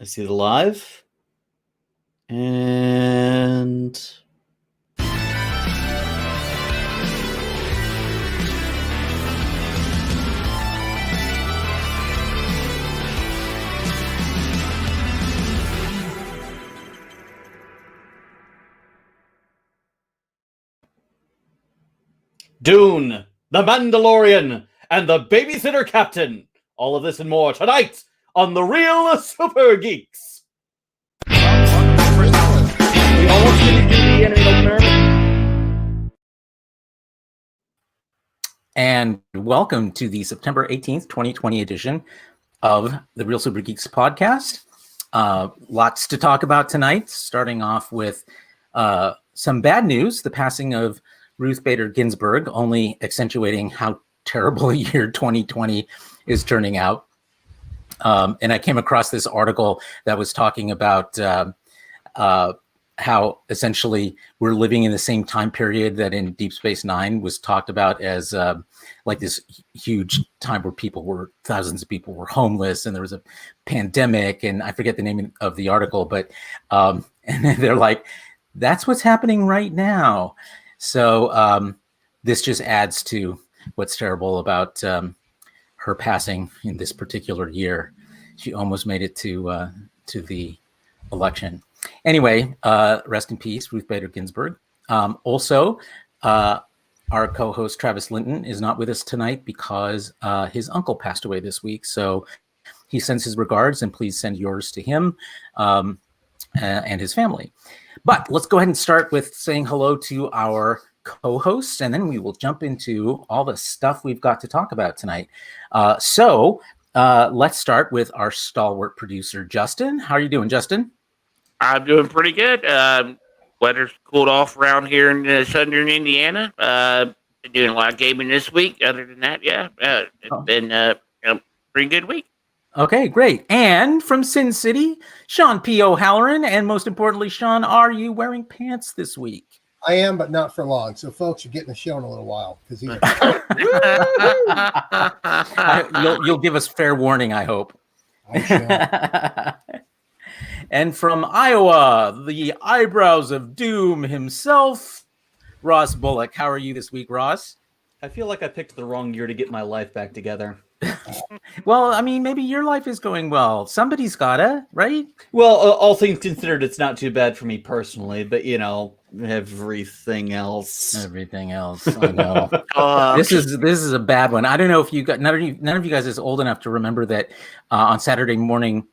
I see the live. And Dune, the Mandalorian, and the Babysitter Captain. All of this and more tonight on The Real Super Geeks. We almost didn't do the enemy opener. And welcome to the September 18th, 2020 edition of the Real Super Geeks podcast. Lots to talk about tonight, starting off with some bad news, the passing of Ruth Bader Ginsburg, only accentuating how terrible a year 2020 is turning out. And I came across this article that was talking about how essentially we're living in the same time period that in Deep Space Nine was talked about as like this huge time where thousands of people were homeless and there was a pandemic, and I forget the name of the article, but and then they're like, that's what's happening right now. So this just adds to what's terrible about her passing in this particular year. She almost made it to the election. Anyway, rest in peace, Ruth Bader Ginsburg. Also, our co-host Travis Linton is not with us tonight because his uncle passed away this week. So he sends his regards, and please send yours to him and his family. But let's go ahead and start with saying hello to our co-hosts, and then we will jump into all the stuff we've got to talk about tonight. So let's start with our stalwart producer, Justin. How are you doing, Justin? I'm doing pretty good. Weather's cooled off around here in southern Indiana. Been doing a lot of gaming this week. Other than that, it's been a pretty good week. Okay, great. And from Sin City, Sean P. O'Halloran. And most importantly, Sean, are you wearing pants this week? I am, but not for long. So, folks, you're getting the show in a little while because you'll give us fair warning, I hope. I shall. And from Iowa, the eyebrows of doom himself, Ross Bullock. How are you this week, Ross? I feel like I picked the wrong year to get my life back together. Well, I mean, maybe your life is going well. Somebody's gotta, right? Well, all things considered, it's not too bad for me personally, but everything else. Everything else, I know. This is a bad one. I don't know if you got none of you guys is old enough to remember that on Saturday morning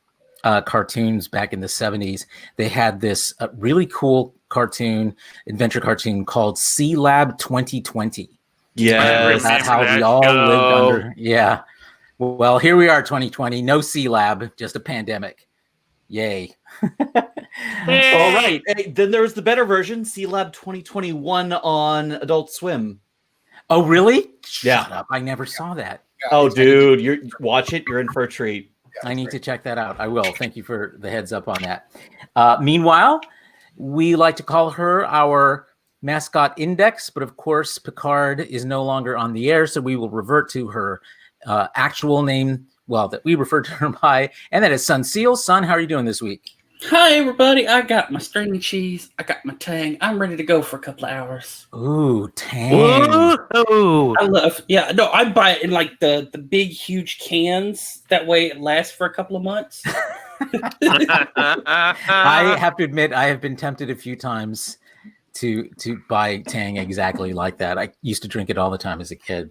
cartoons back in the 70s, they had this really cool adventure cartoon called Sea Lab 2020. Yeah, that's how we all lived under. Yeah. Well, here we are, 2020. No Sea Lab, just a pandemic. Yay. All right. Hey, then there's the better version, Sea Lab 2021 on Adult Swim. Oh, really? Yeah. Shut up. I never saw that. Oh, dude, watch it. You're in for a treat. I need to check that out. I will. Thank you for the heads up on that. Meanwhile, we like to call her our mascot Index, but of course, Picard is no longer on the air, so we will revert to her actual name, that we refer to her by, and that is Sun Seal. Sun, how are you doing this week? Hi, everybody. I got my string cheese. I got my Tang. I'm ready to go for a couple of hours. Ooh, Tang. Ooh. I buy it in like the big, huge cans. That way it lasts for a couple of months. I have to admit, I have been tempted a few times to buy Tang exactly like that. I used to drink it all the time as a kid.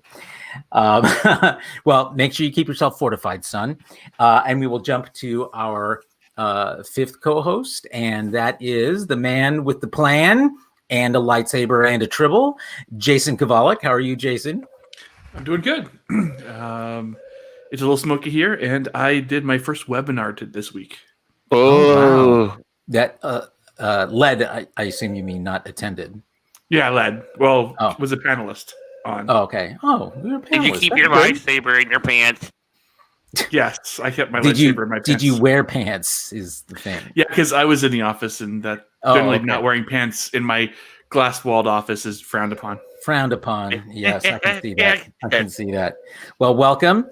Well, make sure you keep yourself fortified, son. And we will jump to our fifth co-host, and that is the man with the plan and a lightsaber and a tribble, Jason Kovalik. How are you, Jason? I'm doing good. It's a little smoky here, and I did my first webinar this week. Oh, wow. That led, I assume you mean not attended. Yeah, led. Well, was a panelist on. Oh, okay. Oh, you're a panelist. Did you keep your lightsaber in your pants? Yes, I kept my lightsaber in my pants. Did you wear pants is the thing. Yeah, because I was in the office and generally not wearing pants in my glass walled office is frowned upon. Frowned upon. Yes, I can see that. I can see that. Well, welcome.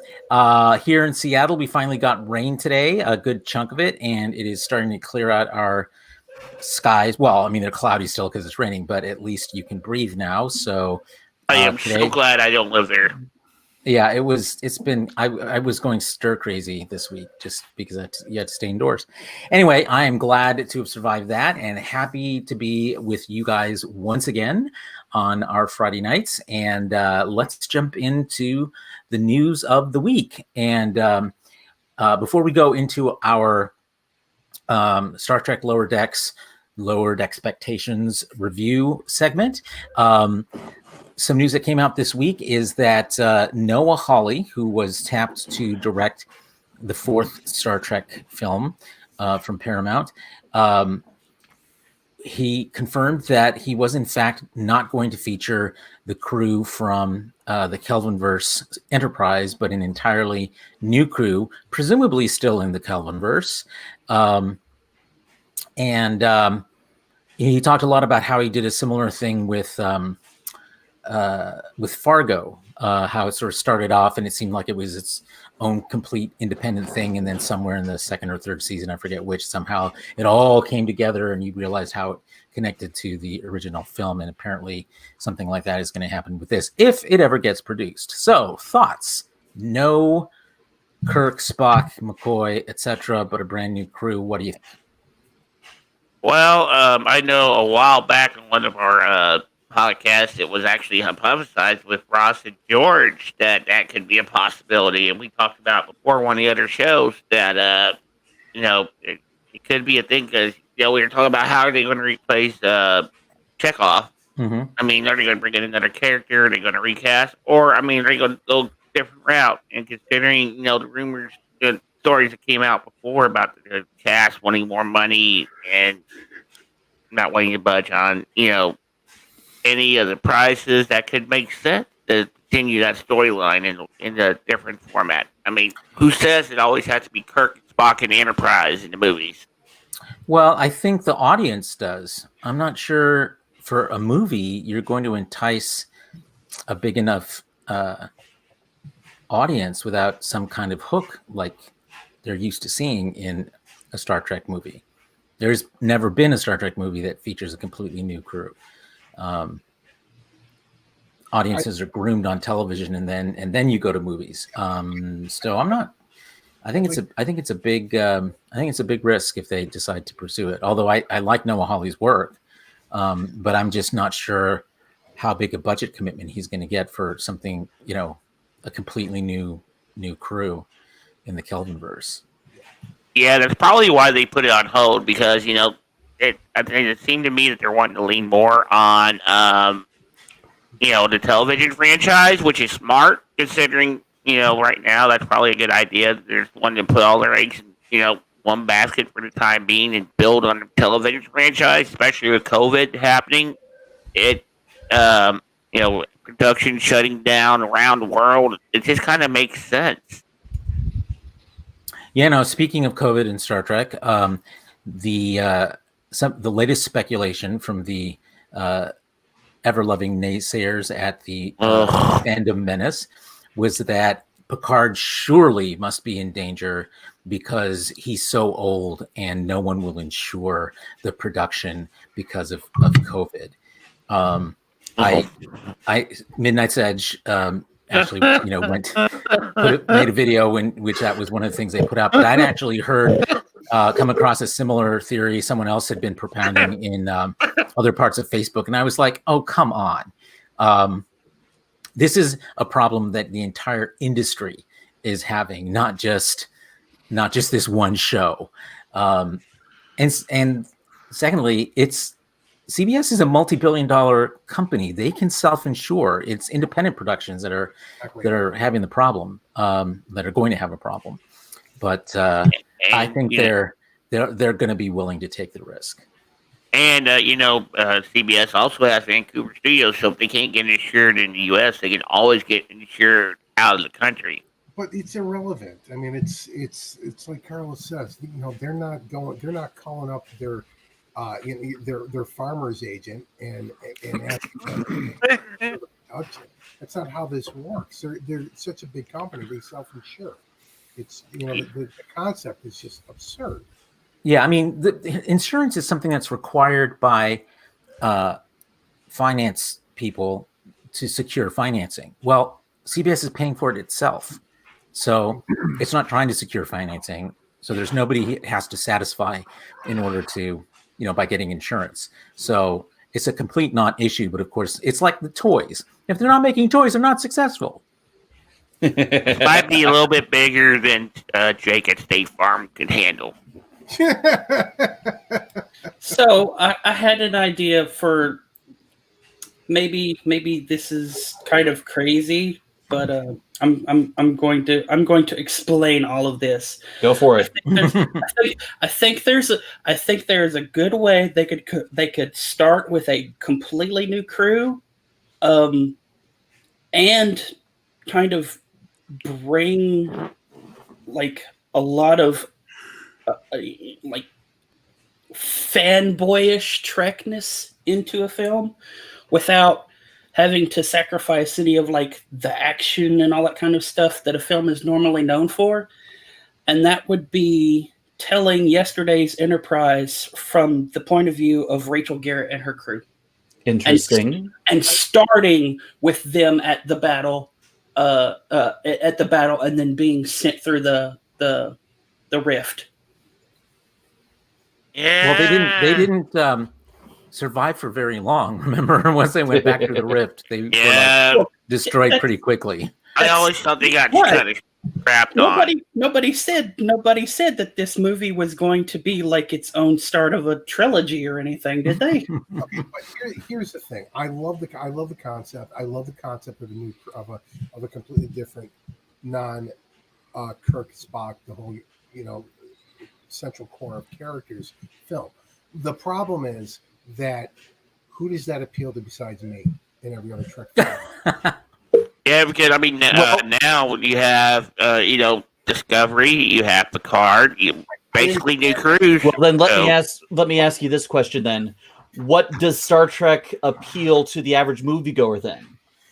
Here in Seattle, we finally got rain today, a good chunk of it, and it is starting to clear out our skies. Well, I mean, they're cloudy still because it's raining, but at least you can breathe now. So I am today, so glad I don't live there. yeah, it's been, I was going stir crazy this week just because you had to stay indoors. Anyway, I am glad to have survived that and happy to be with you guys once again on our Friday nights. And let's jump into the news of the week. And before we go into our Star Trek Lowered Expectations review segment, some news that came out this week is that Noah Hawley, who was tapped to direct the fourth Star Trek film from Paramount, he confirmed that he was in fact not going to feature the crew from the Kelvinverse Enterprise, but an entirely new crew, presumably still in the Kelvinverse. And he talked a lot about how he did a similar thing with Fargo, how it sort of started off and it seemed like it was its own complete independent thing, and then somewhere in the second or third season, I forget which, somehow it all came together and you realized how it connected to the original film. And apparently something like that is going to happen with this if it ever gets produced. So thoughts? No Kirk, Spock, McCoy, etc., but a brand new crew. What do you think? Well, I know a while back on one of our podcasts, it was actually hypothesized with Ross and George that could be a possibility. And we talked about before one of the other shows that, it could be a thing because, we were talking about how are they going to replace Chekhov. Mm-hmm. I mean, are they going to bring in another character? Are they going to recast? Or, I mean, are they going to go a different route? And considering, the rumors, the stories that came out before about the cast wanting more money and not wanting to budge on, any of the prices, that could make sense to continue that storyline in a different format. I mean, who says it always has to be Kirk, Spock, and Enterprise in the movies? Well, I think the audience does. I'm not sure for a movie you're going to entice a big enough audience without some kind of hook like they're used to seeing in a Star Trek movie. There's never been a Star Trek movie that features a completely new crew. Audiences are groomed on television, and then you go to movies. So I'm not. I think it's a big risk if they decide to pursue it. Although I like Noah Hawley's work, but I'm just not sure how big a budget commitment he's going to get for something, a completely new crew in the Kelvinverse. Yeah, that's probably why they put it on hold because it seemed to me that they're wanting to lean more on the television franchise, which is smart considering right now that's probably a good idea. There's one to put all their eggs in one basket for the time being and build on the television franchise, especially with COVID happening. Production shutting down around the world. It just kind of makes sense. Yeah, no, speaking of COVID and Star Trek, the latest speculation from the ever-loving naysayers at the Fandom Menace was that Picard surely must be in danger because he's so old and no one will insure the production because of COVID. I Midnight's Edge actually made a video in which that was one of the things they put out, but I'd actually come across a similar theory someone else had been propounding in other parts of Facebook, and I was like, oh, come on. This is a problem that the entire industry is having, not just this one show. And secondly, CBS is a multi-billion-dollar company. They can self-insure. It's independent productions that are having the problem, that are going to have a problem. But I think they're going to be willing to take the risk. And CBS also has Vancouver studios, so if they can't get insured in the U.S., they can always get insured out of the country. But it's irrelevant. I mean, it's like Carlos says. They're not calling up their their farmer's agent and asking them, that's not how this works. They're such a big company; they self-insure. It's the concept is just absurd. Yeah, I mean, the insurance is something that's required by finance people to secure financing. Well, CBS is paying for it itself, so it's not trying to secure financing. So there's nobody it has to satisfy in order to, by getting insurance. So it's a complete non-issue. But of course, it's like the toys. If they're not making toys, they're not successful. Might be a little bit bigger than Jake at State Farm can handle. So I had an idea for maybe this is kind of crazy, but I'm going to explain all of this. Go for it. I think there's a good way they could start with a completely new crew, and kind of bring like a lot of like fanboyish Trekness into a film without having to sacrifice any of like the action and all that kind of stuff that a film is normally known for. And that would be telling yesterday's Enterprise from the point of view of Rachel Garrett and her crew. Interesting. And starting with them at the battle, and then being sent through the rift. Yeah. Well, they didn't survive for very long. Remember, once they went back to the rift, they were like destroyed pretty quickly. I always thought they got kind of crapped on. Nobody said that this movie was going to be like its own start of a trilogy or anything, did they? Okay, but here's the thing. I love the concept. I love the concept of a completely different non Kirk Spock, the whole central core of characters film. The problem is that who does that appeal to besides me in every other Trek film? Yeah, because I mean, now you have Discovery, you have Picard, you basically new crews. Well, then let me ask you this question then: what does Star Trek appeal to the average moviegoer then?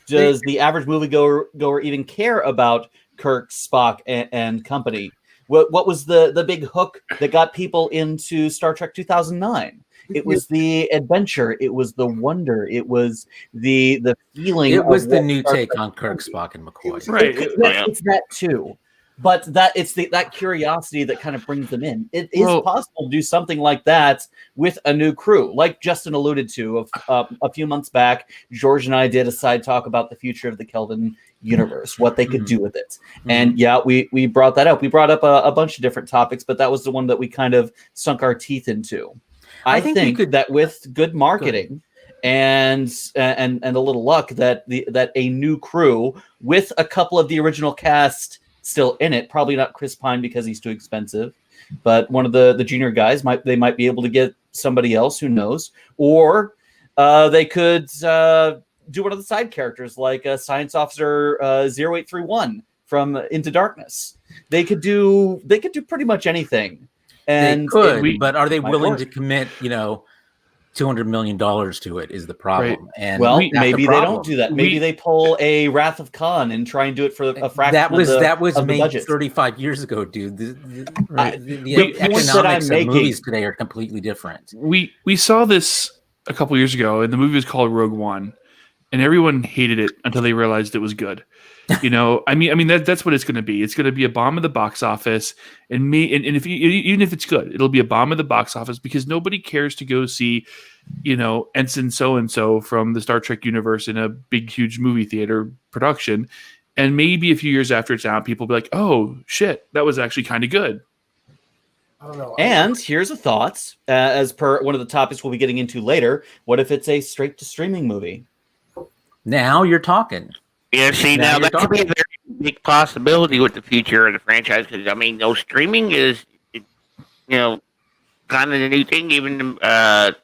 Does the average moviegoer even care about Kirk, Spock, and company? What was the big hook that got people into Star Trek 2009? It was the adventure. It was the wonder. It was the feeling. It was the new take on Kirk, Spock, and McCoy. Right. It's that too. But it's that curiosity that kind of brings them in. It is possible to do something like that with a new crew, like Justin alluded to a few months back. George and I did a side talk about the future of the Kelvin universe, what they could do with it. And we brought that up. We brought up a bunch of different topics, but that was the one that we kind of sunk our teeth into. I think that with good marketing and a little luck, that a new crew with a couple of the original cast still in it, probably not Chris Pine because he's too expensive, but one of the junior guys might be able to get somebody else, who knows, or they could do one of the side characters like Science Officer 0831 from Into Darkness. They could do pretty much anything. And they could, but are they willing to commit, $200 million to it is the problem. Right. And maybe they don't do that. Maybe they pull a Wrath of Khan and try and do it for a fraction that was of made the budget. 35 years ago, dude. The economics of movies today are completely different. We saw this a couple years ago, and the movie was called Rogue One, and everyone hated it until they realized it was good. I mean that's what it's going to be. It's going to be a bomb of the box office, and if even if it's good, it'll be a bomb of the box office because nobody cares to go see, Ensign so and so from the Star Trek universe in a big, huge movie theater production. And maybe a few years after it's out, people will be like, "Oh shit, that was actually kind of good." I don't know. And here's a thought, as per one of the topics we'll be getting into later. What if it's a straight to streaming movie? Now you're talking. Yeah, see, now that could be a very big possibility with the future of the franchise because, streaming is, kind of the new thing. Even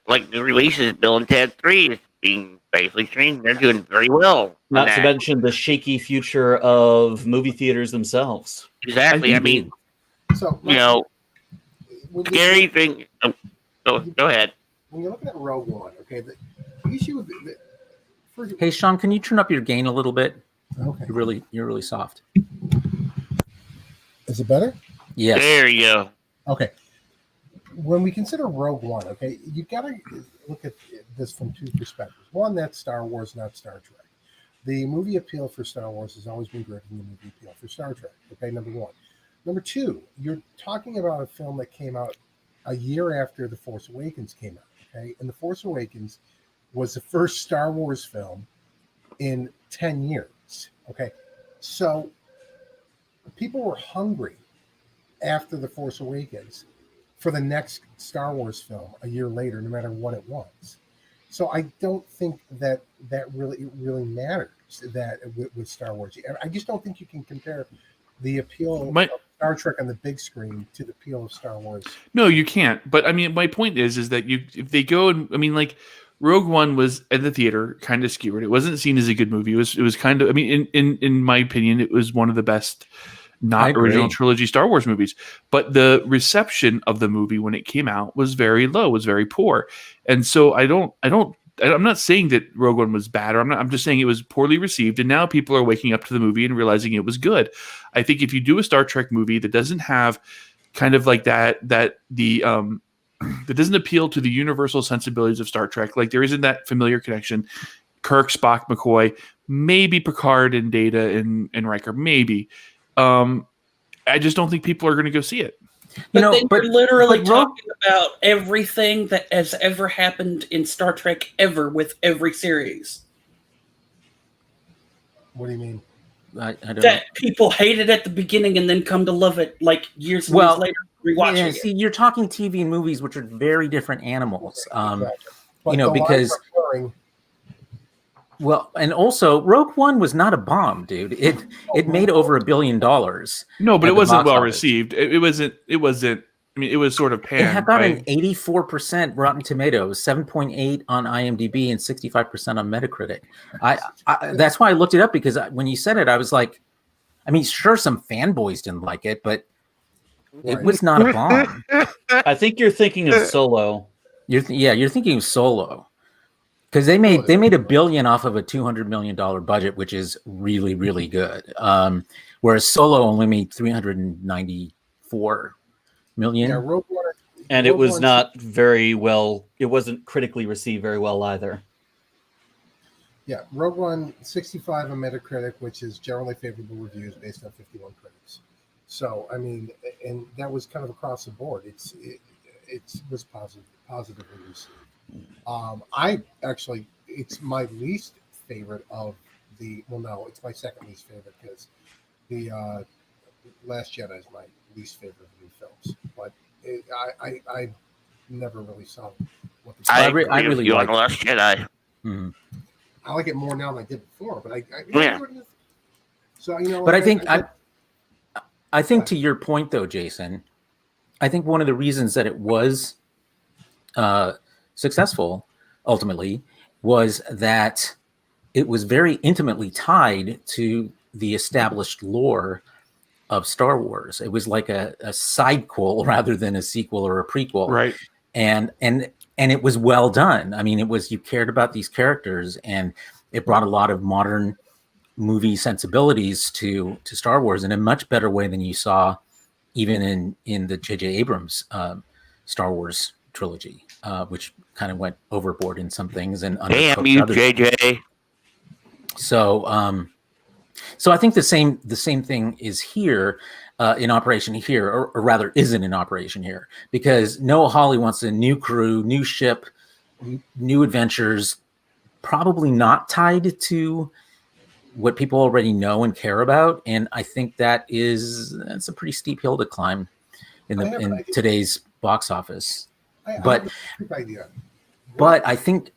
like the releases, Bill and Ted 3 is being basically streamed. They're doing very well. Not to mention the shaky future of movie theaters themselves. Exactly. I mean, So scary thing. Go ahead. when you're looking at Rogue One, okay, the issue with Hey, Sean, can you turn up your gain a little bit? okay, You're really soft. is it better? Yes. There you go. Okay. When we consider Rogue One, okay, you got to look at this from two perspectives. One, that's Star Wars, not Star Trek. The movie appeal for Star Wars has always been greater than the movie appeal for Star Trek. Okay, number one. Number two, you're talking about a film that came out a year after The Force Awakens came out. Okay, and The Force Awakens was the first Star Wars film in 10 years. Okay, so people were hungry after The Force Awakens for the next Star Wars film a year later, no matter what it was. So I don't think that really matters that with Star Wars. I just don't think you can compare the appeal of Star Trek on the big screen to the appeal of Star Wars. No, you can't. But I mean, my point is that if they go and I mean, like Rogue One was at the theater kind of skewered. It wasn't seen as a good movie. It was kind of. I mean, in my opinion, it was one of the best not original trilogy Star Wars movies. But the reception of the movie when it came out was very low, was very poor. And so I'm not saying that Rogue One was bad, or I'm just saying it was poorly received. And now people are waking up to the movie and realizing it was good. I think if you do a Star Trek movie that doesn't have kind of like that doesn't appeal to the universal sensibilities of Star Trek, like there isn't that familiar connection, Kirk, Spock, McCoy, maybe Picard and Data and Riker, maybe. I just don't think people are going to go see it. But you're literally talking about everything that has ever happened in Star Trek ever with every series. What do you mean? I don't that people hate it at the beginning and then come to love it like years and years later, rewatching it. See, you're talking TV and movies, which are very different animals. Exactly. Because well, and also Rogue One was not a bomb, dude. It made over $1 billion. No, but it wasn't well received. It wasn't. I mean, it was sort of panned. It had got an 84% Rotten Tomatoes, 7.8 on IMDb, and 65% on Metacritic. That's why I looked it up, because when you said it, I was like, I mean, sure, some fanboys didn't like it, but it was not a bomb. I think you're thinking of Solo. You're thinking of Solo, because they made $1 billion off of a $200 million budget, which is really, really good. Whereas Solo only made $394 million. Yeah, Rogue One, and it was not very well. It wasn't critically received very well either. Yeah, Rogue One 65 on Metacritic, which is generally favorable reviews based on 51 critics. So I mean, and that was kind of across the board. It was positively received. I actually, it's my least favorite of the. Well, no, it's my second least favorite, because the Last Jedi is my least favorite of the new films. But I never really saw what the. I really like the Last Jedi. Mm-hmm. I like it more now than I did before, but yeah. So but I think to your point though, Jason, I think one of the reasons that it was successful ultimately was that it was very intimately tied to the established lore of Star Wars. It was like a sidequel rather than a sequel or a prequel, right? And it was well done. I mean, you cared about these characters, and it brought a lot of modern movie sensibilities to Star Wars in a much better way than you saw even in the J.J. Abrams Star Wars trilogy, which kind of went overboard in some things and damn you, JJ. So I think the same thing is here in operation here, or rather isn't in operation here, because Noah Hawley wants a new crew, new ship, new adventures, probably not tied to what people already know and care about. And I think that's a pretty steep hill to climb in today's box office. But I think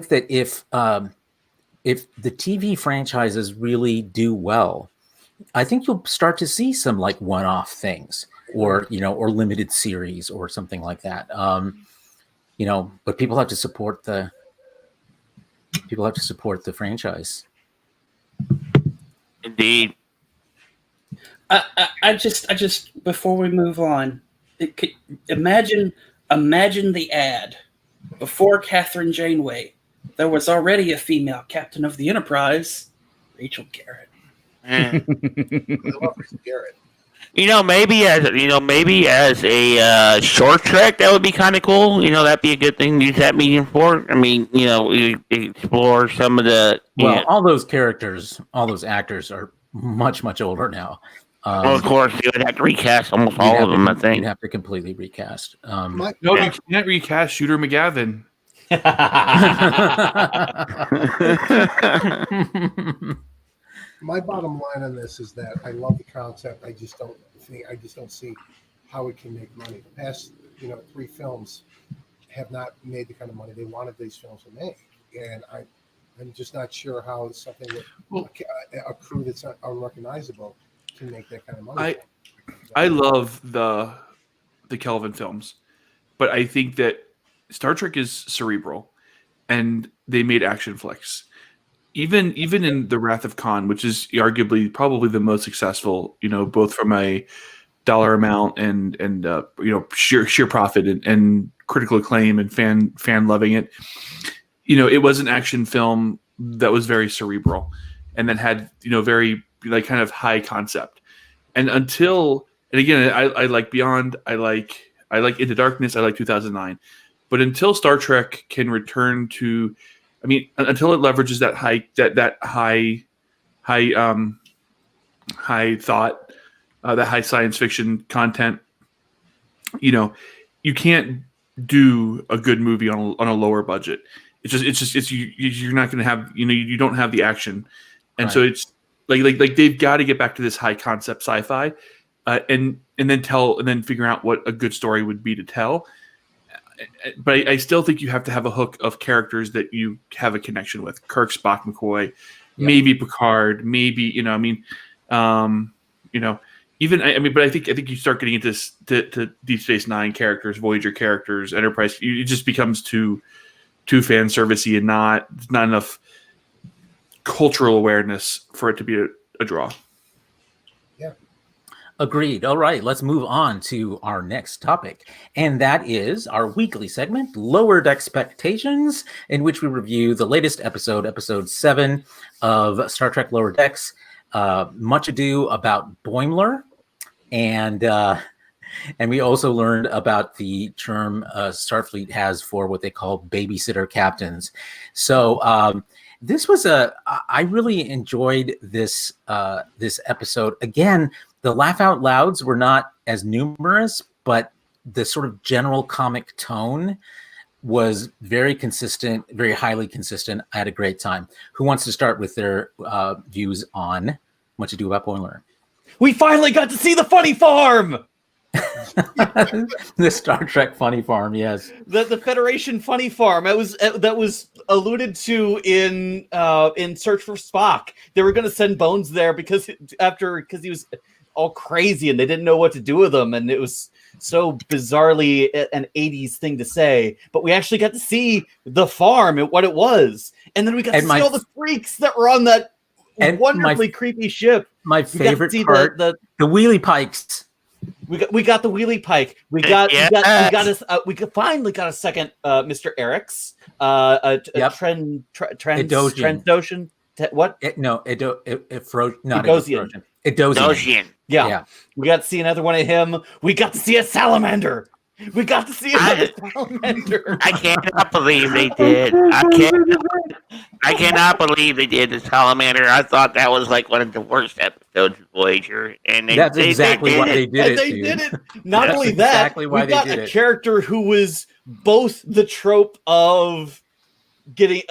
that if the TV franchises really do well, I think you'll start to see some like one-off things, or limited series or something like that. But people have to support the franchise. Indeed. I just before we move on, imagine the ad Before Catherine Janeway, there was already a female captain of the Enterprise, Rachel Garrett. Eh. I love Rachel Garrett. Maybe as a short trek, that would be kind of cool. That'd be a good thing to use that medium for. I mean, you explore some of the. Well, all those characters, all those actors are much, much older now. Well, of course, you would have to recast almost all of them, I think. You'd have to completely recast. No, you can't recast Shooter McGavin. My bottom line on this is that I love the concept. I just don't see how it can make money. The past, 3 films have not made the kind of money they wanted these films to make, and I'm just not sure how something with a crew that's unrecognizable can make that kind of money. I love the Kelvin films, but I think that Star Trek is cerebral, and they made action flicks. Even in The Wrath of Khan, which is arguably probably the most successful, both from a dollar amount and sheer profit and critical acclaim and fan loving it. It was an action film that was very cerebral and that had very kind of high concept. And again, I like Beyond, I like Into Darkness, I like 2009, but until Star Trek can return to, until it leverages that high thought, that high science fiction content, you can't do a good movie on a lower budget. You're not going to have, you don't have the action. And so it's like they've got to get back to this high concept sci-fi, and then figure out what a good story would be to tell. But I still think you have to have a hook of characters that you have a connection with. Kirk, Spock, McCoy, maybe Picard, maybe but I think you start getting into to Deep Space Nine characters, Voyager characters, Enterprise. It just becomes too fan servicey and not enough cultural awareness for it to be a draw. Yeah. Agreed. All right, let's move on to our next topic. And that is our weekly segment, Lowered Expectations, in which we review the latest episode 7 of Star Trek Lower Decks, Much Ado About Boimler. And we also learned about the term Starfleet has for what they call babysitter captains. So this was I really enjoyed this episode. Again, the laugh out louds were not as numerous, but the sort of general comic tone was very consistent, very highly consistent. I had a great time. Who wants to start with their views on Much Ado About Boimler? We finally got to see the funny farm. The Star Trek funny farm, yes. The Federation funny farm. That was alluded to in Search for Spock. They were going to send Bones there because he was all crazy and they didn't know what to do with him, and it was so bizarrely an 80s thing to say. But we actually got to see the farm and what it was, and then we got to see all the freaks that were on that wonderfully creepy ship. My favorite part, the wheelie pikes. We got the wheelie pike. We finally got a second Mr. Eric's Trendosian. What? Edosian. Yeah. We got to see another one of him. We got to see a salamander. Salamander. I cannot believe they did. I cannot believe they did the salamander. I thought that was like one of the worst episodes of Voyager, and that's exactly why they did it. They did it. Not only that, we got a character who was both the trope of getting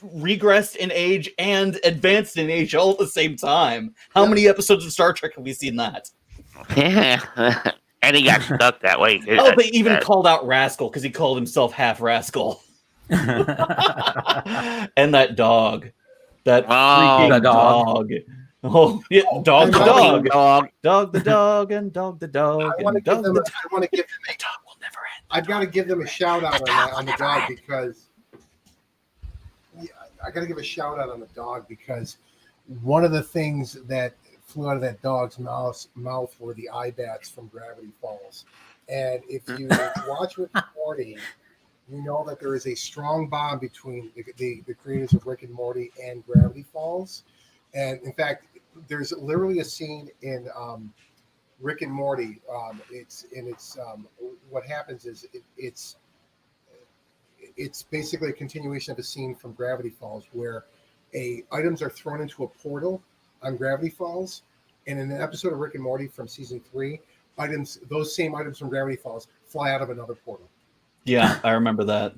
regressed in age and advanced in age all at the same time. How many episodes of Star Trek have we seen that? Yeah. And he got stuck that way. They even called out Rascal because he called himself half Rascal. And that dog. That freaking dog. Oh, yeah, dog, and dog the dog. I want to give them. I've got to give them a shout out on the dog because. I got to give a shout out on the dog because one of the things that flew out of that dog's mouth were the eye bats from Gravity Falls. And if you watch Rick and Morty, We know that there is a strong bond between the creators of Rick and Morty and Gravity Falls. And in fact, there's literally a scene in Rick and Morty. What happens is it's basically a continuation of a scene from Gravity Falls where items are thrown into a portal on Gravity Falls, and in an episode of Rick and Morty from season 3, those same items from Gravity Falls fly out of another portal. Yeah, I remember that.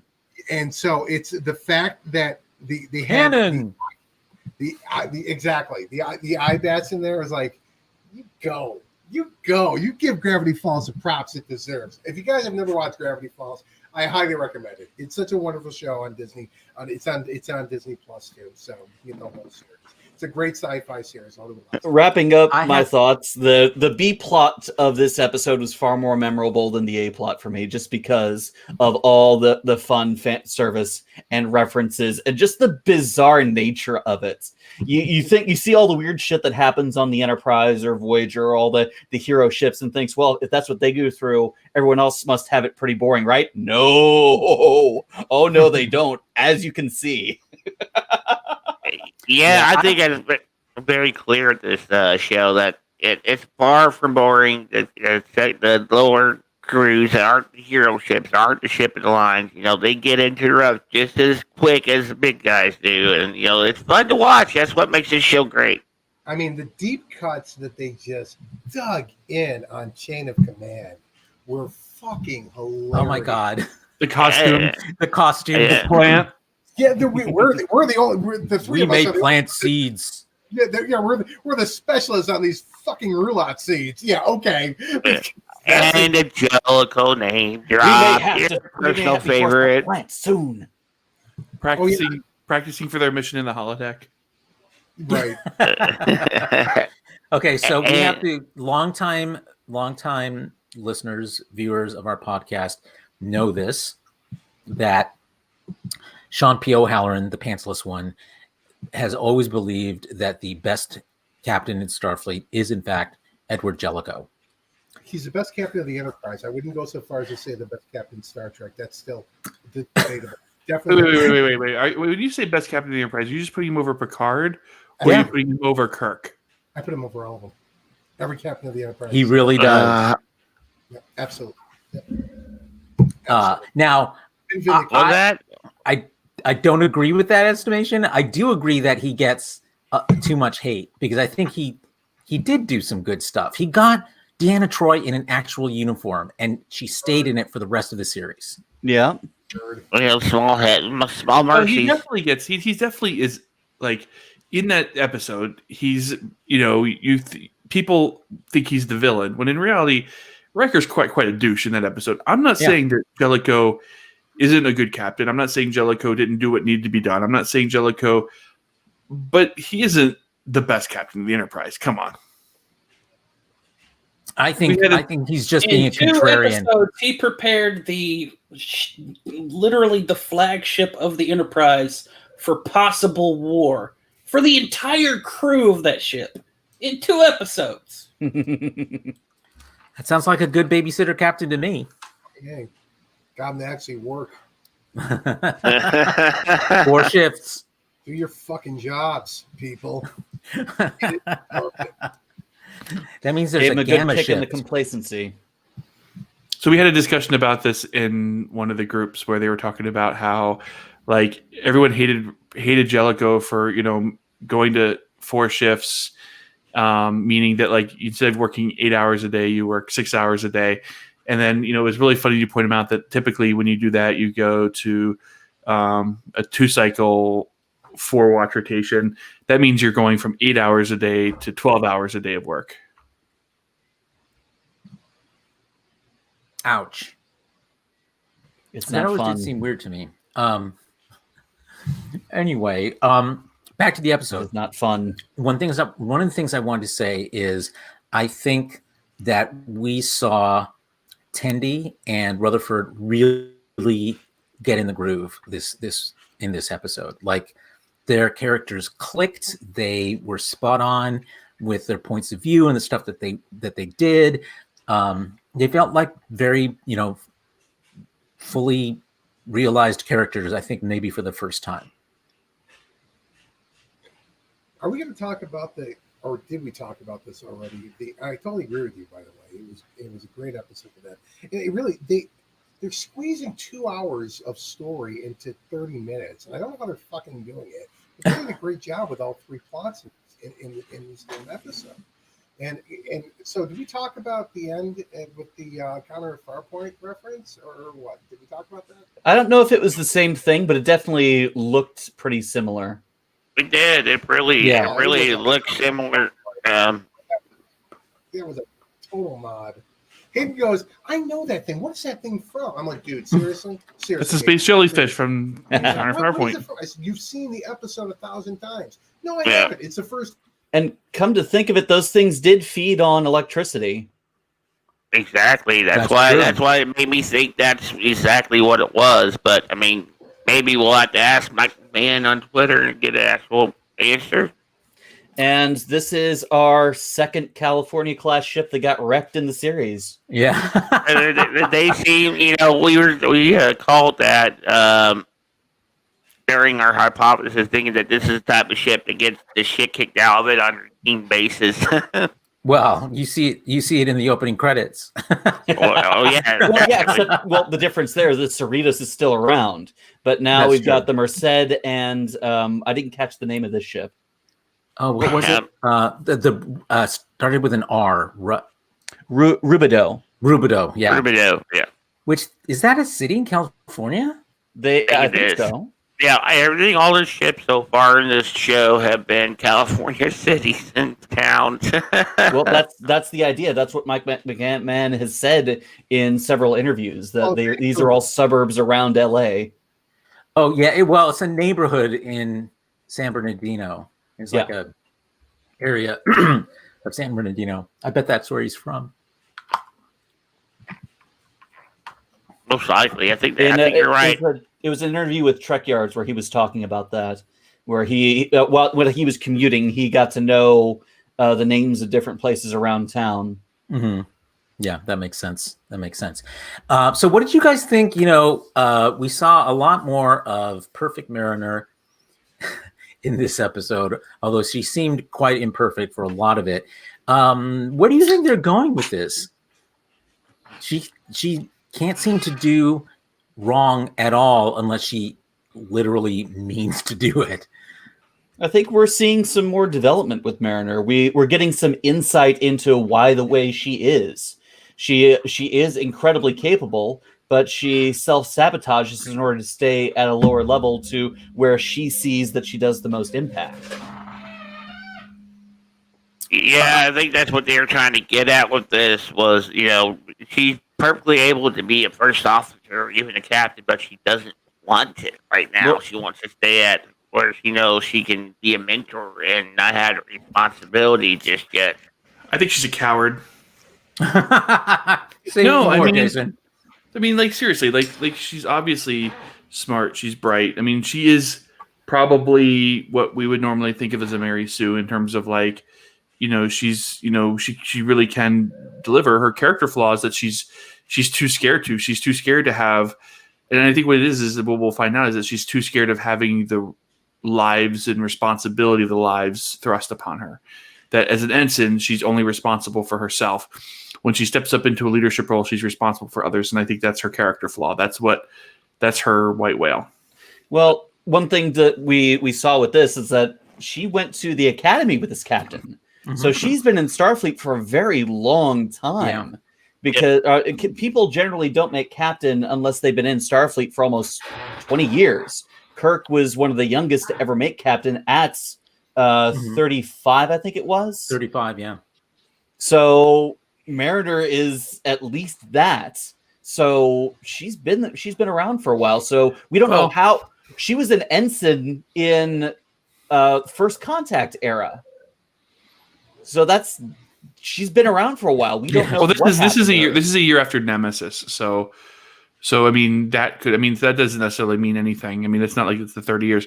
And so it's the fact that the Canon. The eye bats in there is like, you give Gravity Falls the props it deserves. If you guys have never watched Gravity Falls, I highly recommend it. It's such a wonderful show on Disney. It's on Disney Plus too. So you know the whole series. It's a great sci-fi series. Wrapping up my thoughts, the B plot of this episode was far more memorable than the A plot for me, just because of all the fun fan service and references and just the bizarre nature of it. You see all the weird shit that happens on the Enterprise or Voyager, or all the hero ships, and thinks, well, if that's what they go through, everyone else must have it pretty boring, right? No. Oh no, they don't, as you can see. I think it's very clear at this show that it's far from boring. The lower crews that aren't the hero ships, aren't the ship of the lines. They get interrupted just as quick as the big guys do, and it's fun to watch. That's what makes this show great. I mean, the deep cuts that they just dug in on Chain of Command were fucking hilarious. Oh my god, the costume, the plant. Yeah, we're the three we of us may plant seeds. Yeah, we're the specialists on these fucking roulette seeds. Yeah, okay. And a Jellicoe name drop. Your personal favorite. Plant soon. Practicing for their mission in the holodeck. Right. Okay, so we have to longtime listeners, viewers of our podcast know this, that Sean P. O'Halloran, the pantsless one, has always believed that the best captain in Starfleet is, in fact, Edward Jellicoe. He's the best captain of the Enterprise. I wouldn't go so far as to say the best captain in Star Trek. That's still debatable. Definitely. Wait. When you say best captain of the Enterprise, are you just putting him over Picard, or are you putting him over Kirk? I put him over all of them. Every captain of the Enterprise. He really does. Yeah, absolutely. Yeah. Now, that. I don't agree with that estimation. I do agree that he gets too much hate, because I think he did do some good stuff. He got Deanna Troi in an actual uniform, and she stayed in it for the rest of the series. Yeah. Small mercy. He definitely gets. He definitely is, like, in that episode. He's people think he's the villain, when in reality, Riker's quite a douche in that episode. I'm not saying that Jellicoe isn't a good captain. I'm not saying Jellicoe didn't do what needed to be done. I'm not saying Jellicoe, but he isn't the best captain of the Enterprise. Come on. I think he's just being a contrarian. Episodes, he prepared literally the flagship of the Enterprise for possible war for the entire crew of that ship in 2 episodes. That sounds like a good babysitter captain to me. Hey, got him to actually work. 4 shifts. Do your fucking jobs, people. That means there's a gamma good kick in the shift. complacency. So we had a discussion about this in one of the groups where they were talking about how, like, everyone hated Jellicoe for going to 4 shifts, meaning that, like, instead of working 8 hours a day, you work 6 hours a day. And then, it was really funny to point him out that typically when you do that, you go to a 2-cycle 4-watch rotation. That means you're going from 8 hours a day to 12 hours a day of work. Ouch. It's That not always fun. did seem weird to me. Anyway, back to the episode. It's not fun. One of the things I wanted to say is I think that we saw Tendi and Rutherford really get in the groove in this episode. Like, their characters clicked. They were spot on with their points of view and the stuff that they did. They felt like very, fully realized characters, I think maybe for the first time. Are we going to talk about or did we talk about this already? I totally agree with you. By the way, it was a great episode for that. And it really they're squeezing 2 hours of story into 30 minutes, and I don't know how they're fucking doing it. They're doing a great job with all three plots in this one episode. And so, did we talk about the end with the counter Farpoint reference, or what? Did we talk about that? I don't know if it was the same thing, but it definitely looked pretty similar. We did. It really looked similar. There was a total nod. Hayden goes, I know that thing. What's that thing from? I'm like, dude, seriously? It's a space jellyfish from Counter Farpoint. I said, you've seen the episode 1,000 times. No, I haven't. It's the first. And come to think of it, those things did feed on electricity. Exactly. That's why it made me think that's exactly what it was. But I mean, maybe we'll have to ask Mike McMahon on Twitter and get an actual answer. And this is our second California class ship that got wrecked in the series. Yeah. They seem, we called that during our hypothesis, thinking that this is the type of ship that gets the shit kicked out of it on routine basis. Well, you see it in the opening credits. Yeah. Well, the difference there is that Cerritos is still around, but now we've got the Merced, and I didn't catch the name of this ship. Oh, what was it? Started with an R. Rubido. Rubido, yeah. Rubido, yeah. Which is that a city in California? I think so. Yeah, all the ships so far in this show have been California cities and towns. Well, that's the idea. That's what Mike McMahon has said in several interviews, that these are all suburbs around LA. Oh, yeah. It's a neighborhood in San Bernardino. It's like a area of San Bernardino. I bet that's where he's from. Most likely. I think you're right. It was an interview with Trek Yards where he was talking about that, where he, when he was commuting, he got to know the names of different places around town. Mm-hmm. Yeah, that makes sense. So what did you guys think? We saw a lot more of Perfect Mariner in this episode, although she seemed quite imperfect for a lot of it. Where do you think they're going with this? She can't seem to do wrong at all unless she literally means to do it. I think we're seeing some more development with Mariner. We're getting some insight into why the way she is. She is incredibly capable, but she self-sabotages in order to stay at a lower level to where she sees that she does the most impact. Yeah, I think that's what they were trying to get at with this was, she's perfectly able to be a first officer or even a captain, but she doesn't want it right now. Well, she wants to stay at where she knows she can be a mentor and not have a responsibility just yet. I think she's a coward. Seriously, she's obviously smart. She's bright. I mean, she is probably what we would normally think of as a Mary Sue in terms of she really can deliver. Her character flaws that she's too scared to. She's too scared to have, and I think what it is that what we'll find out is that she's too scared of having the lives and responsibility of the lives thrust upon her. That as an ensign, she's only responsible for herself. When she steps up into a leadership role, she's responsible for others, and I think that's her character flaw. That's her white whale. Well, one thing that we saw with this is that she went to the academy with this captain. Mm-hmm. So she's been in Starfleet for a very long time. Yeah. Because people generally don't make captain unless they've been in Starfleet for almost 20 years. Kirk was one of the youngest to ever make captain at 35, I think it was. 35, yeah. So Mariner is at least that. So she's been around for a while. So we don't know how she was an ensign in First Contact era. So she's been around for a while. We don't know. Well, this is a year after Nemesis. So I mean that doesn't necessarily mean anything. I mean, it's not like it's the 30 years.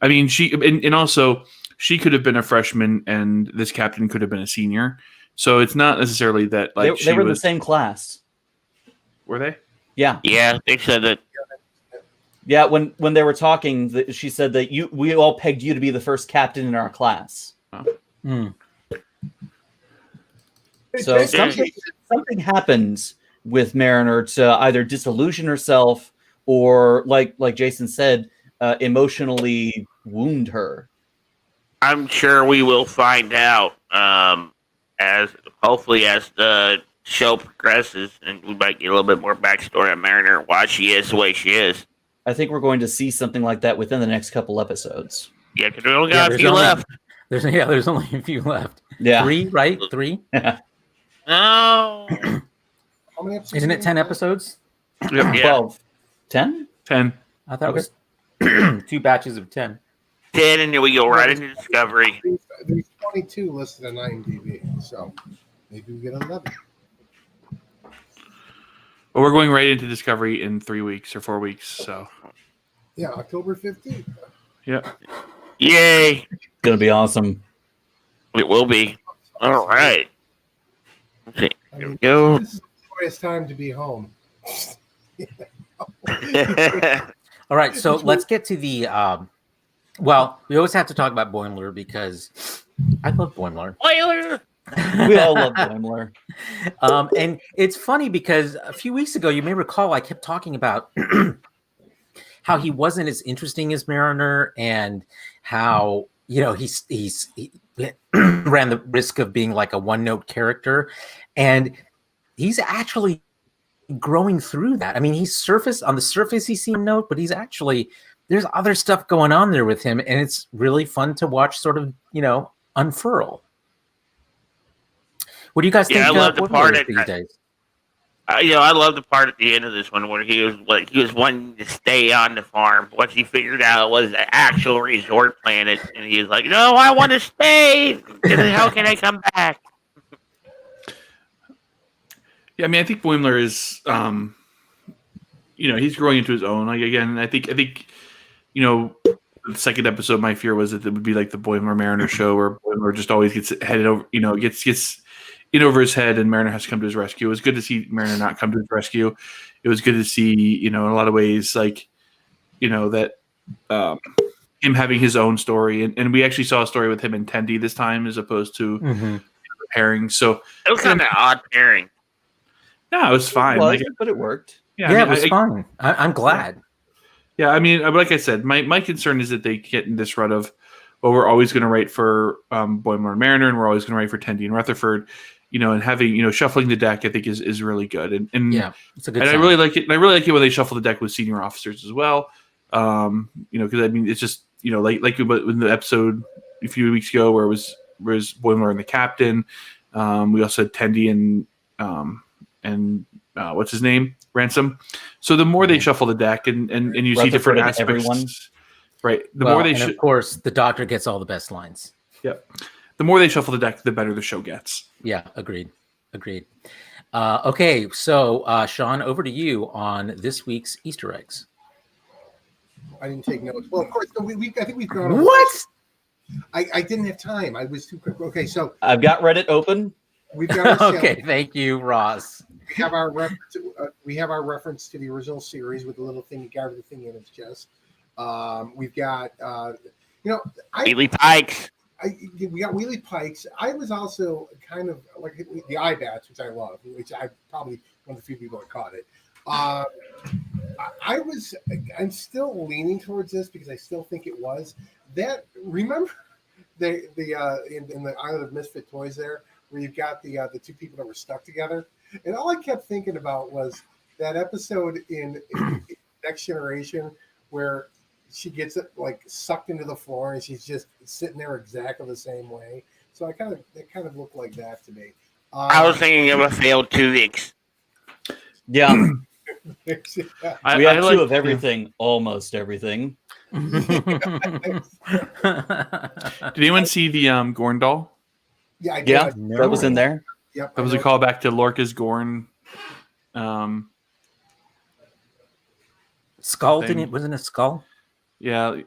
I mean, and also she could have been a freshman and this captain could have been a senior. So it's not necessarily that they were in the same class. Were they? Yeah. Yeah, they said that. Yeah, when they were talking, she said that we all pegged you to be the first captain in our class. Mm. So something happens with Mariner to either disillusion herself or, like Jason said, emotionally wound her. I'm sure we will find out as hopefully as the show progresses, and we might get a little bit more backstory on Mariner, why she is the way she is. I think we're going to see something like that within the next couple episodes. Yeah, because we only got a few left. There's only a few left. Yeah. 3, right? 3? No. How many episodes? Isn't it 10 episodes? Yep. 12. 10? 10. I thought it was 2 batches of 10. 10, and then we go right into Discovery. There's 22 listed on IMDb, so maybe we get 11. Well, we're going right into Discovery in 3 weeks or 4 weeks. So Yeah, October 15th. yeah. Yay! It's gonna be awesome. It will be. All right. Okay, I here mean, we go. This is the joyous time to be home. All right, so let's get to the well, we always have to talk about Boimler because I love Boimler. Spoiler! We all love Boimler. And it's funny because a few weeks ago, you may recall, I kept talking about how he wasn't as interesting as Mariner and how, you know, he ran the risk of being like a one-note character. And he's actually growing through that. I mean, on the surface, he seems note, but he's actually, there's other stuff going on there with him. And it's really fun to watch sort of, you know, unfurl. What do you guys think? I love the part these days? I love the part at the end of this one where he was wanting to stay on the farm. Once he figured out it was an actual resort planet, and he was like, "No, I want to stay. How can I come back?" Yeah, I mean, I think Boimler is, you know, he's growing into his own. Like again, I think, you know, the second episode, my fear was that it would be like the Boimler Mariner show, where Boimler just always gets headed over, you know, gets in over his head, and Mariner has to come to his rescue. It was good to see Mariner not come to his rescue. It was good to see, you know, in a lot of ways, like, you know, that him having his own story, and we actually saw a story with him and Tendi this time as opposed to the pairing. So It was kind of an odd pairing. no, it was fine. But it worked. Yeah, it was fun. I'm glad. Yeah, I mean, like I said, my concern is that they get in this rut of, well, we're always going to write for Boimler and Mariner, and we're always going to write for Tendi and Rutherford, you know, and having, you know, shuffling the deck, I think is really good. And yeah, it's a good. And sign. I really like it. And I really like it when they shuffle the deck with senior officers as well. You know, because I mean, it's just, you know, like in the episode a few weeks ago where it was Boimler and the captain. We also had Tendi and what's his name? Ransom. So the more they shuffle the deck and you see different aspects, everyone. Right? The more they of course, the Doctor gets all the best lines. Yep. The more they shuffle the deck, the better the show gets. Yeah, agreed. Okay, so Sean, over to you on this week's Easter eggs. I didn't take notes. Well, of course, I think we've gone over. What? I didn't have time. I was too quick. Okay, so I've got Reddit open. we've got our Okay, thank you, Ross. we have our reference to the original series with the little thing, the thing in its chest. We've got you know, Wheelie Pikes. we got Wheelie Pikes. I was also kind of like the eye bats, which I love, which I probably one of the few people that caught it. I'm still leaning towards this because I still think it was that. Remember in the Island of Misfit Toys there, where you've got the two people that were stuck together, and all I kept thinking about was that episode in Next Generation where she gets it like sucked into the floor and she's just sitting there exactly the same way. So it kind of looked like that to me. I was thinking of a failed 2X. Yeah. Yeah. We have two of everything, almost everything. Did anyone see the Gorn doll? Yeah, I did. Yeah, that was in there. Yep, That was a callback to Lorca's Gorn. Skull, thing. didn't it? Wasn't it Skull? Yeah.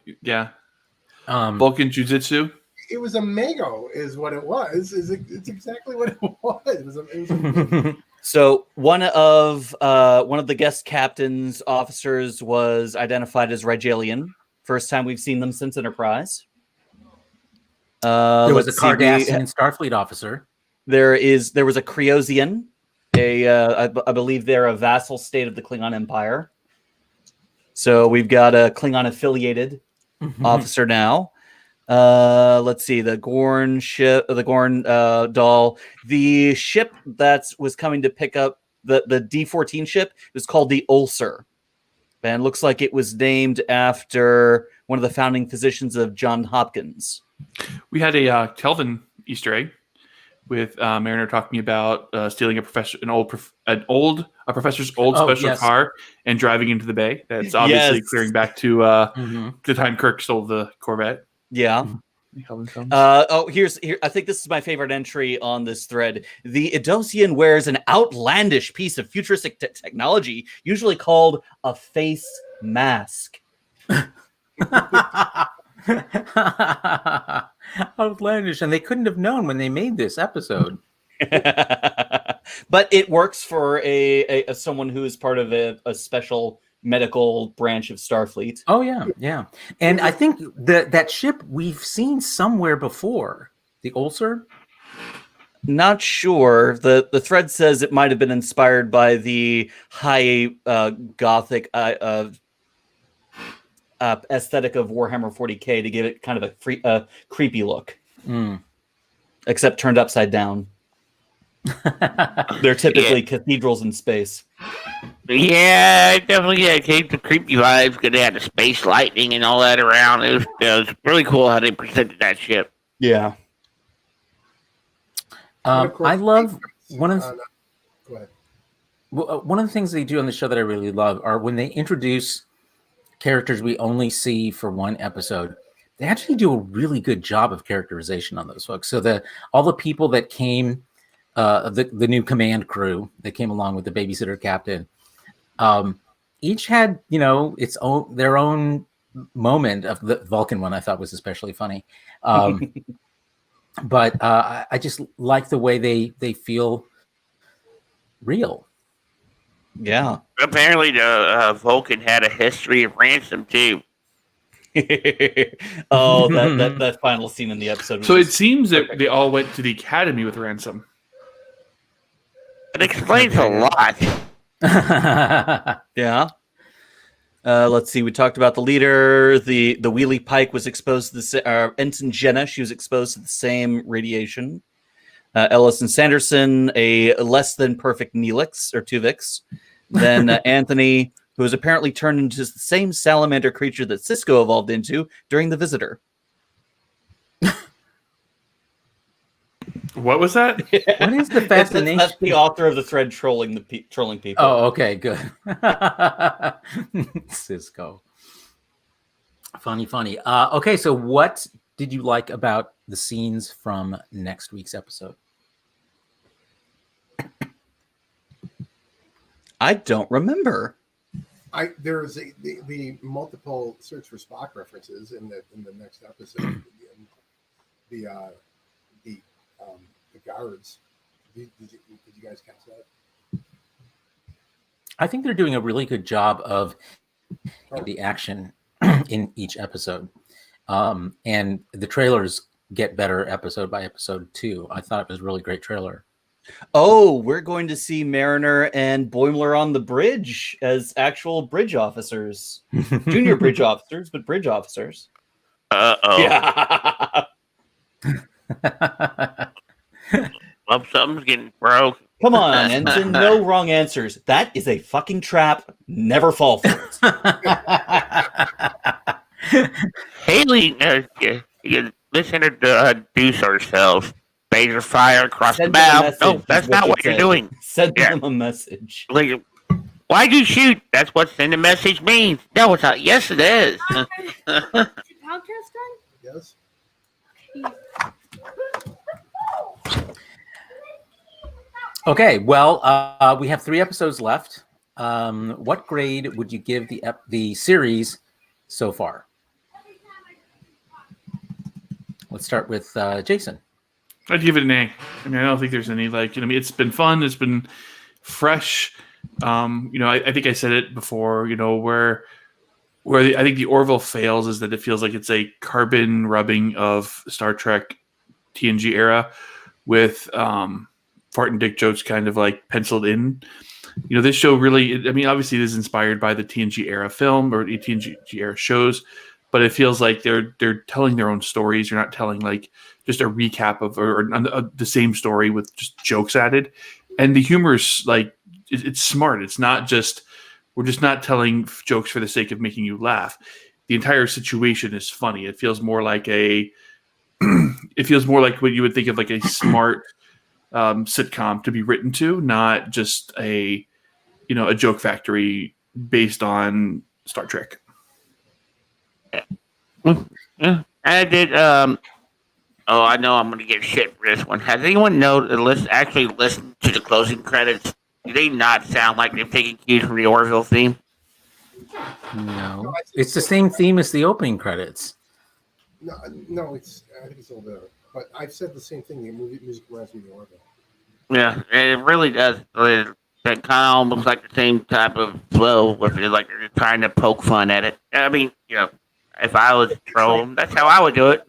Vulcan Jujitsu. It was a Mago, is what it was. It's exactly what it was. It was a So one of the guest captain's officers was identified as Rigelian. First time we've seen them since Enterprise. There was a Cardassian Starfleet officer. There was a Kryosian. I believe they're a vassal state of the Klingon Empire. So we've got a Klingon affiliated officer now. Let's see, the Gorn ship, the Gorn doll. The ship that was coming to pick up the D-14 ship was called the Ulcer. And looks like it was named after one of the founding physicians of John Hopkins. We had a Kelvin Easter egg with Mariner talking about stealing a professor's old special car and driving into the bay. That's obviously clearing back to the time Kirk stole the Corvette. Yeah. Here. I think this is my favorite entry on this thread. The Idosian wears an outlandish piece of futuristic technology, usually called a face mask. Outlandish, and they couldn't have known when they made this episode. But it works for a someone who is part of a special medical branch of Starfleet. Oh yeah. And I think that ship we've seen somewhere before. The Ulcer? Not sure. The thread says it might have been inspired by the high gothic aesthetic of Warhammer 40K to give it kind of a creepy look. Except turned upside down. They're typically cathedrals in space. Yeah, definitely. Yeah, it gave the creepy vibes because they had the space lightning and all that around. It was really cool how they presented that ship. Yeah. I love one of go ahead. One of the things they do on the show that I really love are when they introduce characters we only see for one episode. They actually do a really good job of characterization on those folks. So all the people that came, the new command crew that came along with the babysitter captain, each had their own moment. Of the Vulcan one I thought was especially funny, but I just like the way they feel real. Yeah. Apparently, the Vulcan had a history of ransom too. Oh, that final scene in the episode. So it seems that they all went to the academy with ransom. It explains a lot. Yeah. Let's see. We talked about the leader. The Wheelie Pike was exposed to the Ensign Jenna. She was exposed to the same radiation. Ellis and Sanderson, a less than perfect Neelix or Tuvix. Then Anthony, who was apparently turned into the same salamander creature that Cisco evolved into during the Visitor. What was that? What is the fascination? That's the author of the thread trolling people. Oh, okay, good. Cisco. Funny. Okay, so what did you like about the scenes from next week's episode? I don't remember. There's the multiple search for Spock references in the next episode. The guards. Did you guys catch that? I think they're doing a really good job of the action in each episode, and the trailers get better episode by episode too. I thought it was a really great trailer. Oh, we're going to see Mariner and Boimler on the bridge as actual bridge officers. Junior bridge officers, but bridge officers. Uh-oh. Yeah. Well, something's getting broke. Come on, Ensign. No wrong answers. That is a fucking trap. Never fall for it. Haley, let's introduce ourselves. Phaser fire across the bow. No, that's not what you're doing. Send them a message. Like, why'd you shoot? That's what send a message means. No, it's not. Yes, it is. Podcast done? Yes. Okay, well, we have 3 episodes left. What grade would you give the series so far? Let's start with Jason. I'd give it an A. I mean, I don't think there's any it's been fun. It's been fresh. I think I said it before. Where I think the Orville fails is that it feels like it's a carbon rubbing of Star Trek TNG era with fart and dick jokes kind of like penciled in. This show really, obviously it is inspired by the TNG era film or the TNG era shows, but it feels like they're telling their own stories. You're not telling like just a recap of or the same story with just jokes added. And the humor is like, it's smart. It's not just, we're just not telling jokes for the sake of making you laugh. The entire situation is funny. It feels more like what you would think of like a smart sitcom to be written to, not just a joke factory based on Star Trek. Yeah. I did. I know I'm going to get shit for this one. Has anyone actually listened to the closing credits? Do they not sound like they've taken cues from the Orville theme? No, it's the same theme as the opening credits. No, I think it's all better. But I've said the same thing. The music reminds me of the Orville. Yeah, it really does. It kind of almost like the same type of flow, with it, like they're trying to poke fun at it. If I was pro them, that's how I would do it.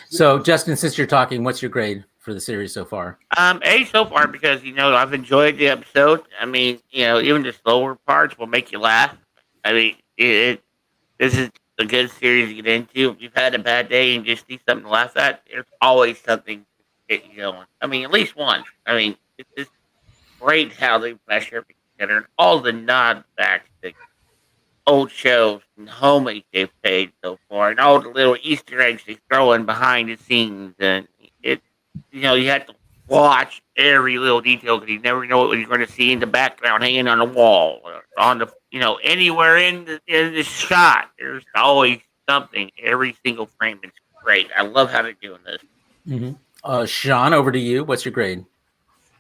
So, Justin, since you're talking, what's your grade for the series so far? A so far, because I've enjoyed the episode. Even the slower parts will make you laugh. This is a good series to get into. If you've had a bad day and just need something to laugh at, there's always something to get you going. At least one. It's just great how they mesh everything together and all the nods back to old shows and homage they've paid so far, and all the little Easter eggs they throw in behind the scenes. And you have to watch every little detail because you never know what you're going to see in the background, hanging on the wall, or on the anywhere in the shot. There's always something. Every single frame is great. I love how they're doing this. Mm-hmm. Sean, over to you. What's your grade?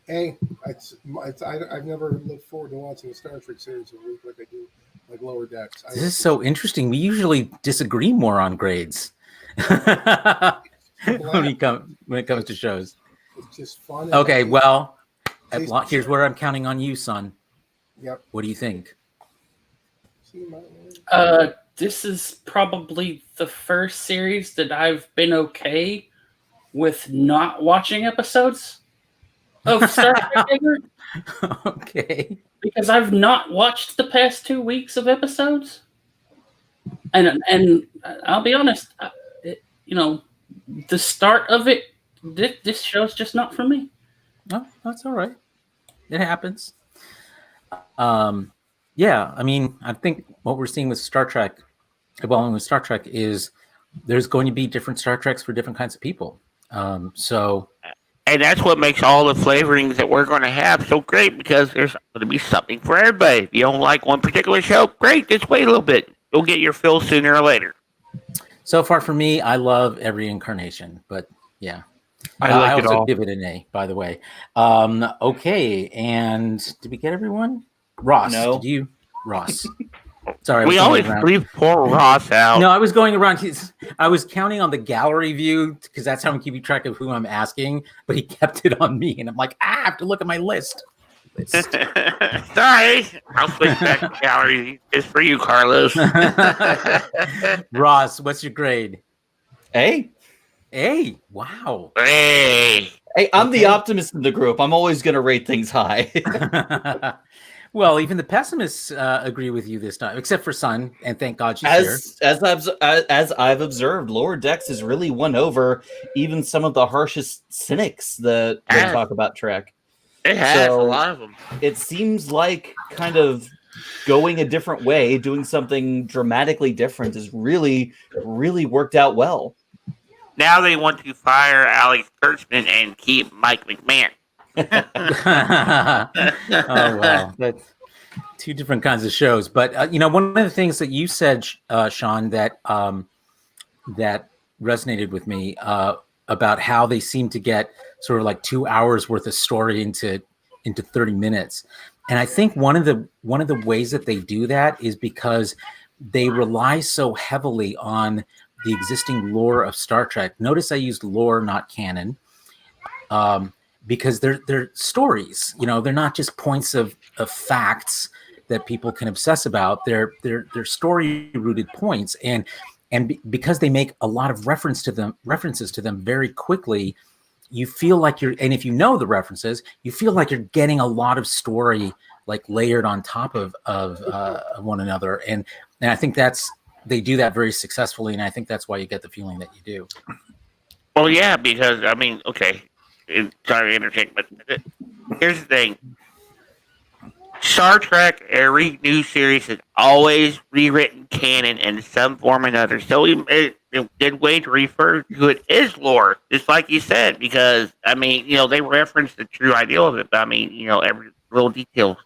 Hey, I've never looked forward to watching a Star Trek series a week like I do, like Lower Decks. This is so interesting. We usually disagree more on grades when it comes to shows. It's just fun. Okay, well, here's where I'm counting on you, son. Yep. What do you think? This is probably the first series that I've been okay with not watching episodes of Star Trek ever. Okay. Because I've not watched the past 2 weeks of episodes. And I'll be honest, the start of it, this show's just not for me. No, that's all right. It happens. Yeah, I think what we're seeing with Star Trek, is there's going to be different Star Treks for different kinds of people. And that's what makes all the flavorings that we're going to have so great, because there's going to be something for everybody. If you don't like one particular show, great, just wait a little bit. You'll get your fill sooner or later. So far for me, I love every incarnation, but yeah. I also it all. Give it an A, by the way. Okay, and did we get everyone? Ross, No. Did you? Ross. Sorry, we always leave poor Ross out. No, I was going around. I was counting on the gallery view because that's how I'm keeping track of who I'm asking. But he kept it on me, and I'm like, I have to look at my list. Sorry, I'll switch back to gallery. It's for you, Carlos. Ross, what's your grade? A. A. Wow. Hey, I'm the optimist in the group. I'm always going to rate things high. Well, even the pessimists agree with you this time, except for Sun, and thank God she's here. As I've observed, Lower Decks has really won over even some of the harshest cynics that talk about Trek. it has a lot of them. It seems like kind of going a different way, doing something dramatically different, has really, really worked out well. Now they want to fire Alex Kurtzman and keep Mike McMahon. Oh well, that's two different kinds of shows. But one of the things that you said, Sean, that resonated with me about how they seem to get sort of like 2 hours worth of story into 30 minutes. And I think one of the ways that they do that is because they rely so heavily on the existing lore of Star Trek. Notice I used lore, not canon. because they're stories. They're not just points of facts that people can obsess about. They're story rooted points, and because they make a lot of references to them very quickly, you feel like and if you know the references, you feel like you're getting a lot of story like layered on top of one another, and I think they do that very successfully, and I think that's why you get the feeling that you do. Well, yeah, because I mean, okay, sorry to interject, but here's the thing: Star Trek, every new series is always rewritten canon in some form or another. So a good way to refer to it is lore, just like you said, because I mean, they reference the true ideal of it, but I mean, every little detail,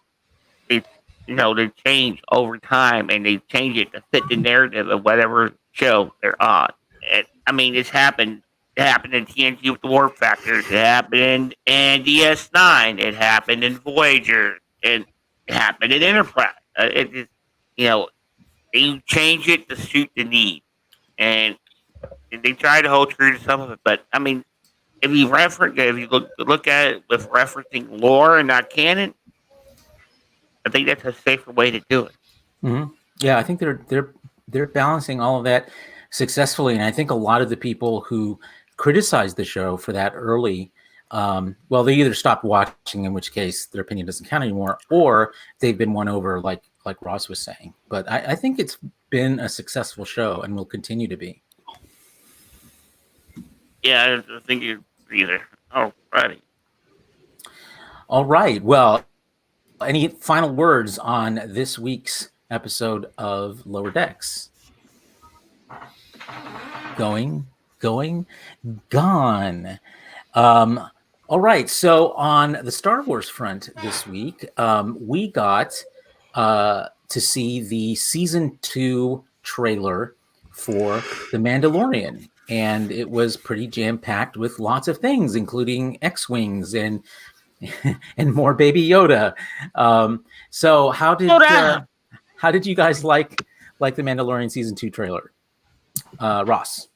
they, they change over time, and they change it to fit the narrative of whatever show they're on. And I mean, it's happened. It happened in TNG with the warp factors. It happened in DS9. It happened in Voyager. And it happened in Enterprise. It just, they change it to suit the need. And they try to hold true to some of it. But, I mean, if you look at it with referencing lore and not canon, I think that's a safer way to do it. Mm-hmm. Yeah, I think they're balancing all of that successfully. And I think a lot of the people who criticized the show for that early, well, they either stopped watching, in which case their opinion doesn't count anymore, or they've been won over, like Ross was saying. But I think it's been a successful show and will continue to be. Yeah, I think you're either. Alrighty. All right. Well, any final words on this week's episode of Lower Decks? Going, gone. All right. So on the Star Wars front this week, we got to see the season 2 trailer for The Mandalorian, and it was pretty jam-packed with lots of things, including X-Wings and more Baby Yoda. So how did you guys like The Mandalorian season 2 trailer? Ross?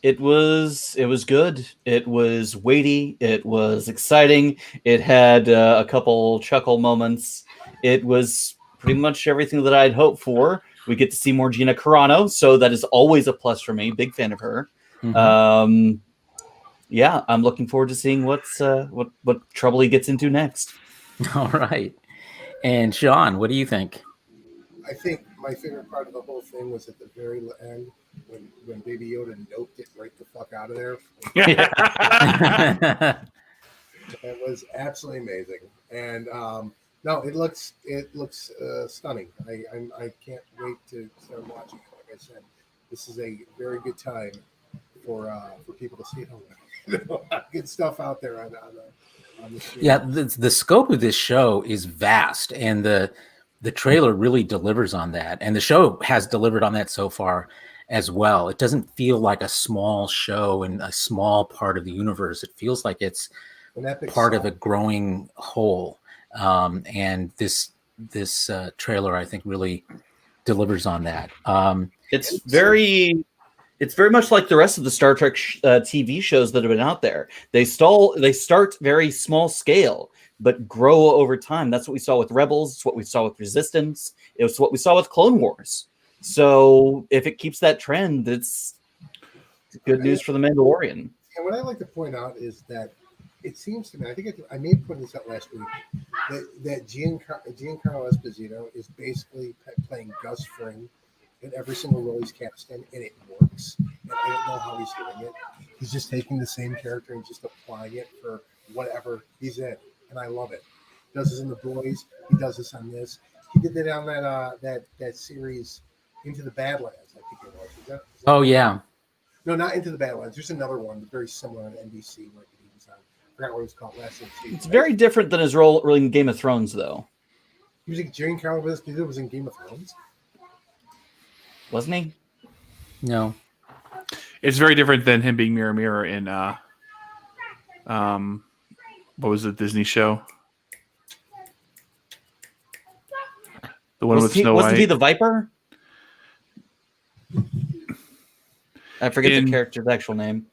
It was good. It was weighty. It was exciting. It had a couple chuckle moments. It was pretty much everything that I'd hoped for. We get to see more Gina Carano, so that is always a plus for me. Big fan of her. Mm-hmm. Yeah, I'm looking forward to seeing what trouble he gets into next. All right. And Sean, what do you think? I think my favorite part of the whole thing was at the very end when Baby Yoda noped it right the fuck out of there. It was absolutely amazing, and no, it looks stunning. I can't wait to start watching it. Like I said, this is a very good time for people to see it. Good stuff out there on the stream. Yeah, the scope of this show is vast, and the trailer really delivers on that, and the show has delivered on that so far as well. It doesn't feel like a small show in a small part of the universe. It feels like it's part of a growing whole. And this trailer, I think, really delivers on that. It's very much like the rest of the Star Trek TV shows that have been out there. They start very small scale, but grow over time. That's what we saw with Rebels. It's what we saw with Resistance. It was what we saw with Clone Wars. So if it keeps that trend, it's good news for The Mandalorian. And what I like to point out is that it seems to me, I may have pointed this out last week, that Giancarlo Esposito is basically playing Gus Fring in every single role he's cast in, and it works. And I don't know how he's doing it. He's just taking the same character and just applying it for whatever he's in, and I love it. He does this in The Boys. He does this on this. He did that on that series Into the Badlands, I think it was. Is that oh yeah. No, not Into the Badlands. There's another one very similar on NBC where he was on. I forgot what it was called last season. It's very different than his role in Game of Thrones, though. He was Giancarlo Esposito was in Game of Thrones. Wasn't he? No. It's very different than him being Mirror in what was the Disney show? The one with Snow White. Wasn't he the Viper? I forget the character's actual name.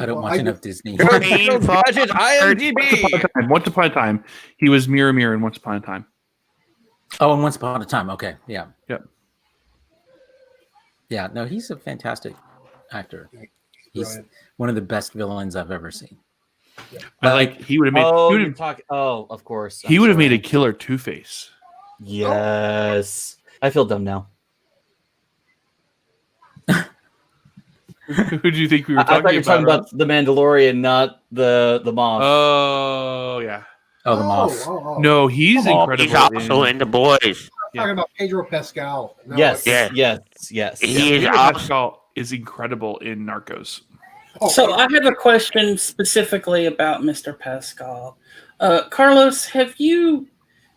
I don't watch enough Disney. Gadget IMDb. Once Upon a Time. He was Mirror Mirror in Once Upon a Time. Oh, and Once Upon a Time. Okay, yeah. Yep. Yeah, no, he's a fantastic actor. He's Brilliant. one of the best villains I've ever seen. He would have made. Of course. He would have made a killer Two-Face. Yes. I feel dumb now. Who do you think we were I talking about? thought you were talking about the Mandalorian, not the Moff. Oh, yeah. Oh, the Moff. No, he's incredible. He's also in The Boys. Talking about Pedro Pascal. No, Yes. Yeah. Yes. He is Pedro awesome. Pascal is incredible in Narcos. So I have a question specifically about Mr. Pascal. Carlos, have you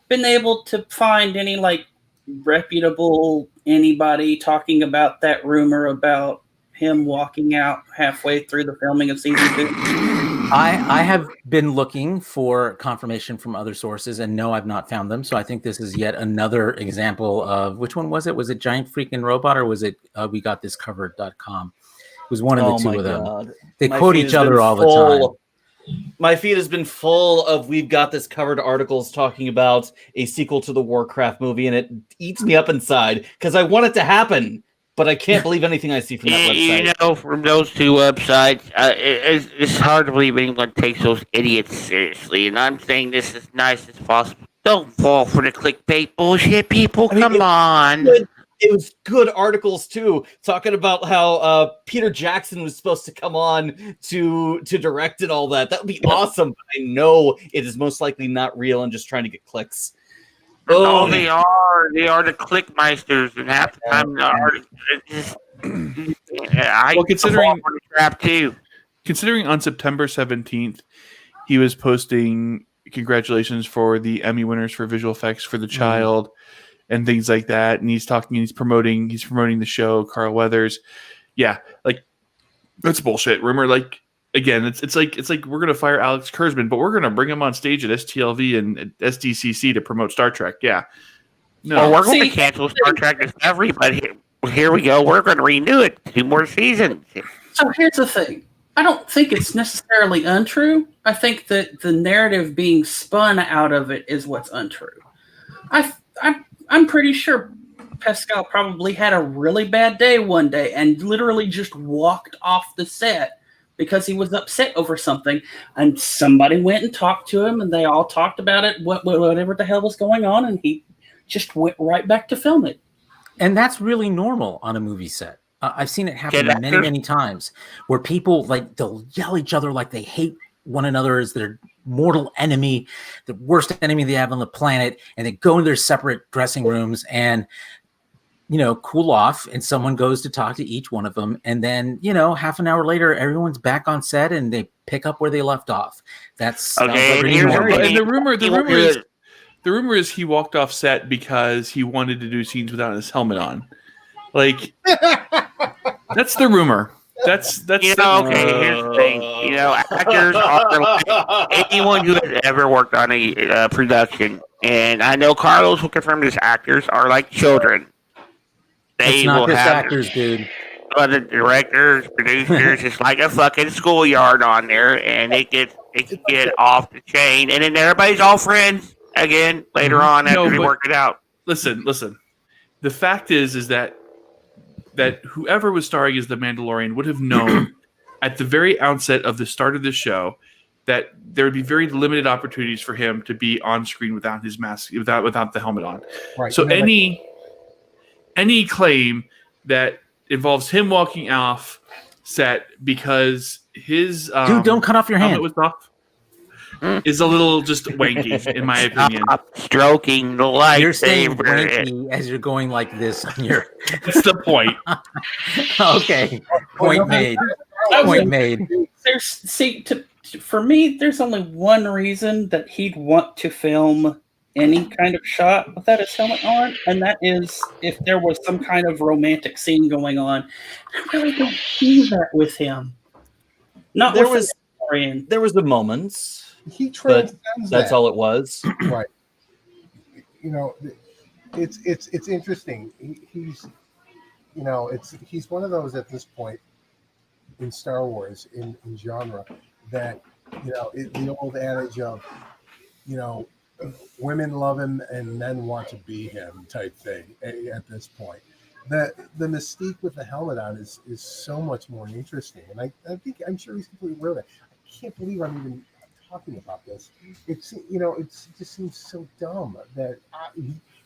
been able to find any reputable anybody talking about that rumor about him walking out halfway through the filming of season 2? I have been looking for confirmation from other sources, and no, I've not found them. So I think this is yet another example of, which one was it? Was it Giant Freaking Robot, or was it we got this covered.com? It was one of the two of them. They quote each other all the time. My feed has been full of "We've Got This Covered" articles talking about a sequel to the Warcraft movie, and it eats me up inside because I want it to happen, but I can't believe anything I see from that website. You know, from those two websites, it's hard to believe anyone takes those idiots seriously. And I'm saying this as nice as possible. Don't fall for the clickbait bullshit, people. Come on. It was good articles too, talking about how Peter Jackson was supposed to come on to direct and all that. That would be awesome. But I know it is most likely not real and just trying to get clicks. Oh, they are. They are the clickmeisters, and half the time they are. Considering for the trap too. Considering on September 17th, he was posting congratulations for the Emmy winners for visual effects for The Child. And things like that, and he's promoting the show. Carl Weathers, yeah, that's bullshit. Rumor, again, it's like we're gonna fire Alex Kurzman, but we're gonna bring him on stage at STLV and SDCC to promote Star Trek. Yeah, no, well, we're going to cancel Star Trek Discovery, but here we go. We're going to renew it 2 more seasons. So here's the thing. I don't think it's necessarily untrue. I think that the narrative being spun out of it is what's untrue. I'm pretty sure Pascal probably had a really bad day one day and literally just walked off the set because he was upset over something. And somebody went and talked to him, and they all talked about it, whatever the hell was going on, and he just went right back to film it. And that's really normal on a movie set. I've seen it happen many, many times where people they'll yell at each other like they hate one another as their mortal enemy, the worst enemy they have on the planet, and they go in their separate dressing rooms and cool off, and someone goes to talk to each one of them, and then half an hour later everyone's back on set and they pick up where they left off. That's okay. And the rumor is he walked off set because he wanted to do scenes without his helmet on. That's the rumor. That's okay. Here's the thing. Actors are anyone who has ever worked on a production, and I know Carlos will confirm this. Actors are like children. They it's not will just have actors, dude. The directors, producers, it's like a fucking schoolyard on there, and it can get off the chain, and then everybody's all friends again later on after they work it out. Listen. The fact is that whoever was starring as the Mandalorian would have known at the very outset of the start of this show that there would be very limited opportunities for him to be on screen without his mask, without the helmet on. Right. So any claim that involves him walking off set because his dude, don't cut off your hand. Was off is a little just wanky, in my opinion. Stop stroking the lightsaber. You're saying wanky as you're going like this on your. That's the point. Okay, point made. Point made. For me, there's only one reason that he'd want to film any kind of shot without his helmet on, and that is if there was some kind of romantic scene going on. I really don't see that with him. There was the moments. He transcends that's all it was. Right. It's interesting. He's one of those at this point. in Star Wars in genre that the old adage of women love him and men want to be him type thing at this point. The mystique with the helmet on is so much more interesting, and I'm sure he's completely aware of that. I can't believe I'm even talking about this. It just seems so dumb that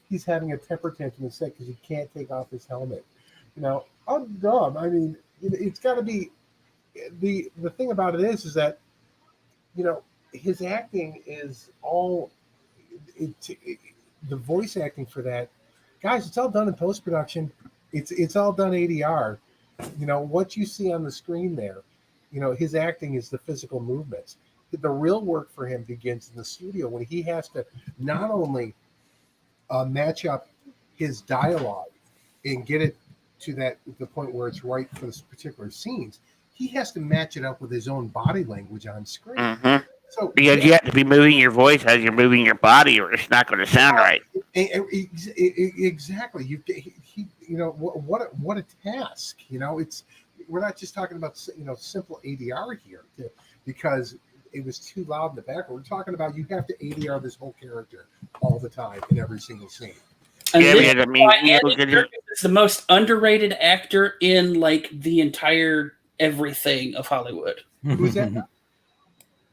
he's having a temper tantrum instead because he can't take off his helmet. I'm dumb. I mean, it's got to be the thing about it is that his acting is all the voice acting for that, guys. It's all done in post production. It's all done ADR. What you see on the screen there, his acting is the physical movements. The real work for him begins in the studio when he has to not only match up his dialogue and get it to the point where it's right for this particular scenes. He has to match it up with his own body language on screen. Mm-hmm. So because you have to be moving your voice as you're moving your body, or it's not going to sound right. Exactly. What a task. We're not just talking about simple ADR here because it was too loud in the background. We're talking about you have to ADR this whole character all the time in every single scene. And Yeah, because Andy Serkis is the most underrated actor in the entire everything of Hollywood. Who's that?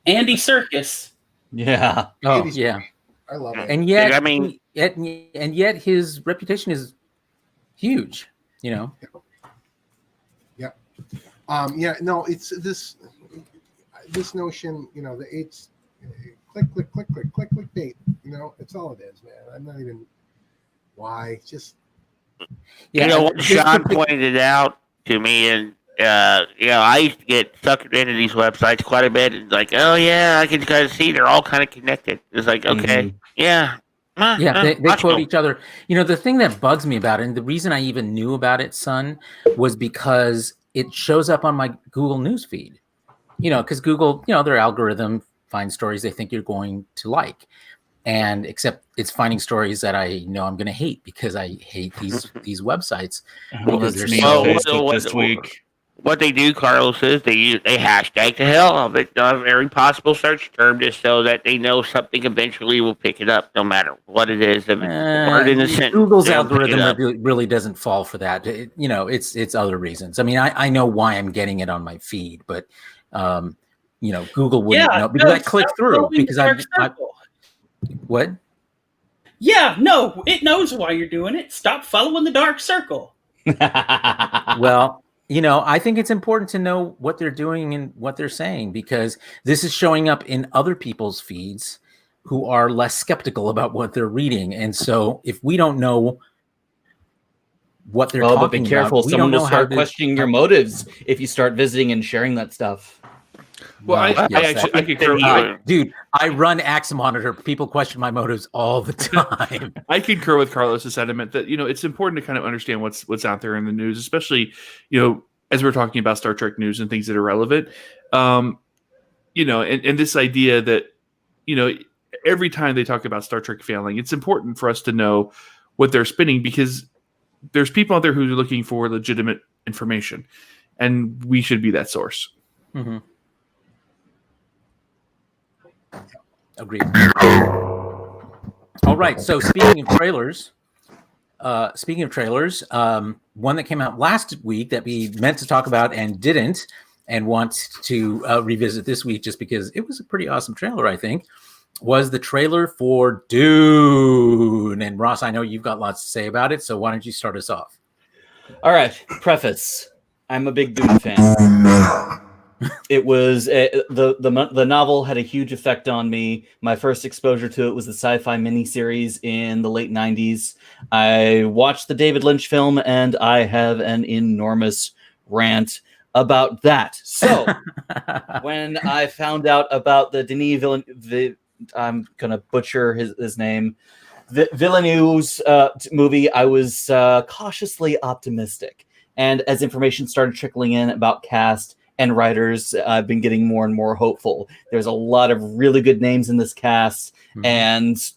Andy Serkis. Yeah. Oh, Andy's yeah. great. I love it. And yet, I yet his reputation is huge. Yeah. No, it's this notion. It's click, bait. It's all it is, man. I'm not even. Why? Just what Sean pointed out to me, and I used to get sucked into these websites quite a bit. And oh yeah, I can kind of see they're all kind of connected. It's okay, yeah, they quote each other. The thing that bugs me about it, and the reason I even knew about it, son, was because it shows up on my Google News feed. Because Google, their algorithm finds stories they think you're going to like. And except it's finding stories that I know I'm going to hate because I hate these websites. That's me on Facebook this week. What they do, Carlos, is they hashtag the hell of it, a very possible search term, just so that they know something eventually will pick it up, no matter what it is. If it's a word in a sentence, Google's algorithm really doesn't fall for that. It's other reasons. I mean, I know why I'm getting it on my feed, but Google wouldn't know because I click through because I what? Yeah, no, it knows why you're doing it. Stop following the dark circle. Well, I think it's important to know what they're doing and what they're saying because this is showing up in other people's feeds who are less skeptical about what they're reading. And so if we don't know what they're talking about, but be careful. Someone will start questioning your motives if you start visiting and sharing that stuff. Well, I concur. Dude, I run Axe Monitor. People question my motives all the time. I concur with Carlos' sentiment that it's important to kind of understand what's out there in the news, especially as we're talking about Star Trek news and things that are relevant. And this idea that every time they talk about Star Trek failing, it's important for us to know what they're spinning because there's people out there who are looking for legitimate information, and we should be that source. Mm-hmm. Agreed. All right. So speaking of trailers, one that came out last week that we meant to talk about and didn't, and want to revisit this week just because it was a pretty awesome trailer, I think, was the trailer for Dune. And Ross, I know you've got lots to say about it, so why don't you start us off? All right. Preface: I'm a big Dune fan. It was the novel had a huge effect on me. My first exposure to it was the sci-fi miniseries in the late 90s. I watched the David Lynch film, and I have an enormous rant about that. So when I found out about the Denis Villeneuve, I'm gonna butcher his name, Villeneuve's movie, I was cautiously optimistic. And as information started trickling in about cast and writers, I've been getting more and more hopeful. There's a lot of really good names in this cast. Mm-hmm. And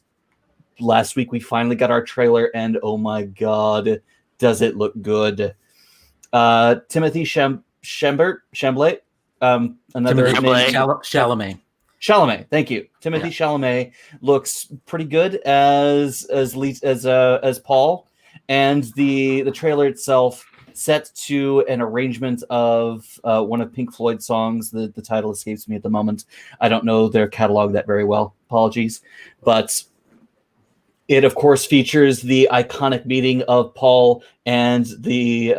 last week we finally got our trailer, and oh my God, does it look good. Timothy Chalamet, another Timothy name. Chalamet. Thank you. Timothy Chalamet looks pretty good as Paul, and the trailer itself set to an arrangement of one of Pink Floyd's songs. The title escapes me at the moment. I don't know their catalog that very well. Apologies, but it of course features the iconic meeting of Paul and the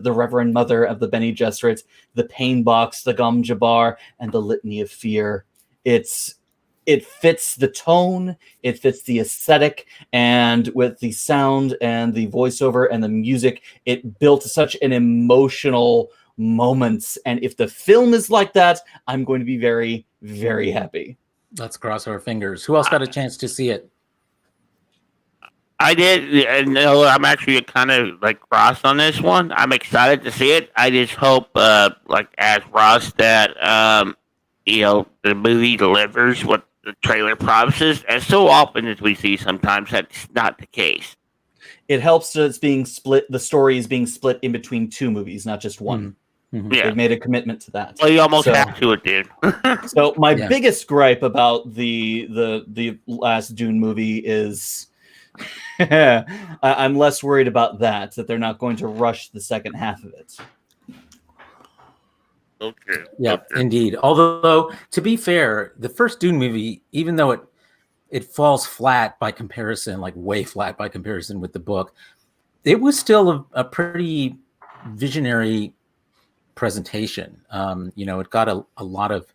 Reverend Mother of the Bene Gesserit, the Pain Box, the Gom Jabbar, and the Litany of Fear. It fits the tone, it fits the aesthetic, and with the sound and the voiceover and the music, it built such an emotional moment. And if the film is like that, I'm going to be very, very happy. Let's cross our fingers. Who else got a chance to see it? I did. No, I'm actually kind of like Ross on this one. I'm excited to see it. I just hope, like as Ross, that the movie delivers what the trailer promises. And so often as we see, sometimes that's not the case. It helps that it's being split. The story is being split in between two movies, not just one. Mm-hmm. Yeah, they've made a commitment to that. Well, you almost have to, it dude. So my biggest gripe about the last Dune movie is I'm less worried about that they're not going to rush the second half of it. Okay. Yeah, indeed. Although, to be fair, the first Dune movie, even though it falls flat by comparison, like way flat by comparison with the book, it was still a pretty visionary presentation. It got a lot of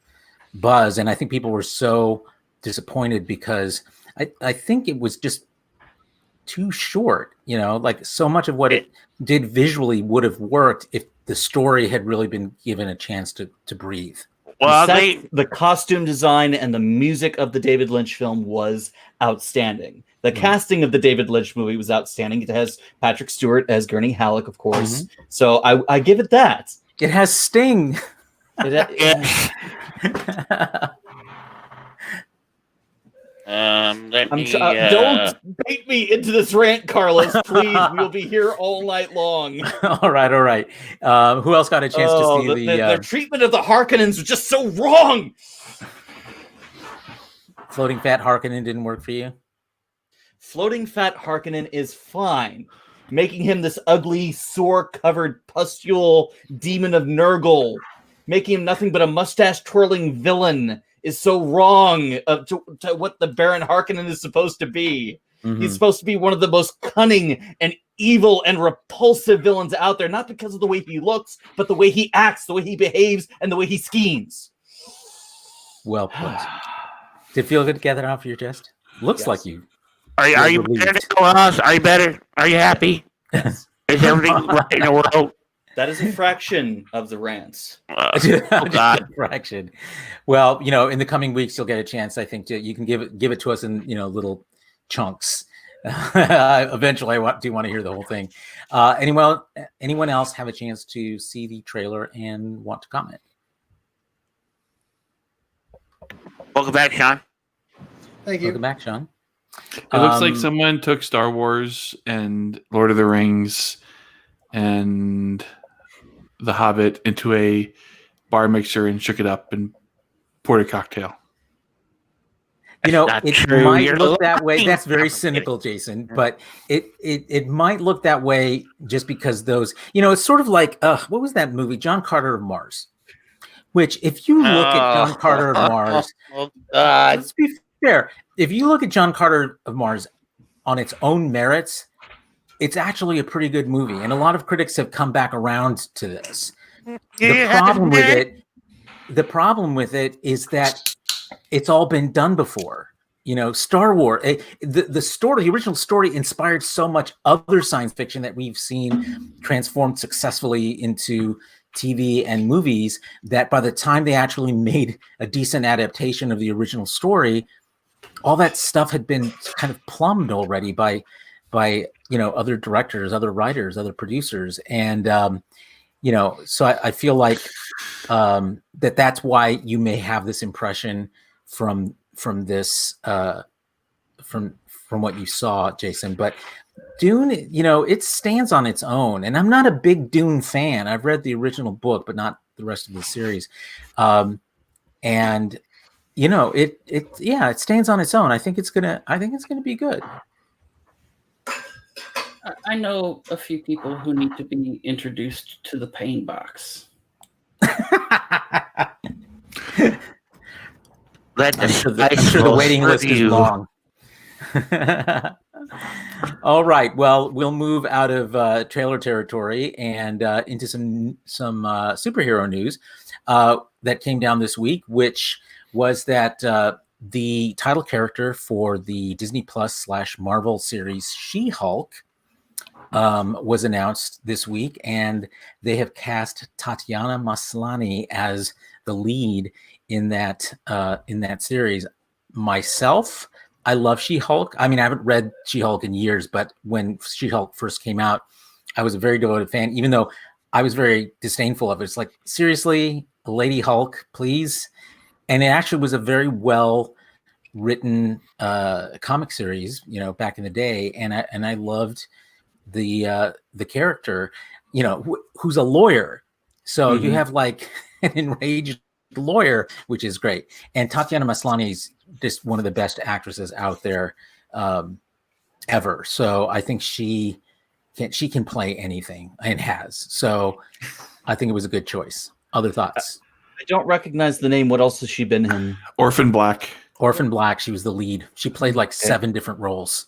buzz, and I think people were so disappointed because I think it was just too short. Like so much of what it did visually would have worked if the story had really been given a chance to breathe. Well, the costume design and the music of the David Lynch film was outstanding. The casting of the David Lynch movie was outstanding. It has Patrick Stewart as Gurney Halleck, of course. Mm-hmm. So I give it that. It has Sting. Don't bait me into this rant, Carlos. Please, we'll be here all night long. All right. Who else got a chance to see their treatment of the Harkonnens was just so wrong. Floating Fat Harkonnen didn't work for you? Floating Fat Harkonnen is fine. Making him this ugly, sore-covered pustule demon of Nurgle, making him nothing but a mustache-twirling villain, is so wrong to what the Baron Harkonnen is supposed to be. Mm-hmm. He's supposed to be one of the most cunning and evil and repulsive villains out there, not because of the way he looks, but the way he acts, the way he behaves, and the way he schemes. Well put. Did it feel good to get that off your chest? Looks like you. Are you better, Ross? Are you better? Are you happy? Yes. Is everything right in the world? That is a fraction of the rants. Oh God, fraction. Well, in the coming weeks, you'll get a chance. I think you can give it to us in little chunks. Eventually, I do want to hear the whole thing. Anyone else have a chance to see the trailer and want to comment? Welcome back, Sean. Thank you. Welcome back, Sean. It looks like someone took Star Wars and Lord of the Rings and The Hobbit into a bar mixer and shook it up and poured a cocktail. It might look that way. That's very cynical, Jason. But it might look that way just because those, it's sort of like, what was that movie, John Carter of Mars? Which, if you look at John Carter of Mars, let's be fair. If you look at John Carter of Mars on its own merits, it's actually a pretty good movie, and a lot of critics have come back around to this. The problem with it is that it's all been done before. Star Wars, the original story inspired so much other science fiction that we've seen transformed successfully into TV and movies that by the time they actually made a decent adaptation of the original story, all that stuff had been kind of plumbed already by other directors, other writers, other producers. And, so I feel like that's why you may have this impression from this from what you saw, Jason. But Dune, it stands on its own, and I'm not a big Dune fan. I've read the original book, but not the rest of the series. And it stands on its own. I think it's gonna be good. I know a few people who need to be introduced to the pain box. I'm sure the waiting list is long. All right. Well, we'll move out of trailer territory and into some superhero news that came down this week, which was that the title character for the Disney Plus / Marvel series She-Hulk was announced this week, and they have cast Tatiana Maslany as the lead in that series. Myself, I love She-Hulk. I mean, I haven't read She-Hulk in years, but when She-Hulk first came out, I was a very devoted fan, even though I was very disdainful of it. It's like, seriously, Lady Hulk, please. And it actually was a very well written comic series, back in the day. And I loved the character, who's a lawyer. So you have like an enraged lawyer, which is great. And Tatiana Maslany is just one of the best actresses out there ever. So I think she can play anything and has. So I think it was a good choice. Other thoughts? I don't recognize the name. What else has she been in? Orphan Black. Orphan Black. She was the lead. She played like 7 different roles.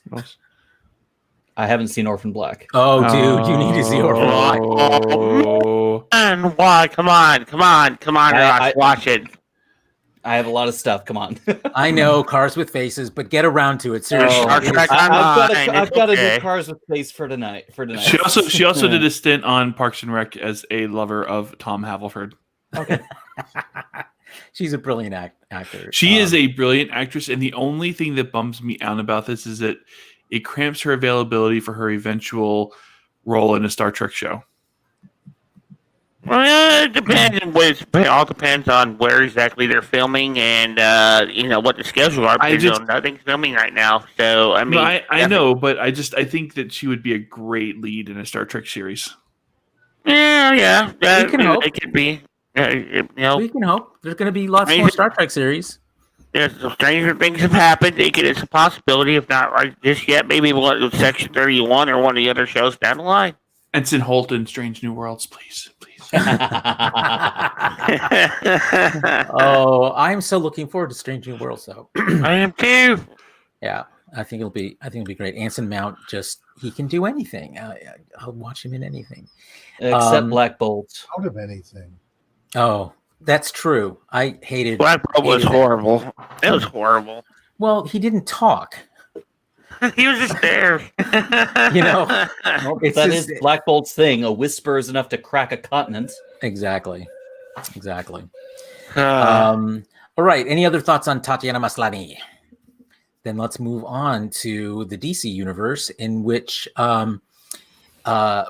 I haven't seen Orphan Black. Oh, dude, you need to see Orphan Black. Oh, and why? Come on, Ross, watch it. I have a lot of stuff. Come on. I know, Cars with Faces, but get around to it. Seriously, I've got to do Cars with Faces for tonight. She also did a stint on Parks and Rec as a lover of Tom Haverford. Okay. She's a brilliant actor. She is a brilliant actress, and the only thing that bums me out about this is that it cramps her availability for her eventual role in a Star Trek show. Well, it depends. It all depends on where exactly they're filming and what the schedule are. Nothing's filming right now, so I mean, I know, but I think that she would be a great lead in a Star Trek series. Yeah. It could be. We can hope. There's going to be lots more Star Trek series. There's some stranger things have happened. It's a possibility, if not right just yet. Maybe we'll go Section 31 or one of the other shows down the line. Ensign Holt in Strange New Worlds, please. Oh, I'm so looking forward to Strange New Worlds, though. I am too. Yeah, I think it'll be great. Anson Mount, he can do anything. I'll watch him in anything except Black Bolt. Out of anything. Oh, that's true. I hated Black Bolt was horrible. It was horrible. Well, he didn't talk. He was just there. That is Black Bolt's thing. A whisper is enough to crack a continent. Exactly. All right. Any other thoughts on Tatiana Maslany? Then let's move on to the DC universe, in which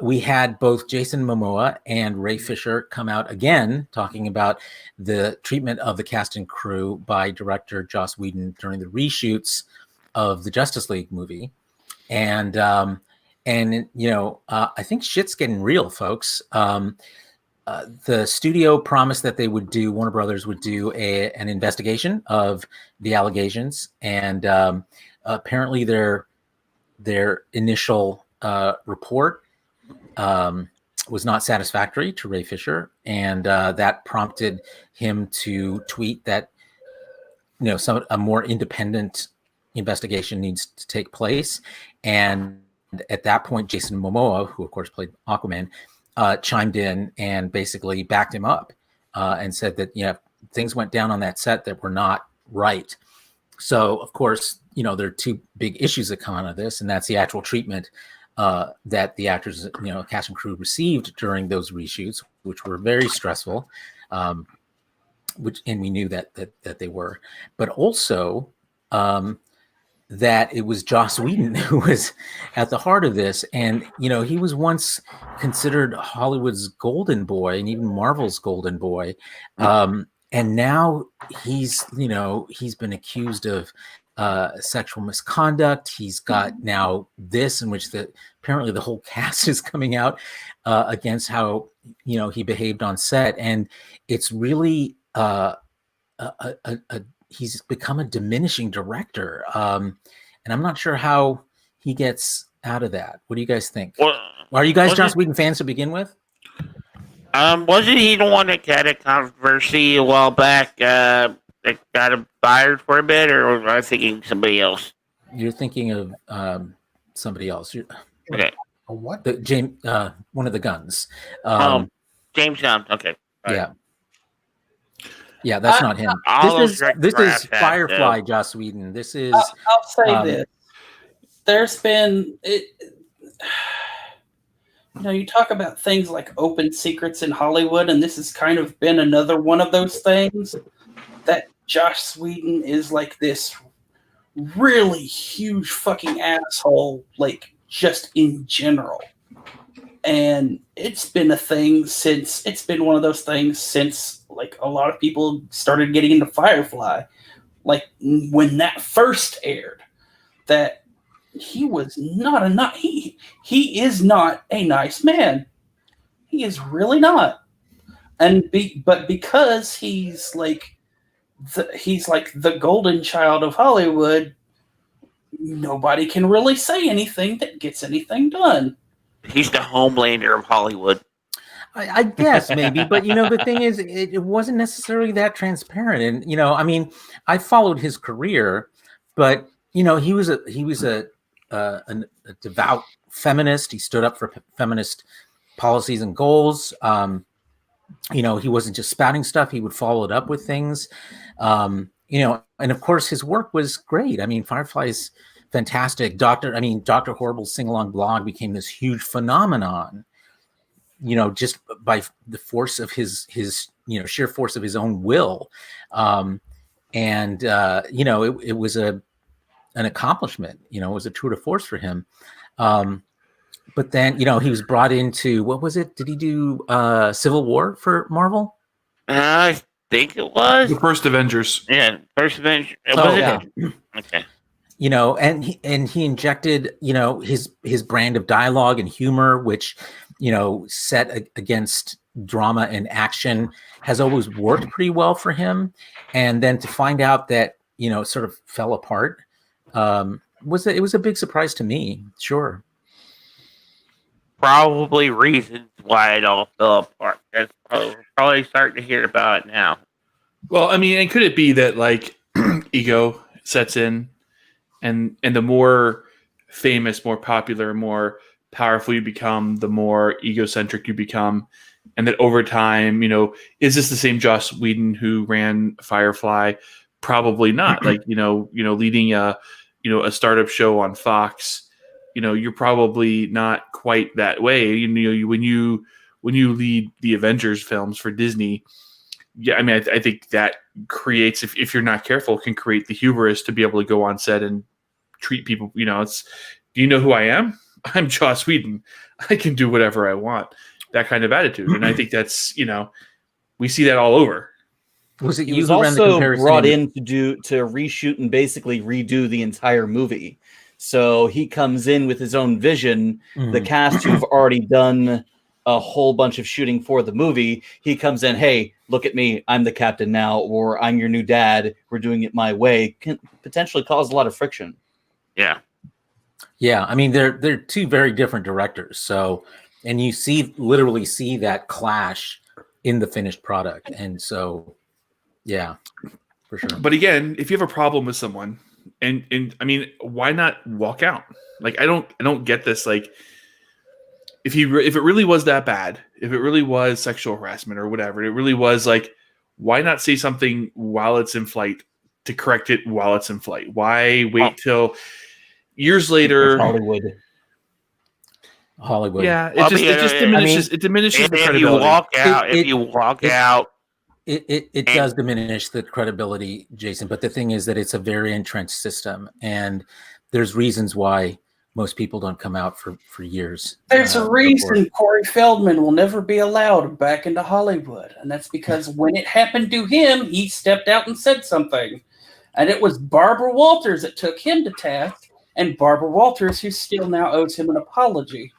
we had both Jason Momoa and Ray Fisher come out again talking about the treatment of the cast and crew by director Joss Whedon during the reshoots of the Justice League movie. And I think shit's getting real, folks. The studio promised that Warner Brothers would do an investigation of the allegations. And apparently their initial report was not satisfactory to Ray Fisher. And that prompted him to tweet that, a more independent investigation needs to take place. And at that point, Jason Momoa, who of course played Aquaman, chimed in and basically backed him up and said that things went down on that set that were not right. So of course, there are 2 big issues that come out of this, and that's the actual treatment that the actors, cast and crew received during those reshoots, which were very stressful, and we knew that they were, but also that it was Joss Whedon who was at the heart of this. And, he was once considered Hollywood's golden boy and even Marvel's golden boy. And now he's been accused of sexual misconduct. He's got now this, in which apparently the whole cast is coming out against how he behaved on set, and it's really he's become a diminishing director, and I'm not sure how he gets out of that. What do you guys think? Well, are you guys Joss Whedon fans to begin with? Wasn't he the one that had a controversy a while back? That got him fired for a bit, or was I thinking somebody else? You're thinking of somebody else. Okay. A what? One of the guns. James Gunn. Okay. Right. Yeah, that's not him. This is Firefly, Joss Whedon. This is. I'll say this. There's been you talk about things like open secrets in Hollywood, and this has kind of been another one of those things that Joss Whedon is like this really huge fucking asshole, like just in general. And it's been one of those things since like a lot of people started getting into Firefly. Like when that first aired, that he was not he is not a nice man. He is really not. But because he's like the golden child of Hollywood, nobody can really say anything that gets anything done. He's the Homelander of Hollywood. I guess maybe, but the thing is, it wasn't necessarily that transparent. And I mean, I followed his career, but he was a devout feminist. He stood up for feminist policies and goals. He wasn't just spouting stuff; he would follow it up with things. And of course, his work was great. I mean, Firefly's fantastic. Dr. Horrible's sing-along blog became this huge phenomenon, just by the force of his sheer force of his own will. It was an accomplishment, it was a tour de force for him. But then, he was brought into, what was it? Did he do Civil War for Marvel? I think it was. The first Avengers. Yeah, first Avengers. Okay. And he injected, his brand of dialogue and humor, which, set against drama and action, has always worked pretty well for him. And then to find out that, it sort of fell apart, it was a big surprise to me. Sure. Probably reasons why it all fell apart. That's probably starting to hear about it now. Well, I mean, and could it be that like ego sets in, and the more famous, more popular, more powerful you become, the more egocentric you become, and that over time, is this the same Joss Whedon who ran Firefly? Probably not. Like leading a startup show on Fox, you're probably not quite that way. When you lead the Avengers films for Disney, yeah, I mean, I think that creates, if you're not careful, can create the hubris to be able to go on set and treat people. It's, do you know who I am? I'm Joss Whedon. I can do whatever I want. That kind of attitude, and I think that's we see that all over. He was also brought in to reshoot and basically redo the entire movie. So he comes in with his own vision. Mm-hmm. The cast who've already done a whole bunch of shooting for the movie, he comes in, hey, look at me, I'm the captain now, or I'm your new dad, we're doing it my way, can potentially cause a lot of friction. Yeah. Yeah, I mean, they're two very different directors. So, and you literally see that clash in the finished product. And so, yeah, for sure. But again, if you have a problem with someone, and I mean, why not walk out? Like, I don't get this. Like, if it really was that bad, if it really was sexual harassment or whatever, it really was, like, why not say something while it's in flight to correct it while it's in flight? Why wait till years later? Hollywood. Yeah, it diminishes the credibility. If you walk out. It does diminish the credibility, Jason. But the thing is that it's a very entrenched system, and there's reasons why most people don't come out for years. There's a reason Corey Feldman will never be allowed back into Hollywood, and that's because when it happened to him, he stepped out and said something. And it was Barbara Walters that took him to task, and Barbara Walters, who still now owes him an apology.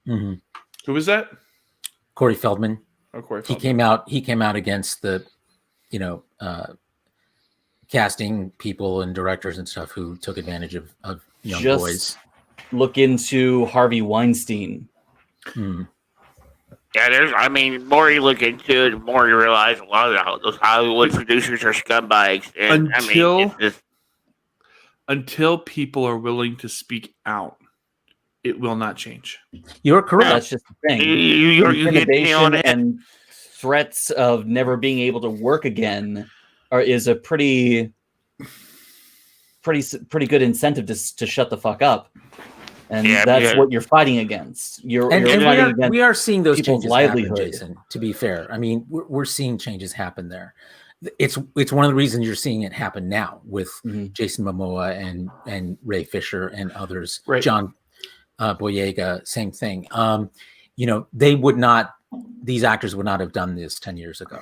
Mm-hmm. Who was that? Corey Feldman. Oh, Corey He Feldman. came out against the, casting people and directors and stuff who took advantage of young boys. Look into Harvey Weinstein. Hmm. Yeah, the more you look into it, the more you realize a lot of those Hollywood producers are scumbags. And until people are willing to speak out, it will not change. You're correct. That's just the thing. Intimidation and threats of never being able to work again is a pretty good incentive to shut the fuck up. And that's what you're fighting against. We are seeing those changes livelihood. happen, Jason. To be fair, I mean, we're seeing changes happen there. It's one of the reasons you're seeing it happen now with Jason Momoa and Ray Fisher and others. Right. John Boyega, same thing. These actors would not have done this 10 years ago.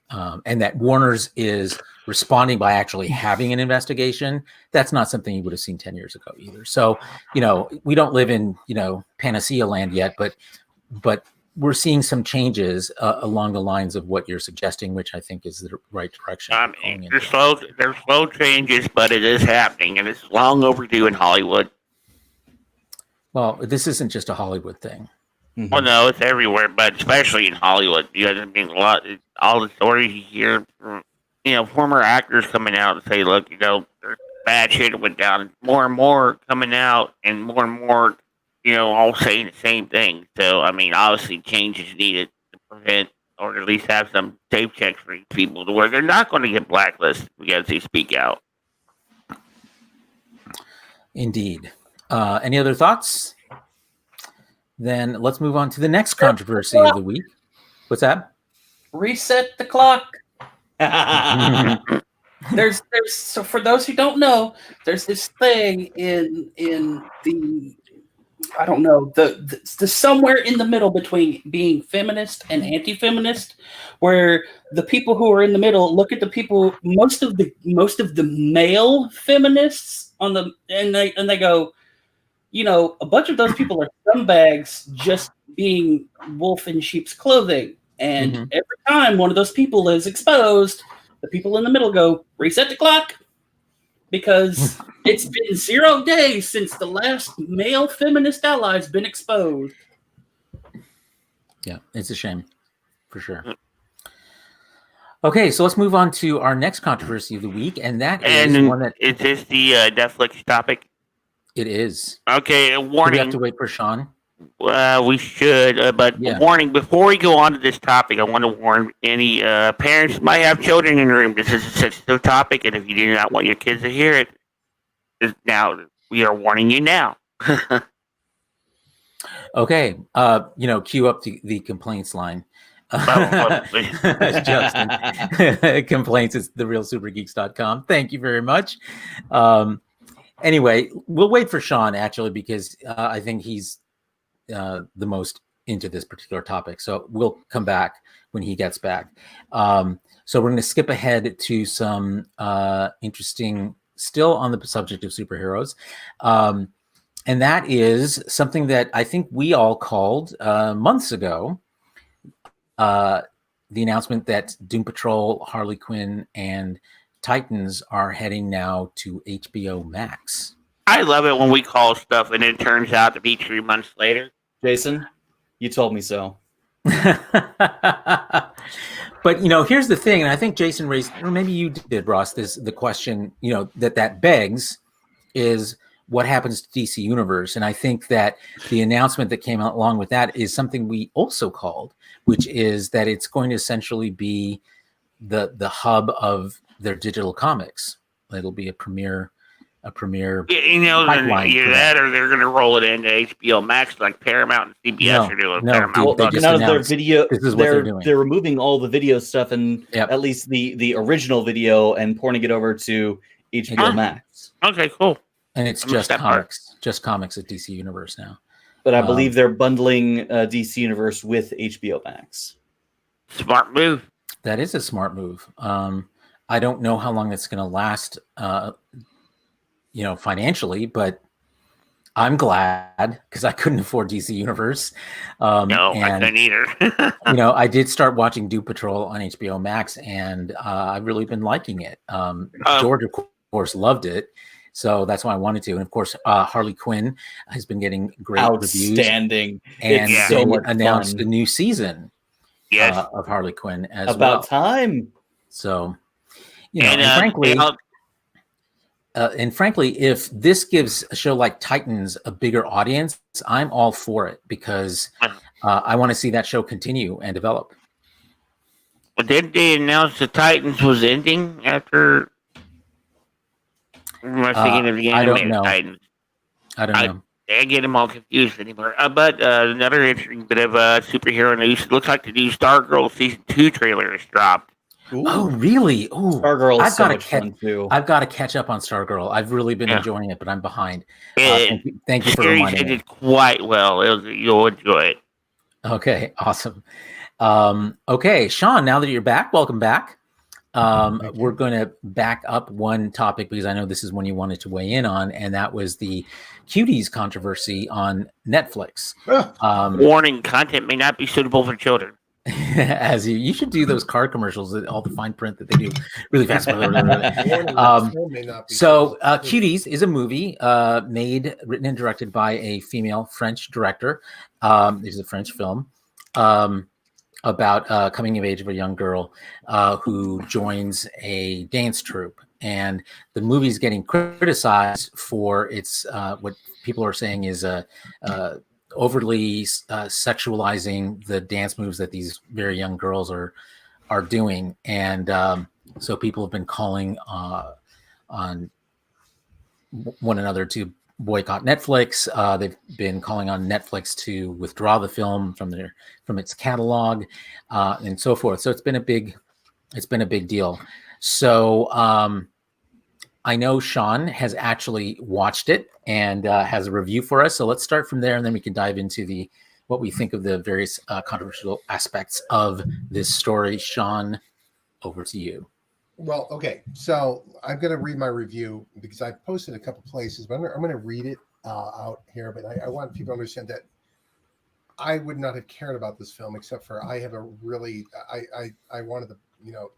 And that Warner's is responding by actually having an investigation. That's not something you would have seen 10 years ago either. So, we don't live in, panacea land yet, but we're seeing some changes along the lines of what you're suggesting, which I think is the right direction. There's slow changes, but it is happening, and it's long overdue in Hollywood. Well, this isn't just a Hollywood thing. Mm-hmm. Well, no, it's everywhere, but especially in Hollywood. All the stories you hear from, former actors coming out and say, look, there's bad shit that went down. More and more coming out, and more, all saying the same thing. So, obviously change is needed to prevent, or at least have some safe checks for these people to where they're not going to get blacklisted because they speak out. Indeed. Any other thoughts? Then let's move on to the next controversy of the week. What's that? Reset the clock. So for those who don't know, there's this thing in the, I don't know, the somewhere in the middle between being feminist and anti-feminist, where the people who are in the middle look at the people, most of the male feminists and they go, a bunch of those people are scumbags just being wolf in sheep's clothing. And every time one of those people is exposed, the people in the middle go, reset the clock. Because it's been 0 days since the last male feminist ally's been exposed. Yeah, it's a shame, for sure. Okay, so let's move on to our next controversy of the week, and that is one that... Is this the Netflix topic? It is. Okay, warning. Do we have to wait for Sean? We should, but warning, before we go on to this topic, I want to warn any parents who might have children in the room. This is a sensitive topic, and if you do not want your kids to hear it, now we are warning you now. Okay, cue up the complaints line. Justin. Complaints is therealsupergeeks.com. Thank you very much. Anyway, we'll wait for Sean, actually, because I think he's the most into this particular topic. So we'll come back when he gets back. So we're going to skip ahead to some interesting, still on the subject of superheroes. And that is something that I think we all called months ago. The announcement that Doom Patrol, Harley Quinn, and Titans are heading now to HBO Max. I love it when we call stuff and it turns out to be 3 months later. Jason, you told me so. But here's the thing, and I think Jason raised, or maybe you did, Ross, the question, that begs is what happens to DC Universe. And I think that the announcement that came out along with that is something we also called, which is that it's going to essentially be the hub of their digital comics. It'll be a premier pipeline. Either that or they're going to roll it into HBO Max like Paramount and CBS are doing. Well, none of their video. This is what they're doing. They're removing all the video stuff and at least the original video and porting it over to HBO Max. Okay, cool. And it's just comics at DC Universe now. But I believe they're bundling DC Universe with HBO Max. Smart move. That is a smart move. I don't know how long it's going to last, financially, but I'm glad because I couldn't afford DC Universe. No, I couldn't either. I did start watching Doom Patrol on HBO Max, and I've really been liking it. George, of course, loved it. So that's why I wanted to. And of course, Harley Quinn has been getting great reviews. Outstanding. And It's they so much announced fun. a new season Yes. of Harley Quinn as About well. time. So, and frankly, if this gives a show like Titans a bigger audience, I'm all for it because I want to see that show continue and develop. But did they announce the Titans was ending after? Am I thinking of the animated Titans? I don't know. I get them all confused anymore. But another interesting bit of superhero news. It looks like the new Stargirl season 2 trailer is dropped. Ooh. Oh, really? Oh, Stargirl is so much fun too. I've got to catch up on Stargirl. I've really been enjoying it, but I'm behind. Thank you for reminding me. It did quite well. You'll enjoy it. Okay, awesome. Okay, Sean, now that you're back, welcome back. We're going to back up one topic because I know this is one you wanted to weigh in on, and that was the Cuties controversy on Netflix. Warning: content may not be suitable for children. As you should do those car commercials, all the fine print that they do really fast. Cuties is a movie made, written, and directed by a female French director. This is a French film about coming of age of a young girl who joins a dance troupe. And the movie is getting criticized for its what people are saying is overly sexualizing the dance moves that these very young girls are doing. And so people have been calling on one another to boycott Netflix. They've been calling on Netflix to withdraw the film from its catalog, and so forth. So it's been a big deal. So I know Sean has actually watched it and has a review for us. So let's start from there, and then we can dive into what we think of the various controversial aspects of this story. Sean, over to you. Well, okay. So I'm going to read my review because I posted a couple places, but I'm going to read it out here. But I want people to understand that I would not have cared about this film except for I have a really I wanted to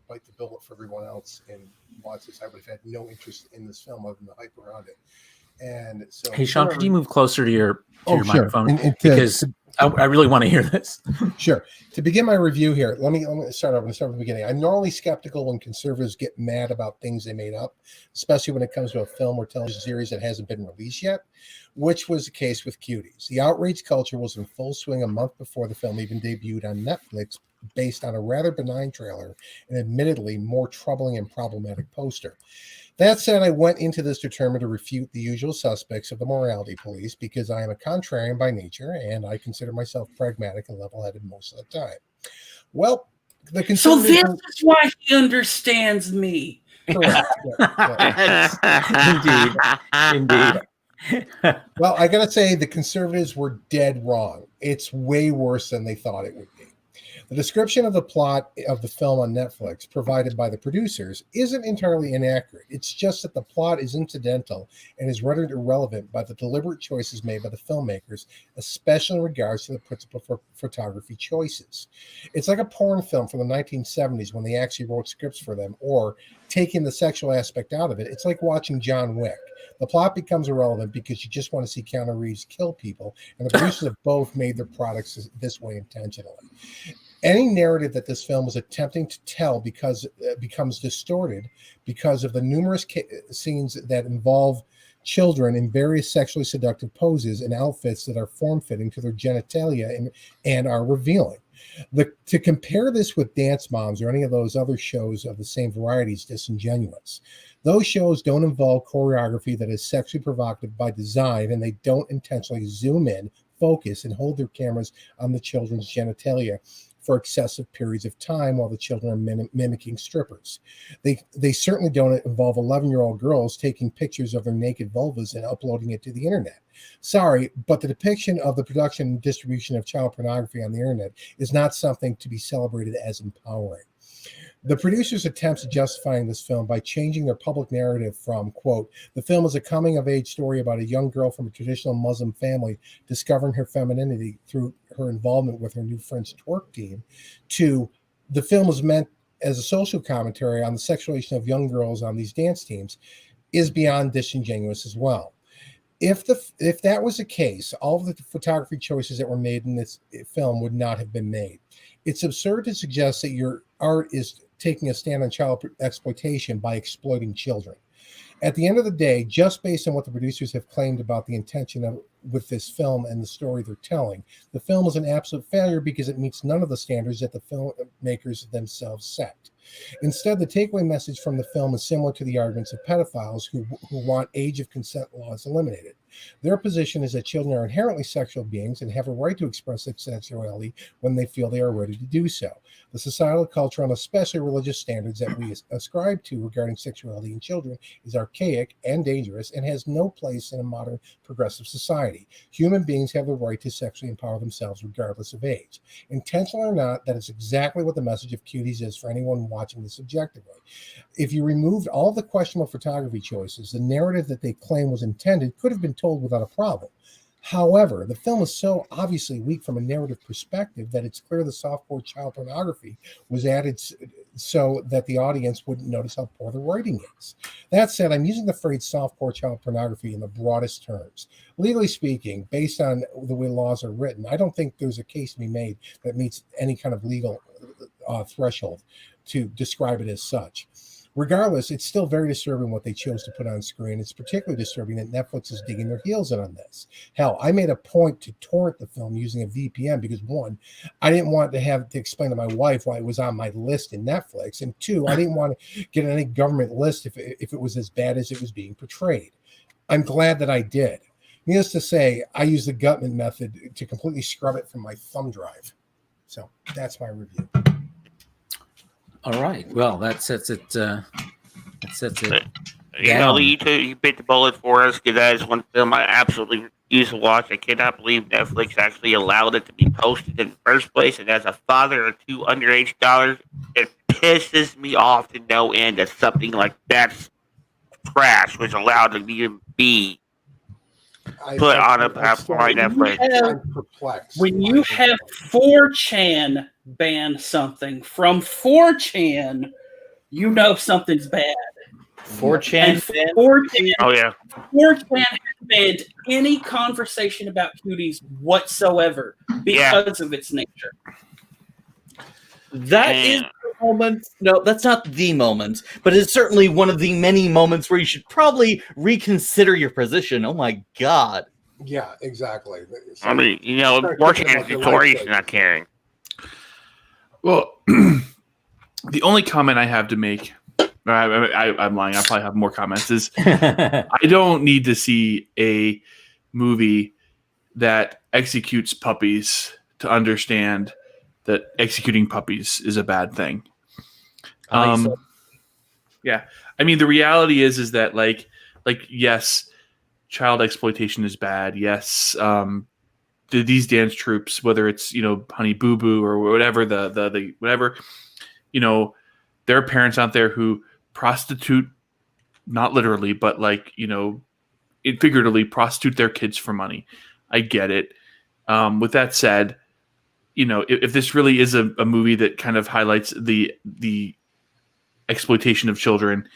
bite the bullet for everyone else and watch this. I would have had no interest in this film other than the hype around it. And so, hey Sean, could you move closer to your microphone because I really want to hear this. Sure. To begin my review here, let me start over. Start from the beginning. I'm normally skeptical when conservatives get mad about things they made up, especially when it comes to a film or television series that hasn't been released yet, which was the case with Cuties. The outrage culture was in full swing a month before the film even debuted on Netflix, based on a rather benign trailer and admittedly more troubling and problematic poster. That said, I went into this determined to refute the usual suspects of the morality police because I am a contrarian by nature and I consider myself pragmatic and level-headed most of the time. Well, so this is why he understands me. Correct. Indeed. Well, I got to say the conservatives were dead wrong. It's way worse than they thought it would be. The description of the plot of the film on Netflix provided by the producers isn't entirely inaccurate. It's just that the plot is incidental and is rendered irrelevant by the deliberate choices made by the filmmakers, especially in regards to the principal for photography choices. It's like a porn film from the 1970s when they actually wrote scripts for them, or taking the sexual aspect out of it. It's like watching John Wick. The plot becomes irrelevant because you just want to see Keanu Reeves kill people, and the producers have both made their products this way intentionally. Any narrative that this film was attempting to tell becomes distorted because of the numerous scenes that involve children in various sexually seductive poses and outfits that are form-fitting to their genitalia and are revealing. To compare this with Dance Moms or any of those other shows of the same variety is disingenuous. Those shows don't involve choreography that is sexually provocative by design, and they don't intentionally zoom in, focus, and hold their cameras on the children's genitalia for excessive periods of time while the children are mimicking strippers. They certainly don't involve 11-year-old girls taking pictures of their naked vulvas and uploading it to the internet. Sorry, but the depiction of the production and distribution of child pornography on the internet is not something to be celebrated as empowering. The producers' attempts at justifying this film by changing their public narrative from, quote, the film is a coming-of-age story about a young girl from a traditional Muslim family discovering her femininity through her involvement with her new French twerk team, to the film is meant as a social commentary on the sexualization of young girls on these dance teams, is beyond disingenuous as well. If that was the case, all of the photography choices that were made in this film would not have been made. It's absurd to suggest that your art is taking a stand on child exploitation by exploiting children. At the end of the day, just based on what the producers have claimed about the intention with this film and the story they're telling, the film is an absolute failure because it meets none of the standards that the filmmakers themselves set. Instead, the takeaway message from the film is similar to the arguments of pedophiles who want age of consent laws eliminated. Their position is that children are inherently sexual beings and have a right to express their sexuality when they feel they are ready to do so. The societal, cultural, and especially religious standards that we ascribe to regarding sexuality in children is archaic and dangerous and has no place in a modern progressive society. Human beings have the right to sexually empower themselves regardless of age. Intentional or not, that is exactly what the message of Cuties is for anyone watching this objectively. If you removed all the questionable photography choices, the narrative that they claim was intended could have been told without a problem. However, the film is so obviously weak from a narrative perspective that it's clear the softcore child pornography was added so that the audience wouldn't notice how poor the writing is. That said, I'm using the phrase softcore child pornography in the broadest terms. Legally speaking, based on the way laws are written, I don't think there's a case to be made that meets any kind of legal threshold to describe it as such. Regardless, it's still very disturbing what they chose to put on screen. It's particularly disturbing that Netflix is digging their heels in on this. Hell, I made a point to torrent the film using a VPN because, one, I didn't want to have to explain to my wife why it was on my list in Netflix, and two, I didn't want to get any government list if it was as bad as it was being portrayed. I'm glad that I did. Needless to say, I used the Gutman method to completely scrub it from my thumb drive. So that's my review. All right. Well, that sets it. You bit the bullet for us because that is one film I absolutely refuse to watch. I cannot believe Netflix actually allowed it to be posted in the first place. And as a father of two underage daughters, it pisses me off to no end that something like that trash was allowed to be put on a platform like Netflix. I'm perplexed. When you have 4chan ban something from 4chan, you know something's bad. 4chan? 4chan, Oh, yeah. 4chan has banned any conversation about cuties whatsoever because of its nature. That is the moment. No, that's not the moment, but it's certainly one of the many moments where you should probably reconsider your position. Oh my God. Yeah, exactly. I mean, working in notorious not caring. Well, the only comment I have to make, I'm lying, I probably have more comments, is I don't need to see a movie that executes puppies to understand that executing puppies is a bad thing. Yeah. I mean, the reality is that like, yes, child exploitation is bad. Yes. These dance troops, whether it's, Honey Boo Boo or whatever, the whatever, there are parents out there who prostitute, not literally, but figuratively prostitute their kids for money. I get it. With that said, if this really is a movie that kind of highlights the exploitation of children,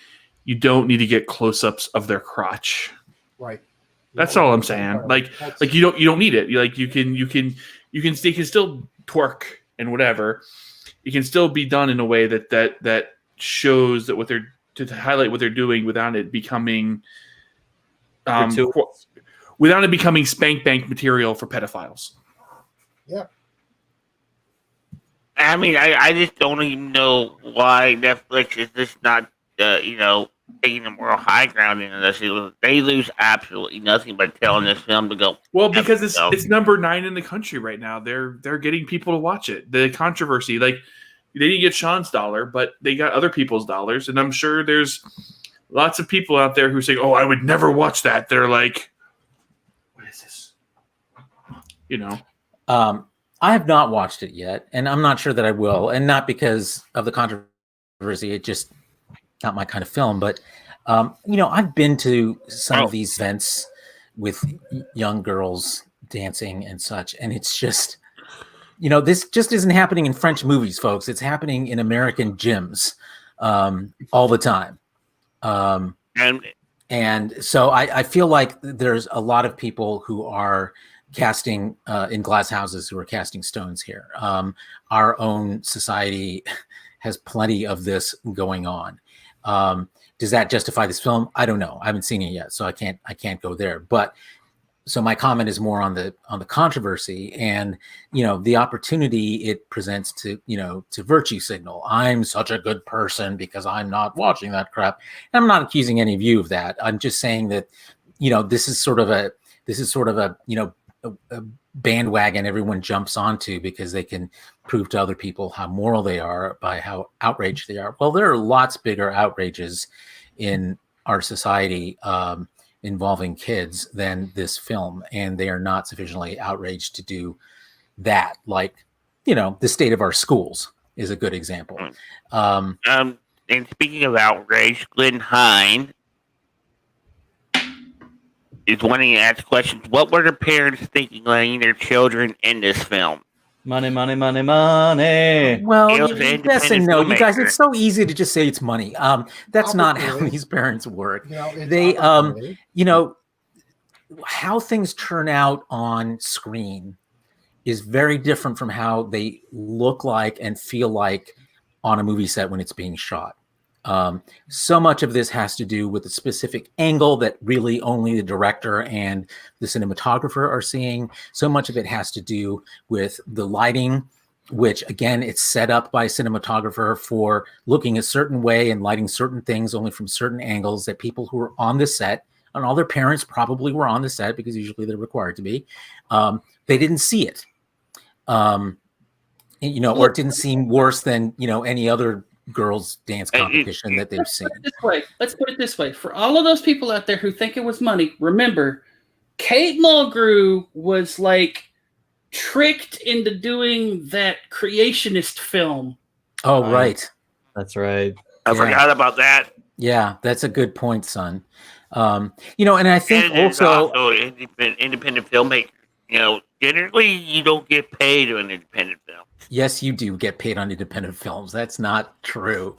you don't need to get close-ups of their crotch. Right. That's all I'm saying. You don't need it. They can still twerk and whatever. It can still be done in a way that shows that what they're to highlight what they're doing without it becoming spank bank material for pedophiles. Yeah. I mean, I just don't even know why Netflix is just not, taking the moral high ground in this. They lose absolutely nothing by telling this film to go. Well, because it's number 9 in the country right now. They're getting people to watch it. The controversy, they didn't get Sean's dollar, but they got other people's dollars, and I'm sure there's lots of people out there who say, "Oh, I would never watch that." They're like, "What is this?" I have not watched it yet, and I'm not sure that I will, and not because of the controversy controversy. It just not my kind of film. But I've been to some of these events with young girls dancing and such, and it's just, this just isn't happening in French movies, folks. It's happening in American gyms all the time. And so I feel like there's a lot of people who are casting in glass houses, who are casting stones here. Our own society has plenty of this going on. Does that justify this film? I don't know. I haven't seen it yet, so I can't go there. But so my comment is more on the controversy and the opportunity it presents to virtue signal. I'm such a good person because I'm not watching that crap. And I'm not accusing any of you of that. I'm just saying that this is sort of a bandwagon everyone jumps onto because they can prove to other people how moral they are by how outraged they are. Well, there are lots bigger outrages in our society involving kids than this film, and they are not sufficiently outraged to do that. Like, the state of our schools is a good example. And speaking of outrage, Glenn Hine is wanting to ask questions. What were the parents thinking letting their children in this film? Money, money, money, money. Well, yes and no. You guys, it's so easy to just say it's money. That's not how these parents work. They, how things turn out on screen is very different from how they look like and feel like on a movie set when it's being shot. So much of this has to do with the specific angle that really only the director and the cinematographer are seeing. So much of it has to do with the lighting, which again, it's set up by a cinematographer for looking a certain way and lighting certain things only from certain angles that people who are on the set, and all their parents probably were on the set because usually they're required to be, they didn't see it. Or it didn't seem worse than, any other girls dance competition that they've seen. Let's put it this way. For all of those people out there who think it was money, remember, Kate Mulgrew was tricked into doing that creationist film. Oh, right. That's right. I forgot about that. Yeah, that's a good point, son. And I think also independent filmmaker. Generally you don't get paid on independent films. Yes, you do get paid on independent films. That's not true.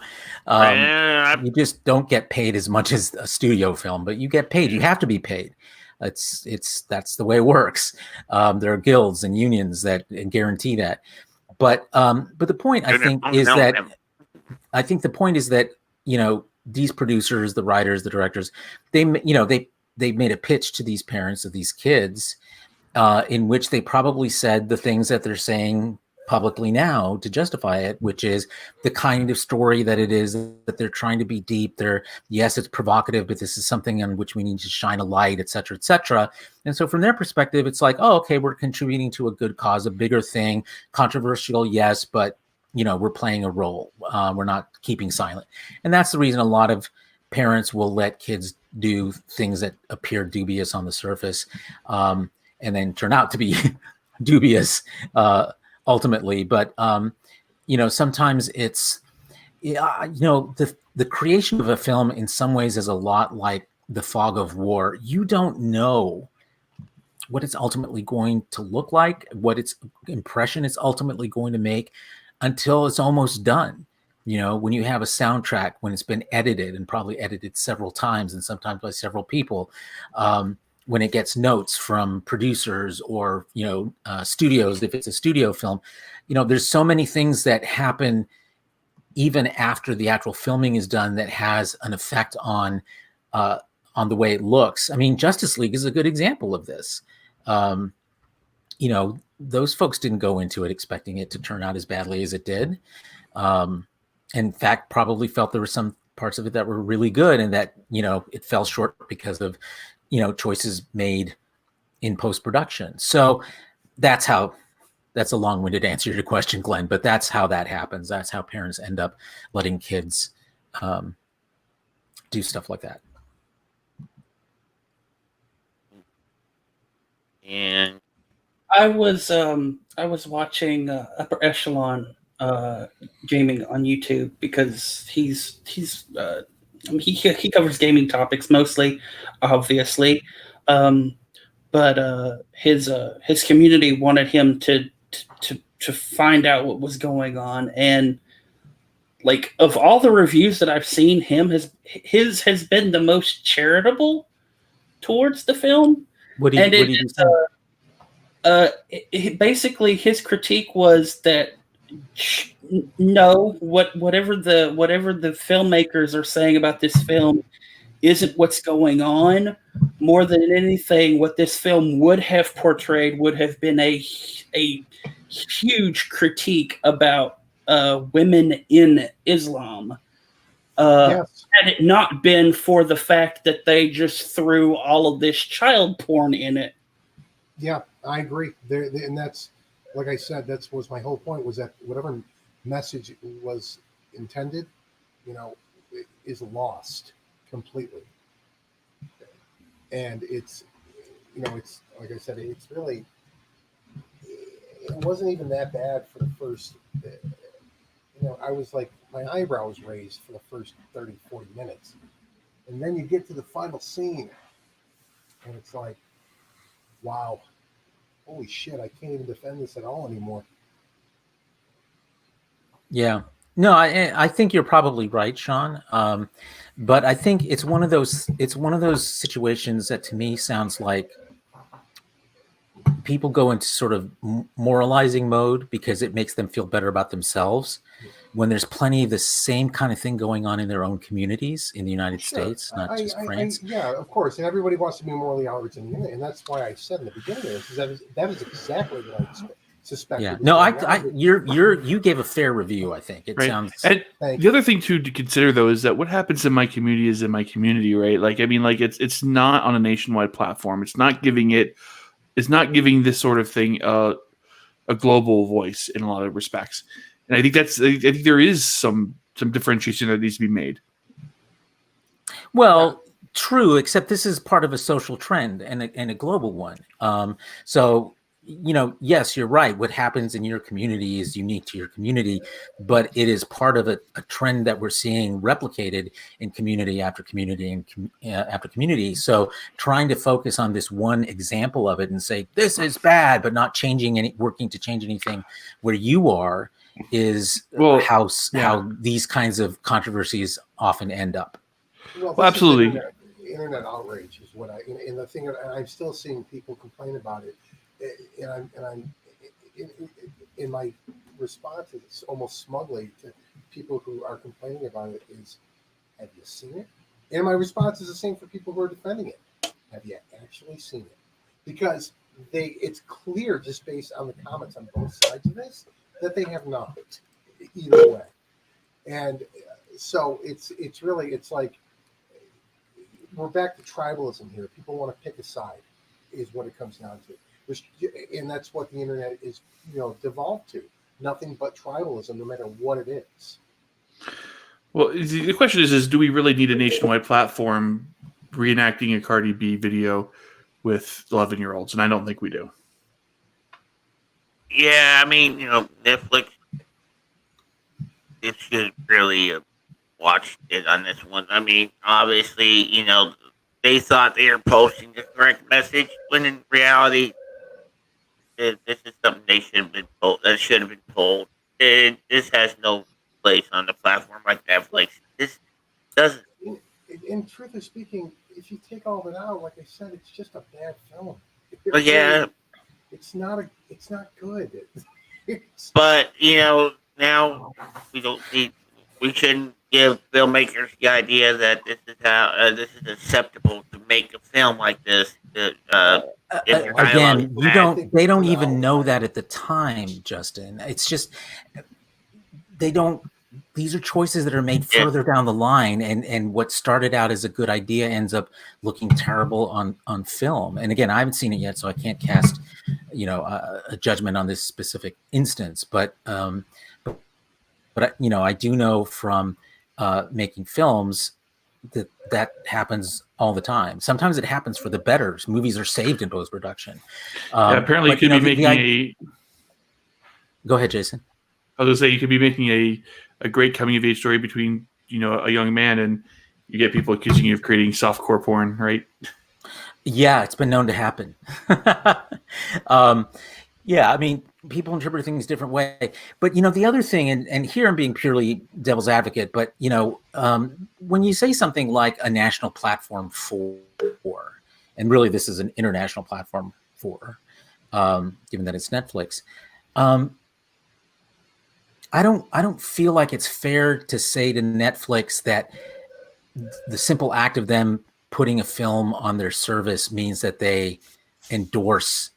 You just don't get paid as much as a studio film, but you get paid. You have to be paid. That's the way it works. There are guilds and unions that guarantee that. But the point I think is that these producers, the writers, the directors, they made a pitch to these parents of these kids in which they probably said the things that they're saying publicly now to justify it, which is the kind of story that it is, that they're trying to be deep. Yes, it's provocative, but this is something on which we need to shine a light, et cetera, et cetera. And so from their perspective, it's like, oh, okay, we're contributing to a good cause, a bigger thing, controversial, yes, but we're playing a role. We're not keeping silent. And that's the reason a lot of parents will let kids do things that appear dubious on the surface, and then turn out to be dubious ultimately. But sometimes it's the creation of a film in some ways is a lot like the fog of war. You don't know what it's ultimately going to look like, what its impression it's ultimately going to make until it's almost done. When you have a soundtrack, when it's been edited and probably edited several times and sometimes by several people, when it gets notes from producers or, studios, if it's a studio film, there's so many things that happen even after the actual filming is done that has an effect on the way it looks. I mean, Justice League is a good example of this. Those folks didn't go into it expecting it to turn out as badly as it did. In fact, probably felt there were some parts of it that were really good and that, it fell short because of, choices made in post-production. So that's a long-winded answer to your question, Glenn, but that's how that happens. That's how parents end up letting kids do stuff like that. And I was watching Upper Echelon gaming on YouTube because he covers gaming topics mostly, obviously, but his community wanted him to find out what was going on, and like of all the reviews that I've seen, his has been the most charitable towards the film. What did you say? Basically his critique was that no, whatever the filmmakers are saying about this film isn't what's going on. More than anything, what this film would have portrayed would have been a huge critique about women in Islam. Yes. Had it not been for the fact that they just threw all of this child porn in it. Yeah, I agree. And that's, like I said, that was my whole point, was that whatever message was intended, is lost completely. And it's like I said, it's really, it wasn't even that bad for the first, I was like, my eyebrow was raised for the first 30, 40 minutes. And then you get to the final scene, and it's like, wow, holy shit, I can't even defend this at all anymore. Yeah. No, I think you're probably right, Sean. But I think it's one of those situations that to me sounds like people go into sort of moralizing mode because it makes them feel better about themselves, when there's plenty of the same kind of thing going on in their own communities in the United States, not just France. Yeah, of course. And everybody wants to be morally outraged in the internet. And that's why I said in the beginning of this, that is exactly what I suspected. Yeah. No, you gave a fair review, I think. It right. sounds. And the other thing too to consider though is that what happens in my community is in my community, right? Like, I mean, like it's not on a nationwide platform. It's not giving this sort of thing a global voice in a lot of respects. And I think there is some differentiation that needs to be made. Well, true, except this is part of a social trend and a global one. So, yes, you're right. What happens in your community is unique to your community, but it is part of a trend that we're seeing replicated in community after community and after community. So trying to focus on this one example of it and say, this is bad, but not working to change anything where you are, is how these kinds of controversies often end up. Well, absolutely. Internet outrage is what and the thing, and I'm still seeing people complain about it, and I'm in my response is almost smugly to people who are complaining about it is, have you seen it? And my response is the same for people who are defending it. Have you actually seen it? Because it's clear just based on the comments on both sides of this that they have not, either way. And so it's like we're back to tribalism here. People want to pick a side, is what it comes down to. And that's what the internet is, devolved to. Nothing but tribalism, no matter what it is. Well, the question is do we really need a nationwide platform reenacting a Cardi B video with 11-year-olds? And I don't think we do. Yeah, I mean, Netflix, it should really watch it on this one. I mean, obviously, they thought they were posting the correct message, when in reality, this is something they should have been told. That should have been told. This has no place on the platform like Netflix. This doesn't. In truth of speaking, if you take all of it out, like I said, it's just a bad film. But yeah. It's not good. But now we shouldn't give filmmakers the idea that this is how this is acceptable to make a film like this. Again, they don't even know that at the time, Justin. It's just they don't. These are choices that are made further down the line, and what started out as a good idea ends up looking terrible on film. And again, I haven't seen it yet, so I can't cast a judgment on this specific instance. But I do know from making films that happens all the time. Sometimes it happens for the better. Movies are saved in post-production. Apparently, you could be making Go ahead, Jason. I was gonna say you could be making a great coming of age story between a young man, and you get people accusing you of creating softcore porn, right? Yeah, it's been known to happen. Yeah, I mean, people interpret things different way. But the other thing, and here I'm being purely devil's advocate, but when you say something like a national platform for, and really this is an international platform for, given that it's Netflix, I don't feel like it's fair to say to Netflix that the simple act of them putting a film on their service means that they endorse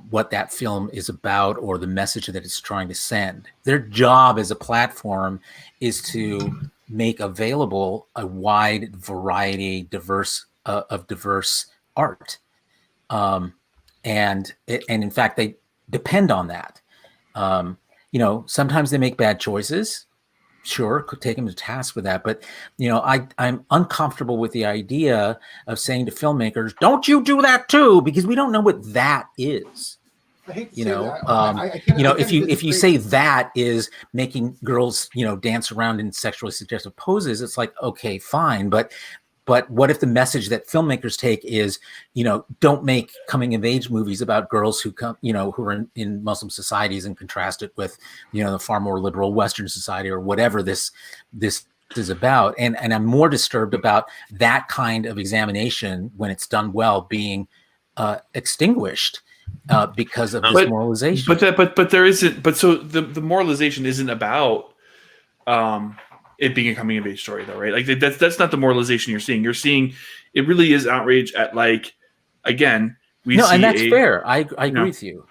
what that film is about or the message that it's trying to send. Their job as a platform is to make available a wide variety, diverse art, and in fact they depend on that. Sometimes they make bad choices. Sure, could take them to task with that, but I'm uncomfortable with the idea of saying to filmmakers, "Don't you do that too?" Because we don't know what that is. I hate to say that. If you say that is making girls dance around in sexually suggestive poses, it's like, okay, fine, but what if the message that filmmakers take is, don't make coming of age movies about girls who come, who are in Muslim societies, and contrast it with, the far more liberal Western society or whatever this is about. And I'm more disturbed about that kind of examination when it's done well being extinguished because of this moralization. But there isn't. But so the moralization isn't about it being a coming of age story, though, right? Like that's not the moralization you're seeing. You're seeing it really is outrage at, like, again, and that's fair. I agree with you.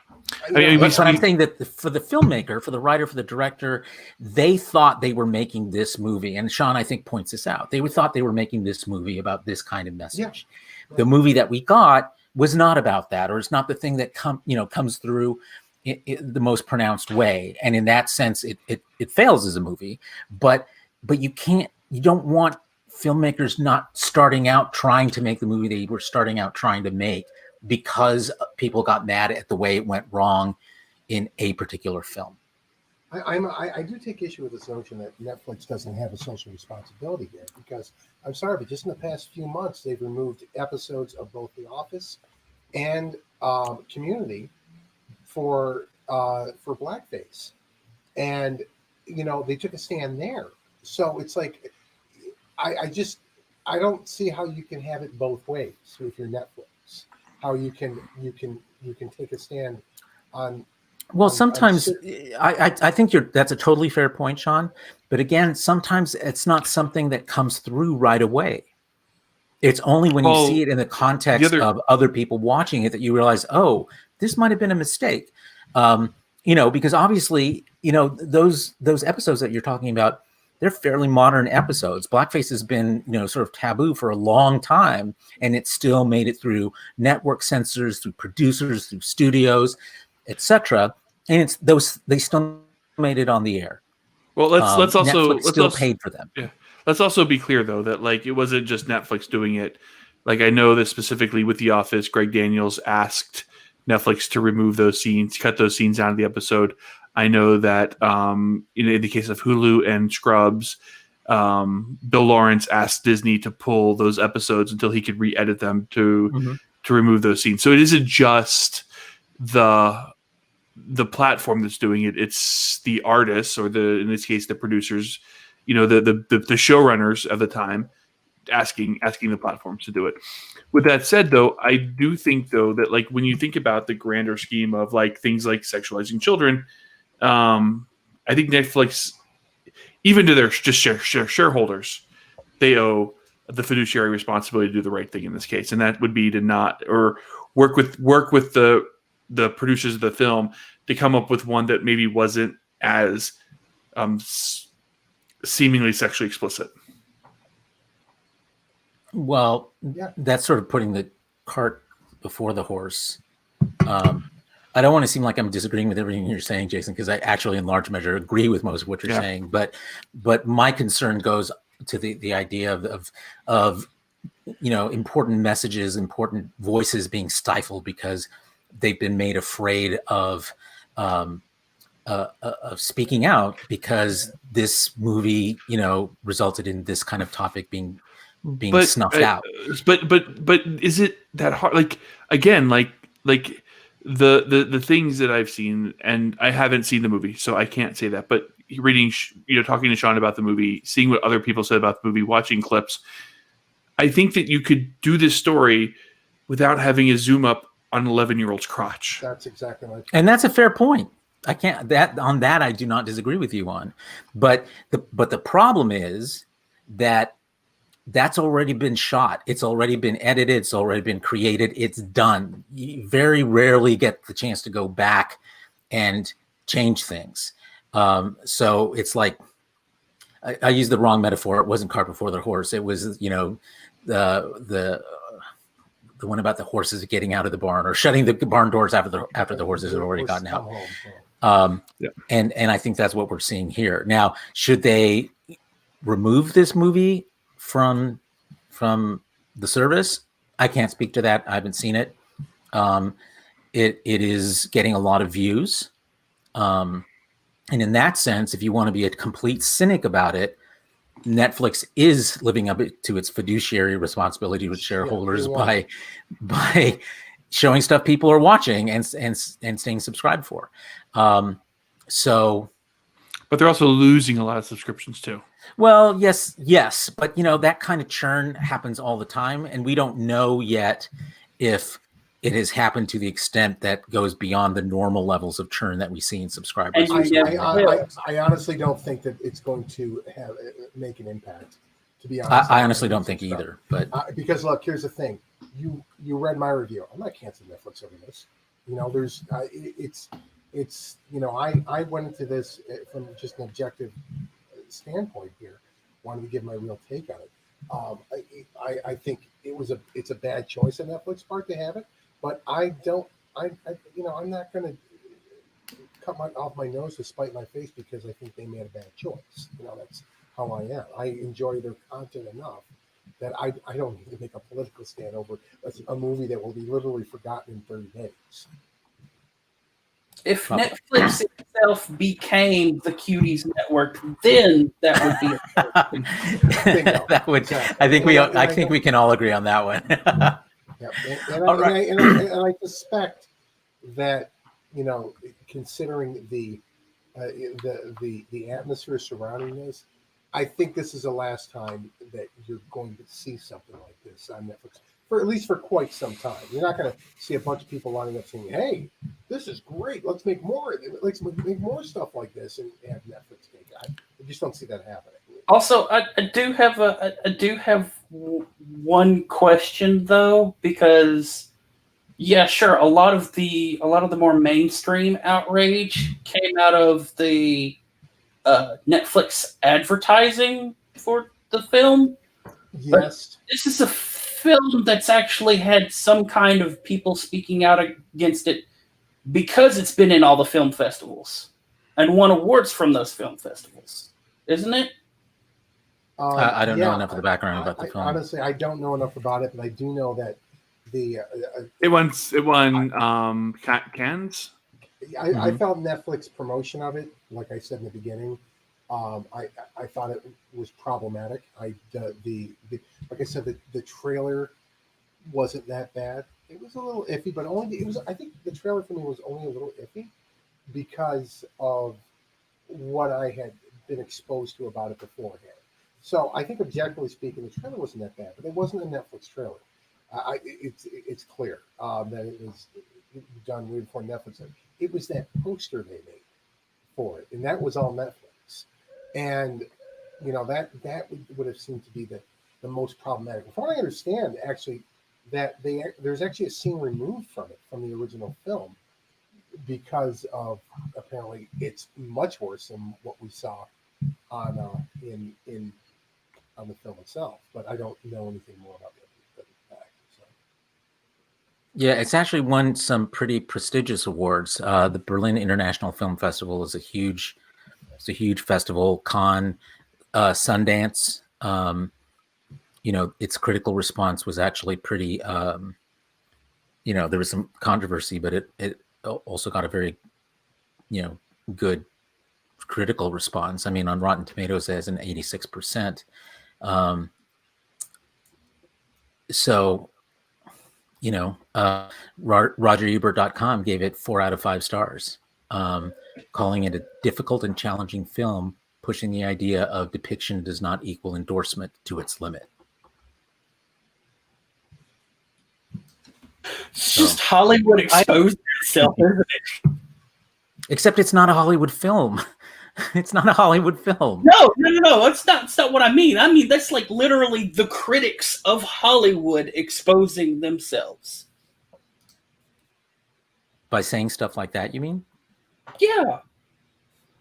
But I'm saying that for the filmmaker, for the writer, for the director, they thought they were making this movie, and Sean, I think, points this out. They thought they were making this movie about this kind of message. Yeah. The movie that we got was not about that, or it's not the thing that comes through the most pronounced way, and in that sense, it fails as a movie. But you don't want filmmakers not starting out trying to make the movie they were starting out trying to make because people got mad at the way it went wrong in a particular film. I do take issue with this notion that Netflix doesn't have a social responsibility here, because I'm sorry, but just in the past few months, they've removed episodes of both The Office and Community for blackface, and they took a stand there. So it's like, I don't see how you can have it both ways with your Netflix. How you can take a stand on. Well, sometimes I think that's a totally fair point, Sean. But again, sometimes it's not something that comes through right away. It's only when you see it in the context of other people watching it that you realize, oh, this might have been a mistake. Because obviously, those episodes that you're talking about, they're fairly modern episodes. Blackface has been, sort of taboo for a long time, and it still made it through network censors, through producers, through studios, etc. And they still made it on the air. Well, let's also Netflix still paid for them. Yeah, let's also be clear though that, like, it wasn't just Netflix doing it. Like, I know that specifically with The Office, Greg Daniels asked Netflix to remove those scenes, cut those scenes out of the episode. I know that in the case of Hulu and Scrubs, Bill Lawrence asked Disney to pull those episodes until he could re-edit them to remove those scenes. So it isn't just the platform that's doing it; it's the artists, or in this case, the producers, the showrunners of the time, asking the platforms to do it. With that said, though, I do think, though, that, like, when you think about the grander scheme of, like, things like sexualizing children, I think Netflix, even to their just shareholders, they owe the fiduciary responsibility to do the right thing in this case, and that would be to not, or work with the producers of the film to come up with one that maybe wasn't as seemingly sexually explicit. Well, that's sort of putting the cart before the horse. I don't want to seem like I'm disagreeing with everything you're saying, Jason, because I actually, in large measure, agree with most of what you're saying. But my concern goes to the idea of important messages, important voices being stifled because they've been made afraid of of speaking out because this movie, resulted in this kind of topic being snuffed out. But is it that hard? Like again, like the things that I've seen, and I haven't seen the movie, so I can't say that. But reading, talking to Sean about the movie, seeing what other people said about the movie, watching clips, I think that you could do this story without having a zoom up on an 11-year-old's crotch. That's exactly right. And that's a fair point. I can't I do not disagree with you on, but the problem is that that's already been shot. It's already been edited. It's already been created. It's done. You very rarely get the chance to go back and change things. So it's like, I used the wrong metaphor. It wasn't cart before the horse. It was, the one about the horses getting out of the barn or shutting the barn doors after the horses had already gotten out. And I think that's what we're seeing here. Now, should they remove this movie from the service? I can't speak to that. I haven't seen it. It is getting a lot of views. And in that sense, if you want to be a complete cynic about it, Netflix is living up to its fiduciary responsibility with shareholders by showing stuff people are watching and staying subscribed for. But they're also losing a lot of subscriptions too. Well, yes, but that kind of churn happens all the time, and we don't know yet if it has happened to the extent that goes beyond the normal levels of churn that we see in subscribers. I honestly don't think that it's going to make an impact. To be honest, I honestly don't think either. But because look, here's the thing: you read my review. I'm not canceling Netflix over this. There's I went into this from just an objective standpoint here. Wanted to give my real take on it. I think it's a bad choice on Netflix part to have it. But I'm not going to cut off my nose to spite my face because I think they made a bad choice. That's how I am. I enjoy their content enough that I don't need to make a political stand over a movie that will be literally forgotten in 30 days. If Netflix itself became the Cuties Network, then that would be that would. Exactly. I think we can all agree on that one. Yep. And I suspect that considering the atmosphere surrounding this, I think this is the last time that you're going to see something like this on Netflix for at least for quite some time. You're not going to see a bunch of people lining up saying, "Hey, this is great. Let's make more. Let's make more stuff like this and have Netflix take it." I just don't see that happening. Also, I do have one question though, because sure, a lot of the more mainstream outrage came out of the Netflix advertising for the film. Yes, but this is a film that's actually had some kind of people speaking out against it because it's been in all the film festivals and won awards from those film festivals, isn't it? I don't know enough of the background about the film. Honestly, I don't know enough about it, but I do know that it won Cannes. I felt Netflix promotion of it, like I said in the beginning, I thought it was problematic. Like I said, the trailer wasn't that bad. It was a little iffy, but I think the trailer for me was only a little iffy because of what I had been exposed to about it beforehand. So I think objectively speaking, the trailer wasn't that bad, but it wasn't a Netflix trailer. It's clear that it was done way before Netflix. It was that poster they made for it, and that was all Netflix. And that would have seemed to be the most problematic. From what I understand, actually, that there's actually a scene removed from it from the original film because of apparently it's much worse than what we saw on the film itself. But I don't know anything more about the fact. So. Yeah, it's actually won some pretty prestigious awards. The Berlin International Film Festival is a huge festival. Cannes, Sundance. Its critical response was actually pretty. There was some controversy, but it also got a very, good critical response. I mean, on Rotten Tomatoes, it has an 86%. So, you know, RogerEbert.com gave it 4 out of 5 stars, calling it a difficult and challenging film, pushing the idea of depiction does not equal endorsement to its limit. It's just Hollywood exposed itself, isn't it? Except it's not a Hollywood film. It's not a Hollywood film. No. That's not what I mean. I mean, that's like literally the critics of Hollywood exposing themselves. By saying stuff like that, you mean? Yeah.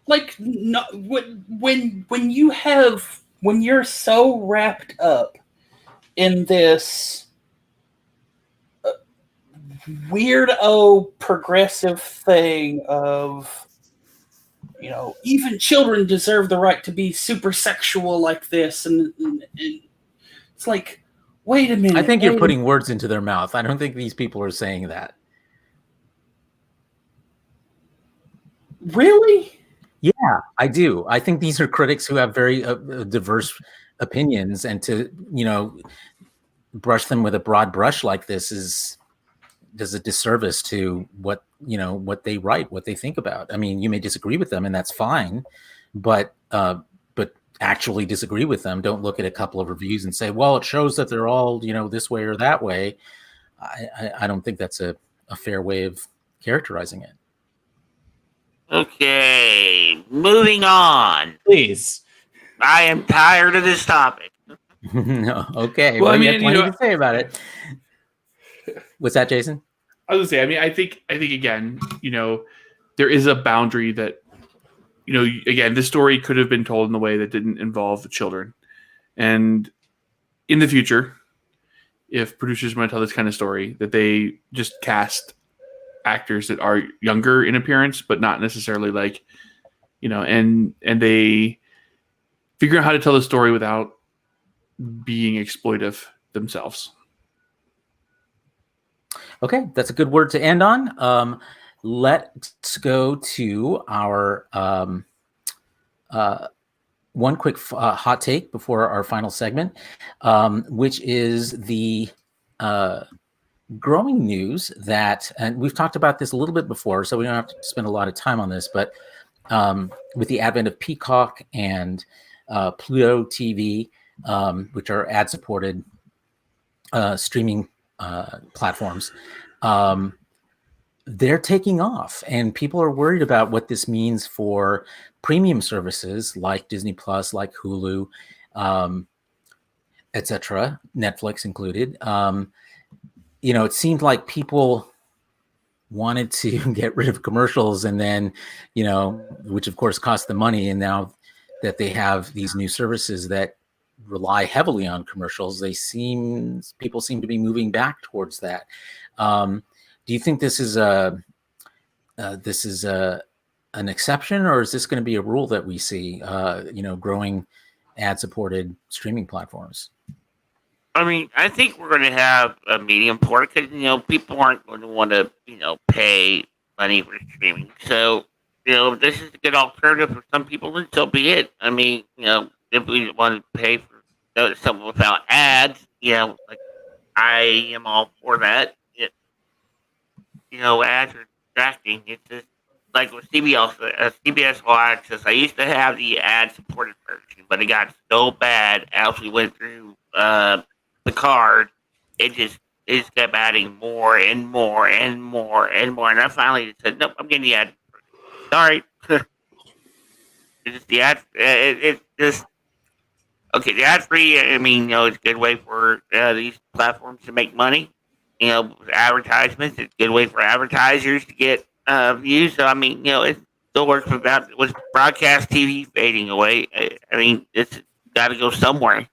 Like, no, when you're so wrapped up in this weirdo progressive thing of, you know, even children deserve the right to be super sexual like this, and it's like, wait a minute. I think you're putting words into their mouth. I don't think these people are saying that. Really? Yeah, I do. I think these are critics who have very diverse opinions, and to, you know, brush them with a broad brush like this does a disservice to what, you know, what they write, what they think about. I mean, you may disagree with them, and that's fine, but actually disagree with them. Don't look at a couple of reviews and say, well, it shows that they're all, you know, this way or that way. I don't think that's a fair way of characterizing it. Okay, moving on. Please. I am tired of this topic. Okay. Well, I you mean, have plenty you know, to say about it. What's that, Jason? I was gonna say, I mean, I think again, you know, there is a boundary that, you know, again, this story could have been told in a way that didn't involve the children. And in the future, if producers want to tell this kind of story, that they just cast actors that are younger in appearance, but not necessarily like, you know, and they figure out how to tell the story without being exploitive themselves. Okay, that's a good word to end on. Let's go to our one quick hot take before our final segment, which is the growing news that, and we've talked about this a little bit before, so we don't have to spend a lot of time on this, but with the advent of Peacock and Pluto TV, which are ad-supported streaming platforms, they're taking off, and people are worried about what this means for premium services like Disney Plus, like Hulu, etc., Netflix included. You know, it seemed like people wanted to get rid of commercials, and then, you know, which of course cost them money. And now that they have these new services that rely heavily on commercials, people seem to be moving back towards that. Do you think this is an exception, or is this going to be a rule that we see? You know, growing ad-supported streaming platforms. I mean, I think we're going to have a medium for it because, you know, people aren't going to want to, you know, pay money for streaming. So, you know, this is a good alternative for some people, and so be it. I mean, you know, if we want to pay for something without ads, you know, like, I am all for that. You know, ads are distracting. It's just like with CBS All Access. I used to have the ad-supported version, but it got so bad as we went through the card, it just kept adding more and more and more and more. And I finally said, nope, I'm getting the ad. Sorry. It's just the ad. It's just, okay, the ad free, I mean, you know, it's a good way for these platforms to make money. You know, with advertisements, it's a good way for advertisers to get views. So, I mean, you know, it still works with broadcast TV fading away. I mean, it's got to go somewhere.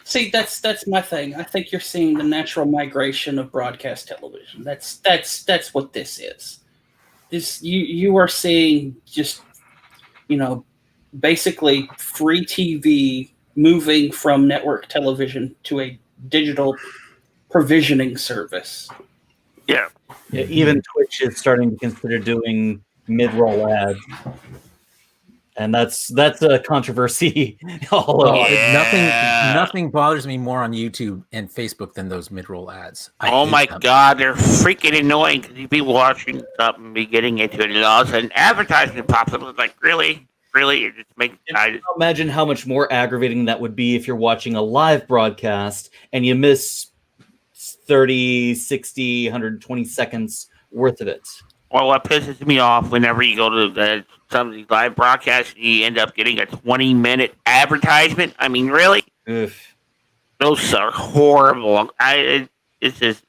See, that's my thing. I think you're seeing the natural migration of broadcast television. That's what this is. You are seeing just, you know, basically free TV moving from network television to a digital provisioning service. Yeah. Even Twitch is starting to consider doing mid-roll ads. And that's a controversy all Well, over. nothing bothers me more on YouTube and Facebook than those mid-roll ads. Oh my God, they're freaking annoying because you'd be watching something, be getting into it, and all of a sudden advertisement pops up. It's like, really? It just makes imagine how much more aggravating that would be if you're watching a live broadcast and you miss 30, 60, 120 seconds worth of it. Well, what pisses me off whenever you go to some of these live broadcasts, you end up getting a 20-minute advertisement. I mean, really? Oof. Those are horrible. It's just,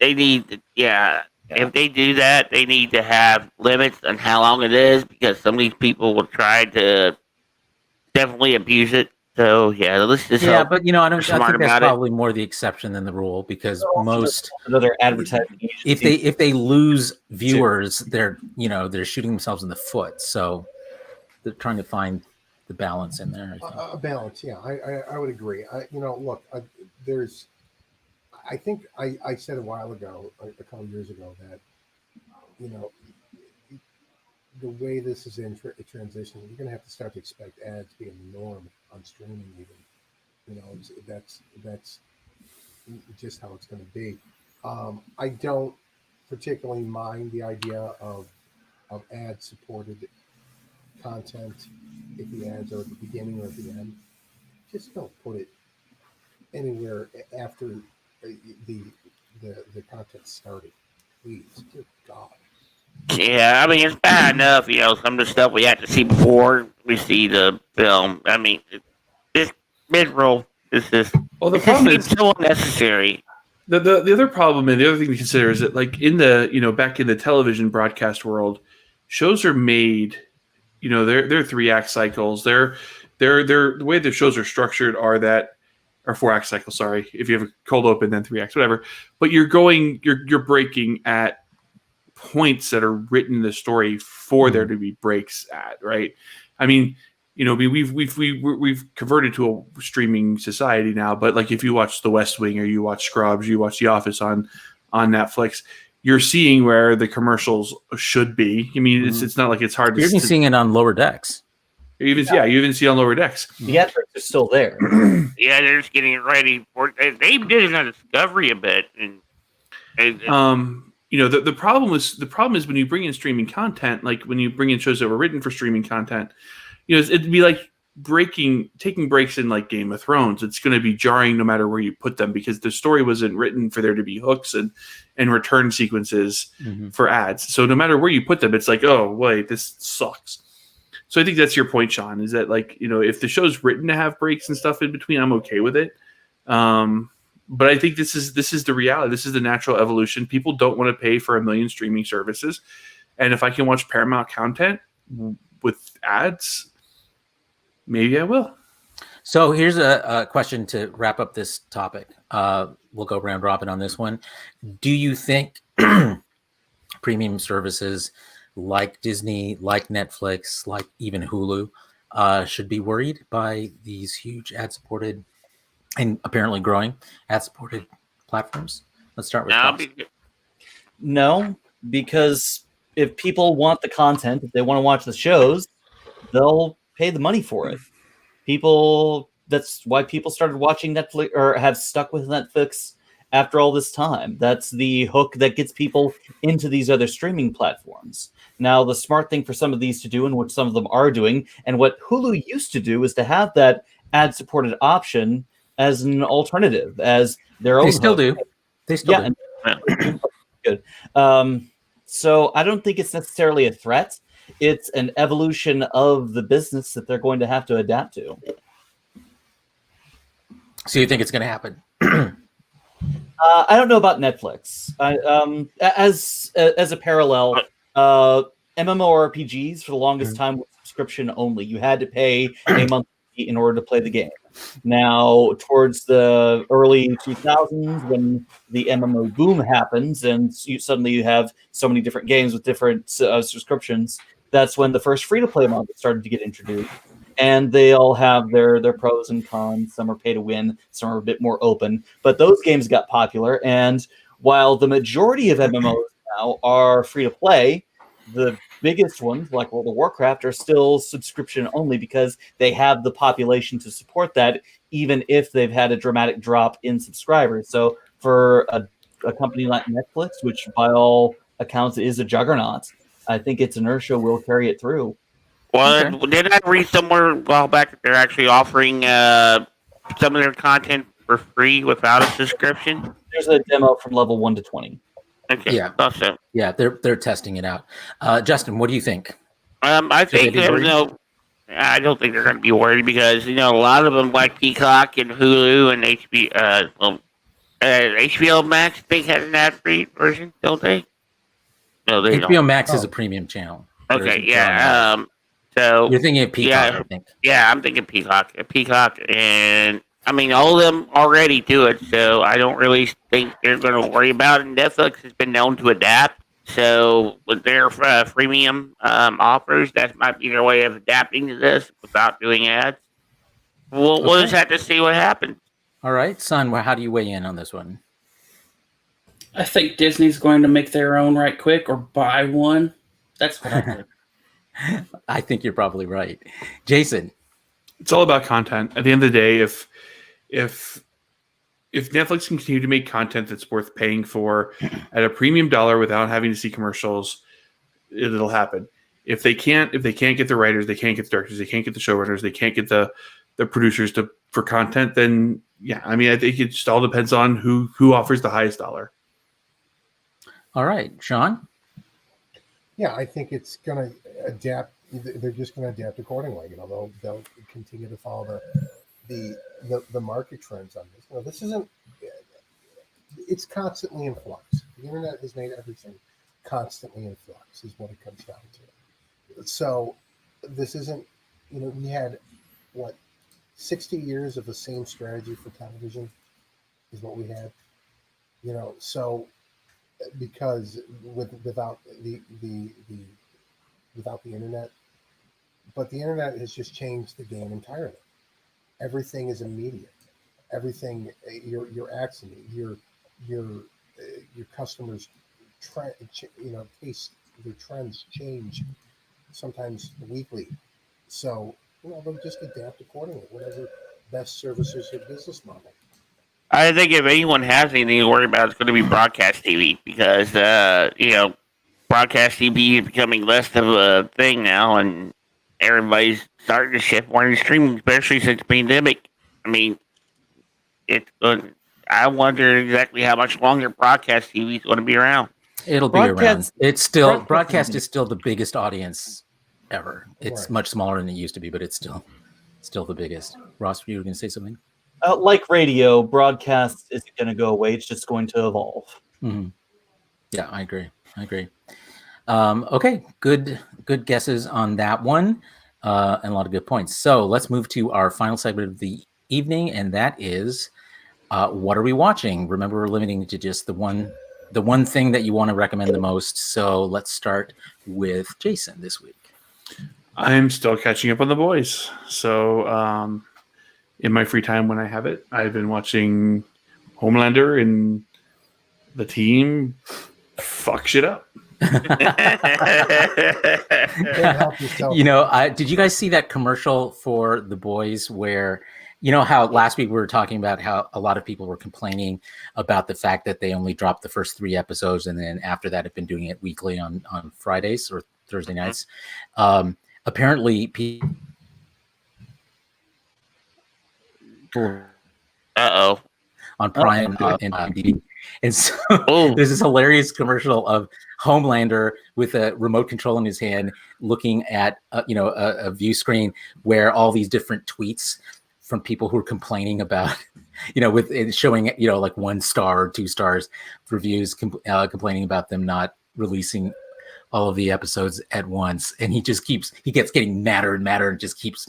they need, if they do that, they need to have limits on how long it is, because some of these people will try to definitely abuse it. So let's just but I think that's probably more the exception than the rule, because most another advertising if they lose viewers, they're shooting themselves in the foot. So they're trying to find the balance in there. A balance, yeah. I would agree. I think I said a while ago, a couple of years ago, that the way this is in transition, you're going to have to start to expect ads being the norm on streaming. Even that's just how it's going to be. I don't particularly mind the idea of ad supported content if the ads are at the beginning or at the end. Just don't put it anywhere after the content started, please. Good God. Yeah, I mean, it's bad enough, some of the stuff we have to see before we see the film. I mean, this mid-roll is just... Well, the problem is so unnecessary. The other problem, and the other thing to consider, is that, like, in the, back in the television broadcast world, shows are made, they're 3-act cycles. They're the way the shows are structured are 4-act cycles, sorry. If you have a cold open, then 3 acts, whatever. But you're breaking at points that are written in the story for there to be breaks at, right? I mean, we've converted to a streaming society now, but like if you watch The West Wing or you watch Scrubs, you watch The Office on Netflix, you're seeing where the commercials should be. I mean, it's not like it's hard. You're even seeing it on Lower Decks. You even see it on Lower Decks. The adverts are still there. Yeah, they're just getting ready for. They did it on Discovery a bit, and the problem is when you bring in streaming content, like when you bring in shows that were written for streaming content, it'd be like taking breaks in like Game of Thrones. It's going to be jarring no matter where you put them, because the story wasn't written for there to be hooks and return sequences for ads. So no matter where you put them, it's like, oh wait, this sucks. So I think that's your point, Sean, is that like, if the show's written to have breaks and stuff in between, I'm okay with it. But I think this is the reality. This is the natural evolution. People don't want to pay for 1 million streaming services. And if I can watch Paramount content with ads, maybe I will. So here's a question to wrap up this topic. We'll go round robin on this one. Do you think premium services like Disney, like Netflix, like even Hulu should be worried by these huge ad-supported and apparently growing ad-supported platforms? Let's start with No, because if people want the content, if they want to watch the shows, they'll pay the money for it. That's why people started watching Netflix or have stuck with Netflix after all this time. That's the hook that gets people into these other streaming platforms. Now, the smart thing for some of these to do, and what some of them are doing, and what Hulu used to do, is to have that ad-supported option as an alternative, as their own. They still do. Good. So I don't think it's necessarily a threat. It's an evolution of the business that they're going to have to adapt to. So you think it's going to happen? I don't know about Netflix. As a parallel, MMORPGs for the longest time were subscription only. You had to pay a monthly fee in order to play the game. Now, towards the early 2000s, when the MMO boom happens, and suddenly you have so many different games with different subscriptions, that's when the first free-to-play market started to get introduced. And they all have their pros and cons. Some are pay to win, some are a bit more open. But those games got popular, and while the majority of MMOs now are free to play, the biggest ones, like World of Warcraft, are still subscription only because they have the population to support that, even if they've had a dramatic drop in subscribers. So for a company like Netflix, which by all accounts is a juggernaut, I think its inertia will carry it through. Well, did I read somewhere a while back that they're actually offering some of their content for free without a subscription? There's a demo from level 1 to 20. Okay, Yeah. awesome. Yeah, they're testing it out. Justin, what do you think? I think I don't think they're going to be worried because a lot of them like Peacock and Hulu and HBO Max. I think has an ad-free version, don't they? No, they HBO don't. Max is a premium channel. Okay, yeah. So you're thinking of Peacock, I think. Yeah, I'm thinking Peacock. Peacock, and I mean all of them already do it, so I don't really think they're going to worry about it. Netflix has been known to adapt, so with their freemium offers, that might be their way of adapting to this without doing ads. We'll just have to see what happens. All right, son, how do you weigh in on this one? I think Disney's going to make their own right quick or buy one. That's what I think. I think you're probably right. Jason. It's all about content. At the end of the day, if Netflix can continue to make content that's worth paying for at a premium dollar without having to see commercials, it'll happen. If they can't get the writers, they can't get the directors, they can't get the showrunners, they can't get the producers for content, then yeah, I mean, I think it just all depends on who offers the highest dollar. All right, Sean. Yeah, I think it's going to adapt. They're just going to adapt accordingly. They'll continue to follow the market trends on this. This isn't. It's constantly in flux. The internet has made everything constantly in flux. Is what it comes down to. So this isn't. We had 60 years of the same strategy for television is what we had. So. Because without the internet, but the internet has just changed the game entirely. Everything is immediate. Everything your accent, your customers, taste, their trends change sometimes weekly. So they'll just adapt accordingly. Whatever best services or business model. I think if anyone has anything to worry about, it's going to be broadcast TV because, broadcast TV is becoming less of a thing now, and everybody's starting to shift more into streaming, especially since the pandemic. I mean, I wonder exactly how much longer broadcast TV is going to be around. It'll be around. It's still broadcast is still the biggest audience ever. It's much smaller than it used to be, but it's still the biggest. Ross, you were going to say something? Like radio, broadcast isn't going to go away. It's just going to evolve. Mm-hmm. Yeah, I agree. Okay, good guesses on that one, and a lot of good points. So let's move to our final segment of the evening, and that is, what are we watching? Remember, we're limiting to just the one thing that you want to recommend the most. So let's start with Jason this week. I'm still catching up on The Boys. So in my free time when I have it, I've been watching Homelander and the team fuck shit up. Did you guys see that commercial for The Boys where, how last week we were talking about how a lot of people were complaining about the fact that they only dropped the first 3 episodes and then after that have been doing it weekly on Fridays or Thursday nights. Apparently people on Prime and IMDb. And so there's this hilarious commercial of Homelander with a remote control in his hand looking at a view screen where all these different tweets from people who are complaining about with it showing like 1 star or 2 stars reviews complaining about them not releasing all of the episodes at once, and he gets getting madder and madder and just keeps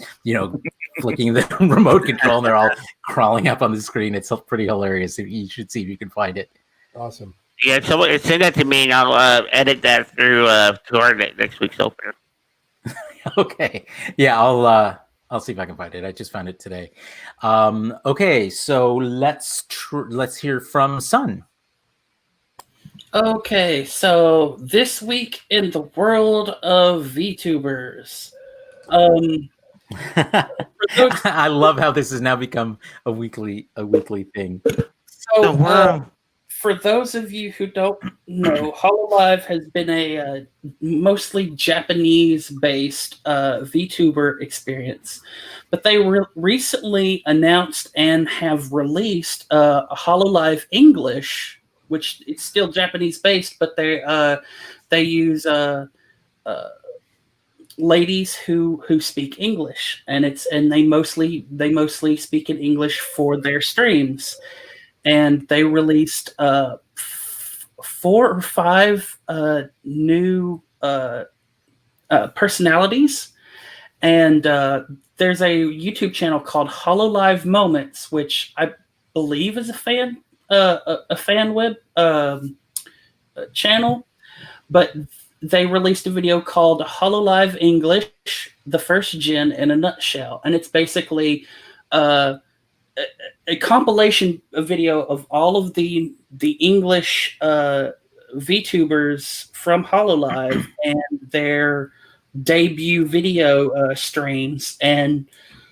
flicking the remote control and they're all crawling up on the screen. It's pretty hilarious. You should see if you can find it. Awesome. Yeah, someone send that to me and I'll edit that through to our next week's opener. Okay. Yeah, I'll see if I can find it. I just found it today. Okay, so let's hear from Sun. Okay, so this week in the world of VTubers. I love how this has now become a weekly thing. So, for those of you who don't know, Hololive has been a mostly Japanese-based VTuber experience, but they recently announced and have released a Hololive English, which it's still Japanese-based, but they use ladies who speak English, and they mostly speak in English for their streams. And they released 4 or 5 new personalities. And there's a YouTube channel called Hololive Moments, which I believe is a fan web channel. But they released a video called Hololive English, the first gen in a nutshell. And it's basically a compilation video of all of the English VTubers from Hololive and their debut video streams and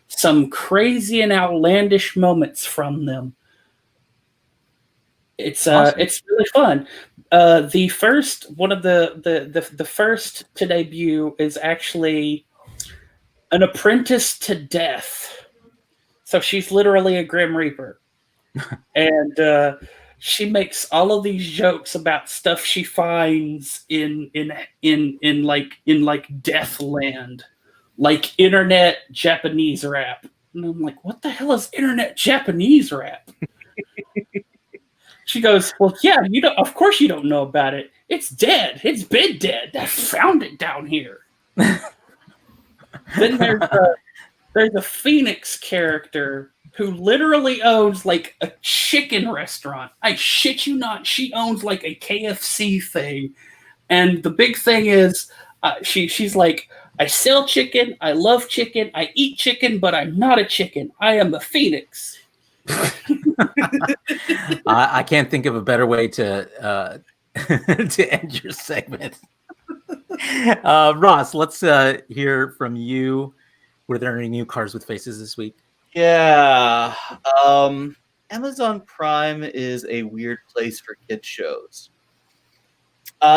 some crazy and outlandish moments from them. It's awesome. It's really fun. The first to debut is actually an apprentice to death. So she's literally a Grim Reaper, and she makes all of these jokes about stuff she finds in Deathland, like internet Japanese rap. And I'm like, what the hell is internet Japanese rap? She goes, well, yeah, of course you don't know about it. It's dead. It's been dead. I found it down here. Then there's a Phoenix character who literally owns like a chicken restaurant. I shit you not. She owns like a KFC thing. And the big thing is she's like, I sell chicken. I love chicken. I eat chicken, but I'm not a chicken. I am a Phoenix. I can't think of a better way to end your segment. Ross, let's hear from you. Were there any new Cars with Faces this week? Yeah. Amazon Prime is a weird place for kid shows.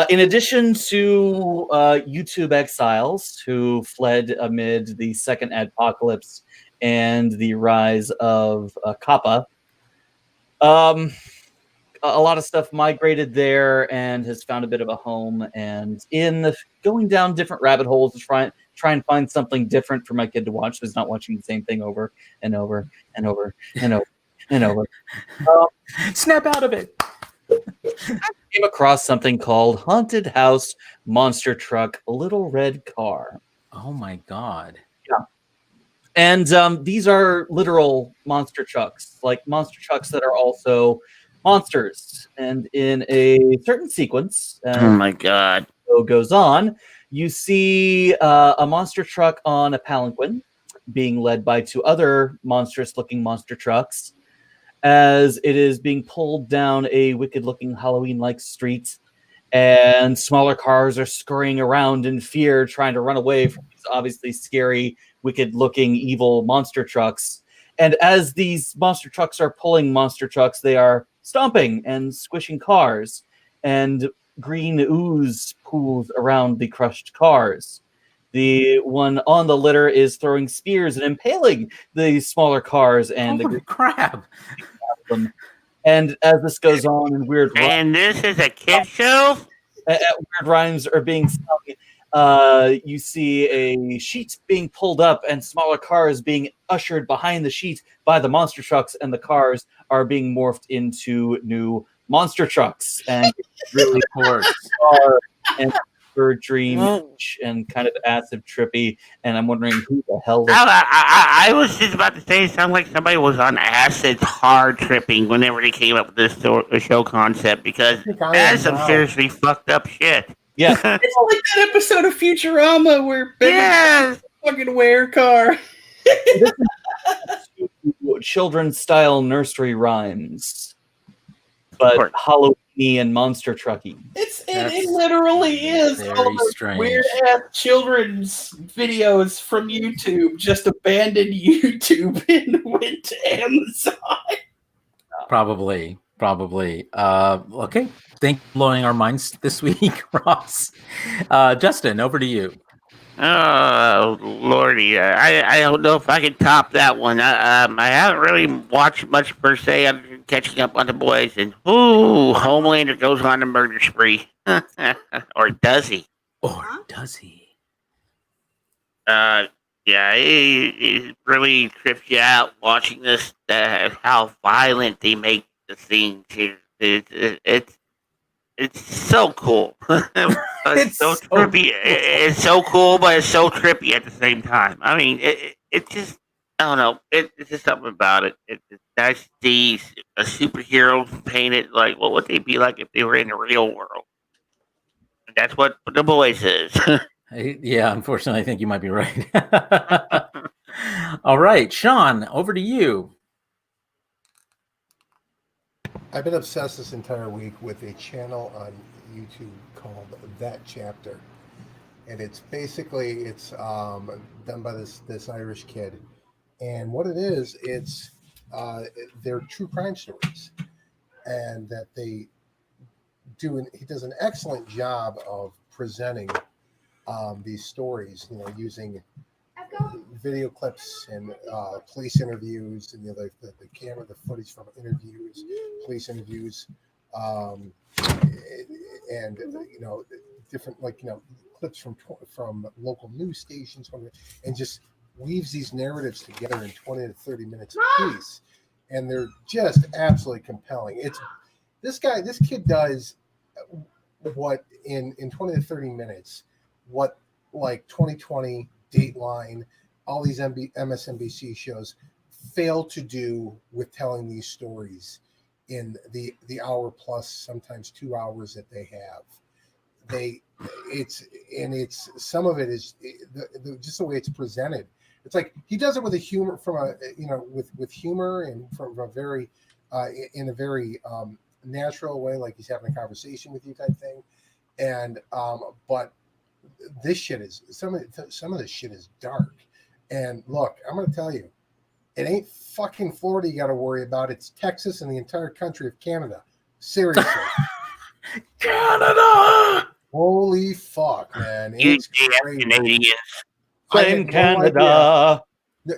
In addition to YouTube exiles who fled amid the second adpocalypse and the rise of Kappa, a lot of stuff migrated there and has found a bit of a home. And in going down different rabbit holes to try and find something different for my kid to watch, so he's not watching the same thing over and over and over and over and over. Snap out of it. I came across something called Haunted House Monster Truck Little Red Car. Oh my God. Yeah. And these are literal monster trucks, like monster trucks that are also monsters. And in a certain sequence, oh my God, goes on, you see a monster truck on a palanquin being led by 2 other monstrous-looking monster trucks as it is being pulled down a wicked-looking Halloween-like street, and smaller cars are scurrying around in fear, trying to run away from these obviously scary, wicked-looking, evil monster trucks. And as these monster trucks are pulling monster trucks, they are stomping and squishing cars, and green ooze pools around the crushed cars. The one on the litter is throwing spears and impaling the smaller cars, and holy crap! Them. And as this goes on, and weird and this is a kid show. Weird rhymes are being sung. You see a sheet being pulled up, and smaller cars being ushered behind the sheet by the monster trucks, and the cars are being morphed into new monster trucks, and it's really car and dream and kind of acid trippy, and I'm wondering who the hell I was just about to say it sounded like somebody was on acid hard tripping whenever they came up with this show concept, because that's some seriously fucked up shit. Yeah. It's like that episode of Futurama where Babysitter fucking wear car. Children's style nursery rhymes, but Halloween me and monster trucking. It literally is very all those strange. weird ass children's videos from YouTube just abandoned YouTube and went to Amazon. Probably. Okay. Thank you for blowing our minds this week, Ross. Justin, over to you. Oh lordy, I don't know if I can top that one. I haven't really watched much per se. I'm catching up on the boys, and Homelander goes on a murder spree, or does he? Or does he? Yeah, it really trips you out watching this. How violent they make the scenes here. It's so cool. It's so trippy. It's so cool, but it's so trippy at the same time. I mean, it just, I don't know. It's just something about it. It's nice to see a superhero painted like what would they be like if they were in the real world. And that's what The Boys is. Yeah, unfortunately, I think you might be right. All right, Sean, over to you. I've been obsessed this entire week with a channel on YouTube called That Chapter, and it's basically done by this Irish kid, and what it is, they're true crime stories, and that he does an excellent job of presenting these stories, using video clips and police interviews, and the camera, the footage from interviews, police interviews, and different clips from local news stations, and just weaves these narratives together in 20 to 30 minutes a piece, and they're just absolutely compelling. This kid does what in 20 to 30 minutes what like 2020, Dateline, all these MSNBC shows fail to do with telling these stories in the hour plus, sometimes 2 hours that they have. It's some of it is just the way it's presented. It's like he does it with a humor with humor and from a very in a very natural way, like he's having a conversation with you type thing. And but this shit is some of this shit is dark. And look, I'm going to tell you, it ain't fucking Florida you got to worry about. It's Texas and the entire country of Canada. Seriously. Canada! Holy fuck, man. It's crazy. Canadians. Same Canada.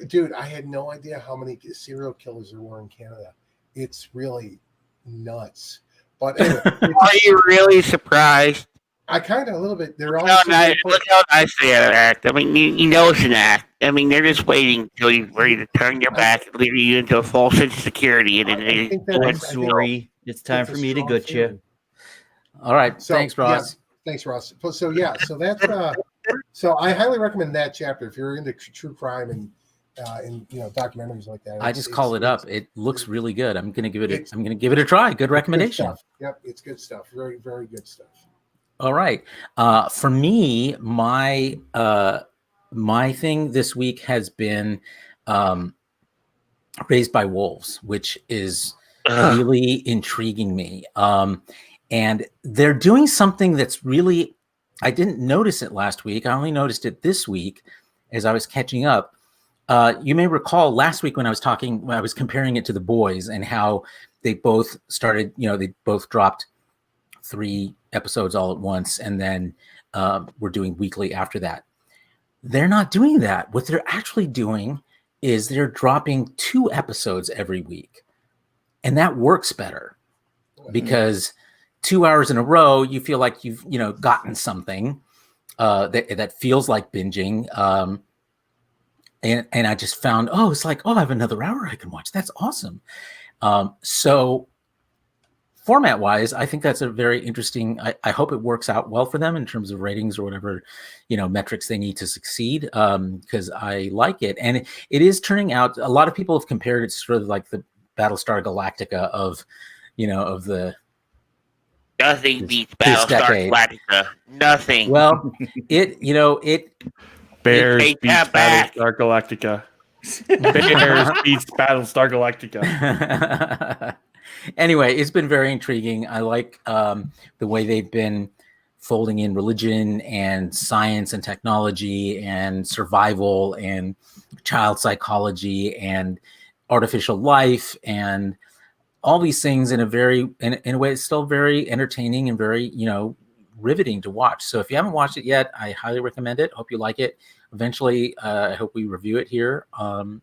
Dude, I had no idea how many serial killers there were in Canada. It's really nuts. But anyway, are you really surprised? I kind of a little bit. They're all look how nice they act. I mean, you know it's an act. I mean, they're just waiting until you're ready to turn your back and leave you into a false sense of security. And then sorry, it's time for me to gut you. All right, thanks, Ross. Yeah, thanks, Ross. So that's so I highly recommend That Chapter if you're into true crime and documentaries like that. I just call it up. It looks really good. I'm gonna give it a try. Good recommendation. Good yep, it's good stuff. Very, very good stuff. All right. For me, my thing this week has been Raised by Wolves, which is really intriguing me. And they're doing something that's really, I didn't notice it last week. I only noticed it this week as I was catching up. You may recall last week when I was comparing it to The Boys and how they both started, they both dropped 3 episodes all at once, and then we're doing weekly after that. They're not doing that. What they're actually doing is they're dropping 2 episodes every week, and that works better because 2 hours in a row, you feel like you've gotten something that feels like binging. And I just found, it's like, I have another hour I can watch. That's awesome. So format wise, I think that's a very interesting, I hope it works out well for them in terms of ratings or whatever, metrics they need to succeed. Because I like it. And it is turning out, a lot of people have compared it to sort of like the Battlestar Galactica of the, nothing beats Battlestar Galactica. Nothing. Well, it Bears beats Battlestar Galactica. Bears beats Battlestar Galactica. Anyway, it's been very intriguing. I like the way they've been folding in religion and science and technology and survival and child psychology and artificial life and all these things in a very in a way it's still very entertaining and very riveting to watch. So if you haven't watched it yet, I highly recommend it. Hope you like it. Eventually, I hope we review it here on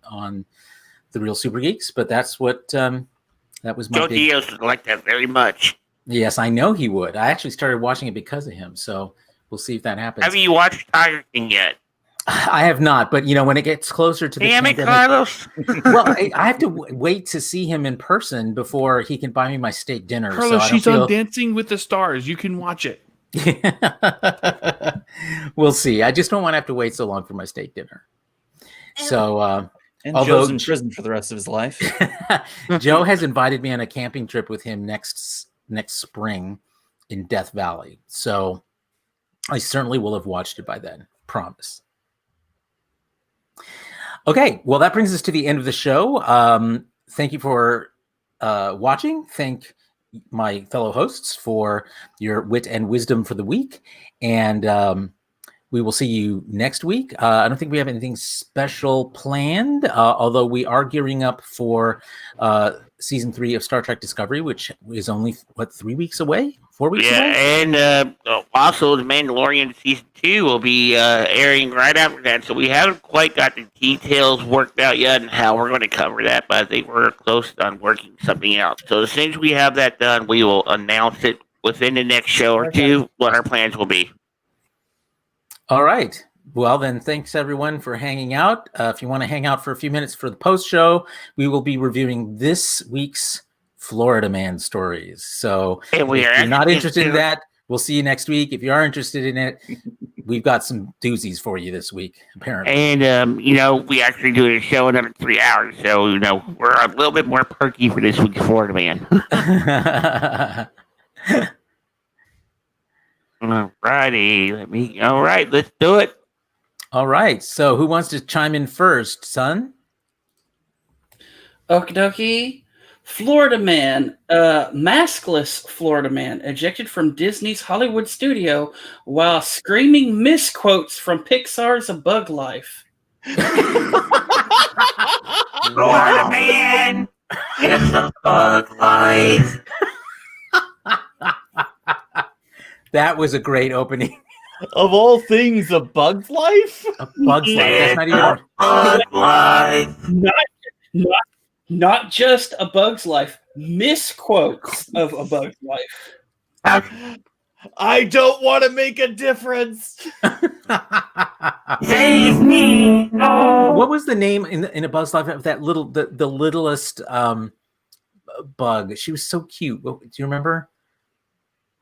The Real Super Geeks. But that's what that was my Joe Diaz would like that very much. Yes, I know he would. I actually started watching it because of him. So we'll see if that happens. Have you watched Tiger King yet? I have not, but when it gets closer to the Damn it, pandemic, Carlos! well, I have to wait to see him in person before he can buy me my steak dinner. Carlos, so she's on Dancing with the Stars. You can watch it. We'll see. I just don't want to have to wait so long for my steak dinner. So, and Joe's in prison for the rest of his life. Joe has invited me on a camping trip with him next spring in Death Valley. So I certainly will have watched it by then. Promise. Okay, well, that brings us to the end of the show. Thank you for watching. Thank my fellow hosts for your wit and wisdom for the week. And we will see you next week. I don't think we have anything special planned, although we are gearing up for season 3 of Star Trek Discovery, which is only, 3 weeks away? 4 weeks away? Yeah, and also The Mandalorian season 2 will be airing right after that. So we haven't quite got the details worked out yet and how we're going to cover that, but I think we're close on working something out. So as soon as we have that done, we will announce it within the next show or two what our plans will be. All right. Well, then, thanks everyone for hanging out. If you want to hang out for a few minutes for the post show, we will be reviewing this week's Florida Man stories. So if you're not interested in that, we'll see you next week. If you are interested in it, we've got some doozies for you this week, apparently. And, we actually do a show another 3 hours. So, we're a little bit more perky for this week's Florida Man. Alrighty. All right, let's do it. All right. So who wants to chime in first, son? Okie dokie. Florida Man, maskless Florida Man, ejected from Disney's Hollywood studio while screaming misquotes from Pixar's A Bug Life. Florida Man, it's a bug life. That was a great opening. Of all things, A Bug's Life? A Bug's Life. That's not even a bug life. Not just A Bug's Life, misquotes of A Bug's Life. I don't want to make a difference. Save me. No. What was the name in A Bug's Life of that the littlest bug? She was so cute. Do you remember?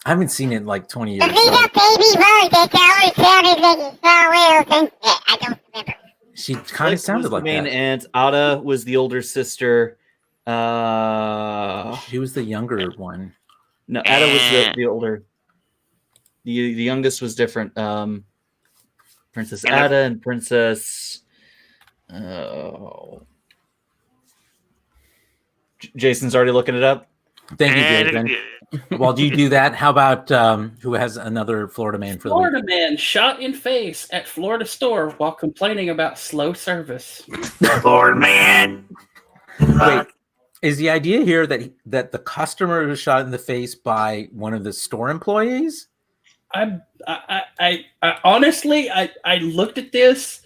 I haven't seen it in like 20 years. The big baby bird that always sounded like it saw whales and I don't remember. She kind of sounded like the main that. aunt. Ada was the older sister. She was the younger one. No, Ada was the older. The youngest was different. Princess Ada and Princess. Jason's already looking it up. Thank you, Jason. While you do that, how about who has another Florida Man for the week? Florida Man shot in face at Florida store while complaining about slow service. Florida Man. Wait, is the idea here that the customer was shot in the face by one of the store employees? I honestly, I looked at this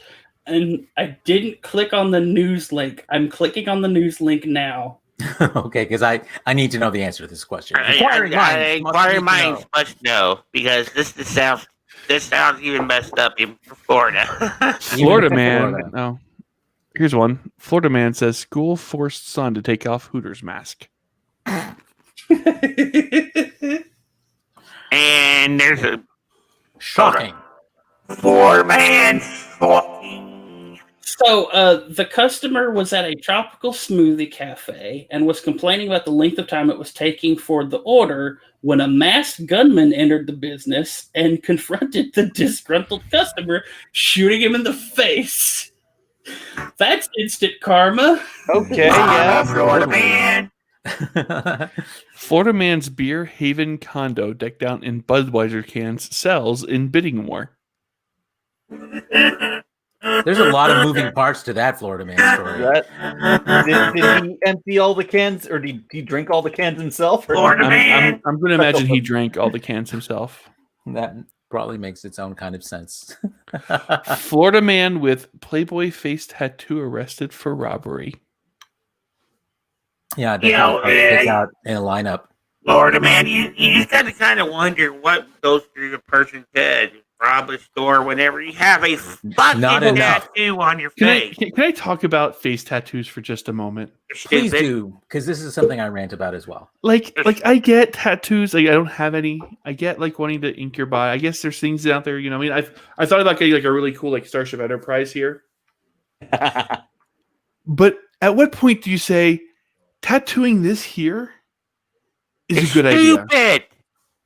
and I didn't click on the news link. I'm clicking on the news link now. Okay, because I need to know the answer to this question. Inquiring minds must know, because this sounds even messed up in Florida. Florida Man. Oh, here's one. Florida Man says school forced son to take off Hooters mask. And there's a shocking Florida Man. So the customer was at a tropical smoothie cafe and was complaining about the length of time it was taking for the order when a masked gunman entered the business and confronted the disgruntled customer, shooting him in the face. That's instant karma. Okay, yeah. Florida Man. Florida man's beer haven condo decked out in Budweiser cans sells in bidding war. There's a lot of moving parts to that Florida man story. Did he empty all the cans, or did he drink all the cans himself? Or I'm going to imagine he drank all the cans himself. That probably makes its own kind of sense. Florida man with Playboy face tattoo arrested for robbery. Yeah, pick out in a lineup. Florida man, you just got to kind of wonder what goes through a person's head. Rob a store whenever you have a fucking tattoo on your face. Can I talk about face tattoos for just a moment? Please do, because this is something I rant about as well. Like I get tattoos. Like I don't have any. I get like wanting to ink your body. I guess there's things out there. You know, I mean, I thought about getting like a really cool like Starship Enterprise here. But at what point do you say tattooing this here is a good idea?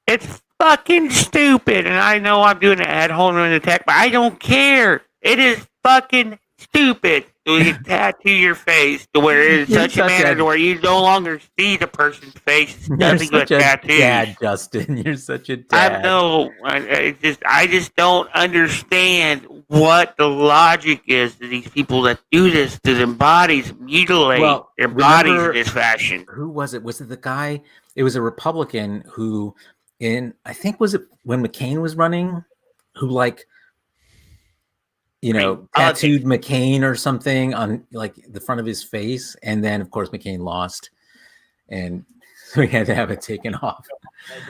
It's fucking stupid, and I know I'm doing an ad hominem attack, but I don't care. It is fucking stupid to tattoo your face to where it is such a manner where you no longer see the person's face. Nothing but tattoos. Dad, Justin, you're such a dad. I know. I just don't understand what the logic is to these people that do this to their bodies, mutilate their bodies in this fashion. Who was it? Was it the guy? It was a Republican who. I think was it when McCain was running, who tattooed McCain or something on like the front of his face, and then of course McCain lost, and so he had to have it taken off.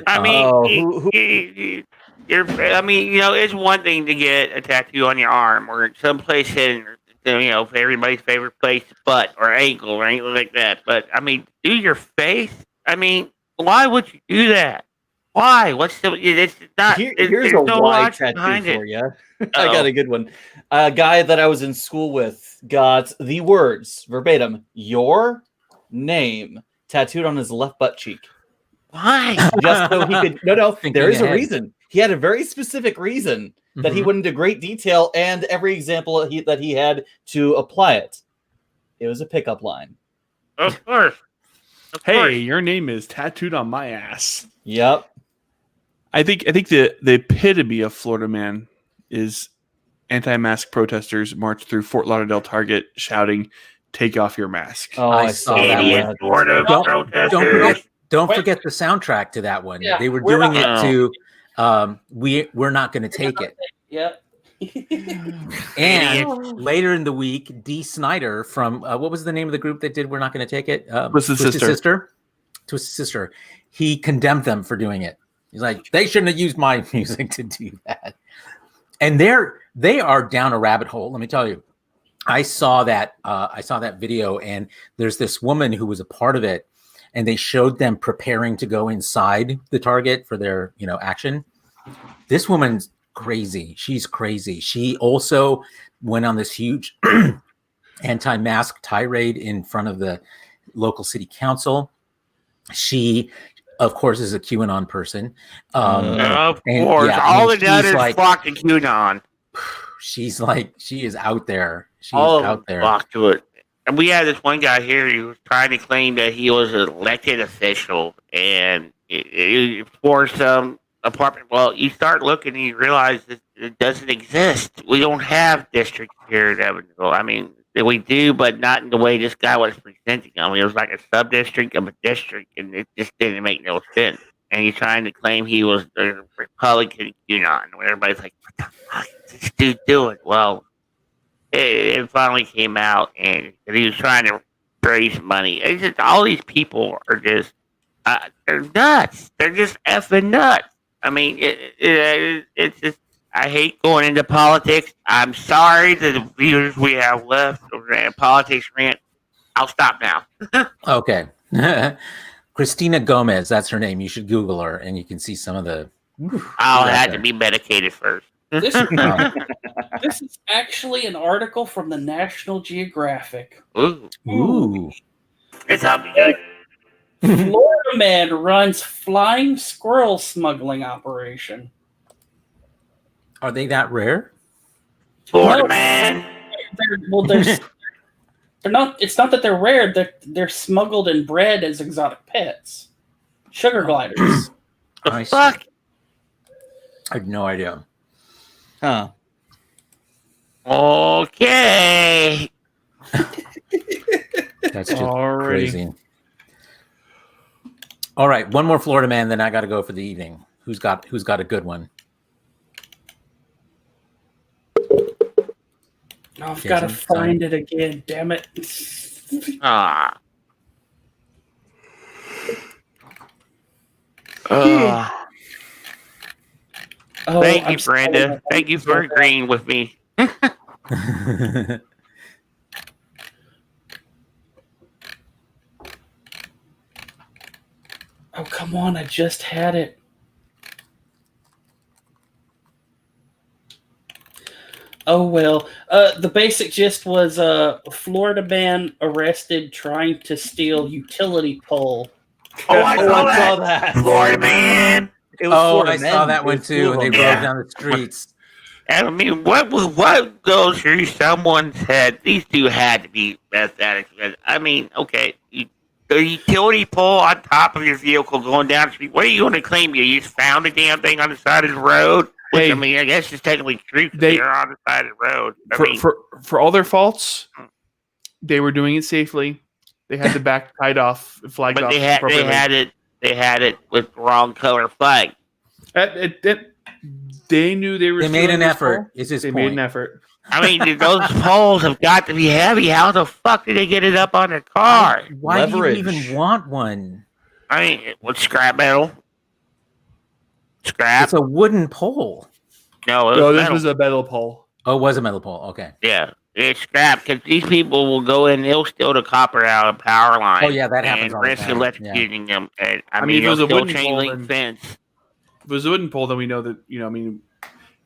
I mean, it's one thing to get a tattoo on your arm or someplace hidden, everybody's favorite place, butt or ankle or anything like that. But I mean, do your face. I mean, why would you do that? Why? What's the? It's not. Here's a why tattoo for you. I got a good one. A guy that I was in school with got the words verbatim, "your name," tattooed on his left butt cheek. Why? Just so he could. No. There is a reason. He had a very specific reason that he went into great detail, and every example that he had to apply it. It was a pickup line. Of course. Hey, your name is tattooed on my ass. Yep. I think the epitome of Florida man is anti-mask protesters march through Fort Lauderdale Target shouting, "Take off your mask." Oh, I saw that one. Don't forget the soundtrack to that one. Yeah, they were doing it to "We're Not Going to Take It." Yep. And later in the week, Dee Snider from what was the name of the group that did "We're Not Going to Take It"? Twisted Sister. He condemned them for doing it. He's like, they shouldn't have used my music to do that. And they are down a rabbit hole. Let me tell you, I saw that video, and there's this woman who was a part of it, and they showed them preparing to go inside the Target for their action. This woman's crazy. She's crazy. She also went on this huge anti-mask tirade in front of the local city council. She, of course, is a QAnon person. Of course. All it does is flock to QAnon. She is out there. She's out there. Flock to it. And we had this one guy here who was trying to claim that he was an elected official and for some apartment. Well, you start looking and you realize that it doesn't exist. We don't have districts here at Evansville. I mean, we do, but not in the way this guy was presenting. I mean, it was like a sub-district of a district, and it just didn't make no sense. And he's trying to claim he was a Republican QAnon, where everybody's like, what the fuck is this dude doing? Well, it finally came out, and he was trying to raise money. It's just, all these people are just, they're nuts. They're just effing nuts. I mean, it's just, I hate going into politics. I'm sorry to the viewers we have left. Politics rant. I'll stop now. Okay. Christina Gomez, that's her name. You should Google her, and you can see some of the... I'll have to be medicated first. This is actually an article from the National Geographic. Ooh. It's up good. Florida man runs flying squirrel smuggling operation. Are they that rare? Florida man. They're not. It's not that they're rare. They're smuggled and bred as exotic pets. Sugar gliders. The fuck? I have no idea. Huh. Okay. That's just Alrighty. crazy. All right, one more Florida man, then I got to go for the evening. Who's got a good one? Oh, I've got to find it again. Damn it! Ah. Oh, Thank you, I'm sorry. Brenda. Thank you for agreeing with me. Oh, come on! I just had it. Oh well. The basic gist was a Florida man arrested trying to steal utility pole. I saw that. Florida man. It was Florida I men. saw that It one was too. two And they of drove them. Yeah. down the streets. I mean, what goes through someone's head? These two had to be aesthetics. I mean, okay, the utility pole on top of your vehicle going down the street. What are you going to claim? You just found the damn thing on the side of the road? Which, Hey, I mean, I guess it's technically true. they- They're on the side of the road. I mean, For all their faults, they were doing it safely. They had the back tied off, flagged but off they had appropriately. it with the wrong color flag. They knew they were. They made stealing an this effort. pole. Is his They point. made an effort. I mean, dude, those poles have got to be heavy. How the fuck did they get it up on their car? Why do you Leverage. even want one? I mean, what, scrap metal? Scrap? It's a wooden pole. No, it was No, this metal. was a metal pole. Oh, it was a metal pole. Okay. Yeah, it's scrap because these people will go in, they'll steal the copper out of power lines. Oh, yeah, that happens and all the risk time. electrocuting them. And, I mean, mean, if it was they'll a steal wooden chain pole, link then- fence. If it was a wooden pole, then we know that I mean,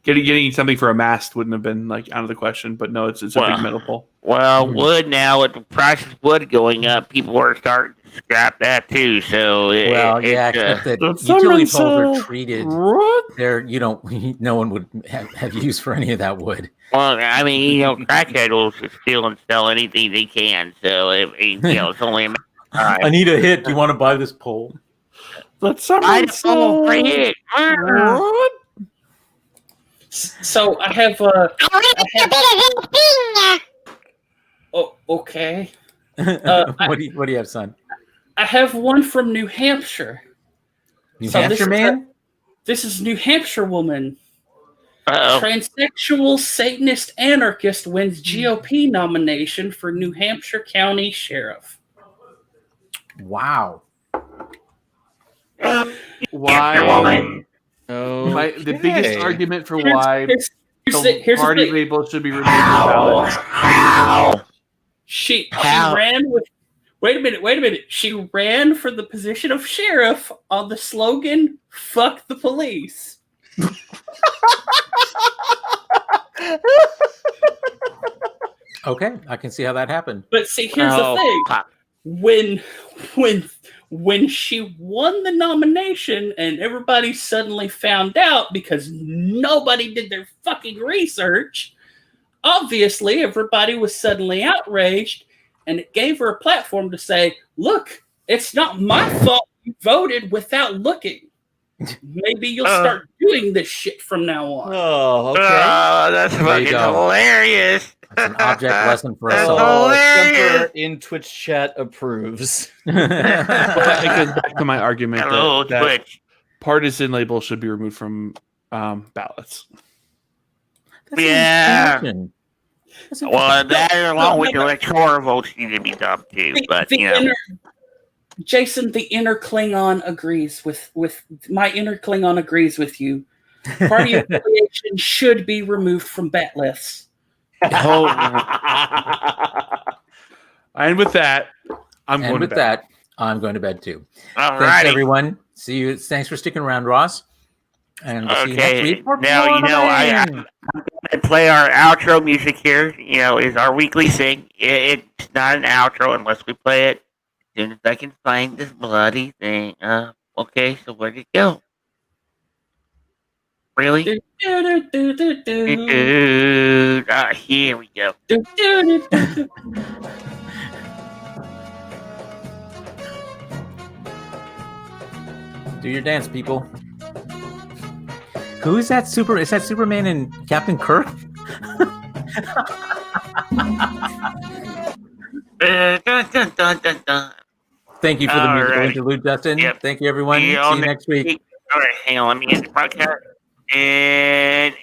getting something for a mast wouldn't have been like out of the question. But no, it's a Well, big metal pole. Well, wood now with the price of wood going up, people are starting to scrap that too. So, Well, yeah, it's, except that But utility someone poles are said- treated. What? They're no one would have use for any of that wood. well, I mean, crackhead will steal and sell anything they can. So, it's only a matter of time. I need a hit. Do you want to buy this pole? But I someone don't bring said. it. What? So I have I want a bit of this thing. oh, okay. What do you have, son? I have one from New Hampshire. New So this Hampshire is man? This is New Hampshire woman. Uh-oh. Transsexual Satanist anarchist wins GOP nomination for New Hampshire County Sheriff. Wow. Why? Oh, The biggest argument for Here's- why here's the the party thing. label should be removed from ballots. How? She How? ran with. Wait a minute. She ran for the position of sheriff on the slogan "Fuck the police." Okay, I can see how that happened. But see, here's the thing: when she won the nomination, and everybody suddenly found out because nobody did their fucking research. Obviously, everybody was suddenly outraged, and it gave her a platform to say, "Look, it's not my fault you voted without looking. Maybe you'll start doing this shit from now on." Oh, okay. Oh, that's There you fucking go. hilarious. That's an object lesson for us That's all. Oh, hilarious. Stumper in Twitch chat approves. But it goes back to my argument Hello, that Twitch. partisan labels should be removed from ballots. That's an Yeah. invention. That's an Well, invention. that along with the electoral votes need to be done too. But Jason, the inner Klingon agrees with my inner Klingon agrees with you. Party affiliation should be removed from bat lists. oh, And with that, I'm And going with to bed. that, I'm going to bed too. all Thanks, righty. everyone. See you. Thanks for sticking around, Ross. And we'll see you next Okay, week. for now, Florida I Man. play our outro music here. Is our weekly thing. It's not an outro unless we play it as soon as I can find this bloody thing. Okay, so where'd it go? Really? Do, do, do, do, do, Dude, here we go. do, do, do, do. Do your dance, people. Who is that? Is that Superman and Captain Kirk? Thank you for the musical interlude, Justin. Yep. Thank you, everyone. See you next week. All right, hang on. Let me end the podcast. And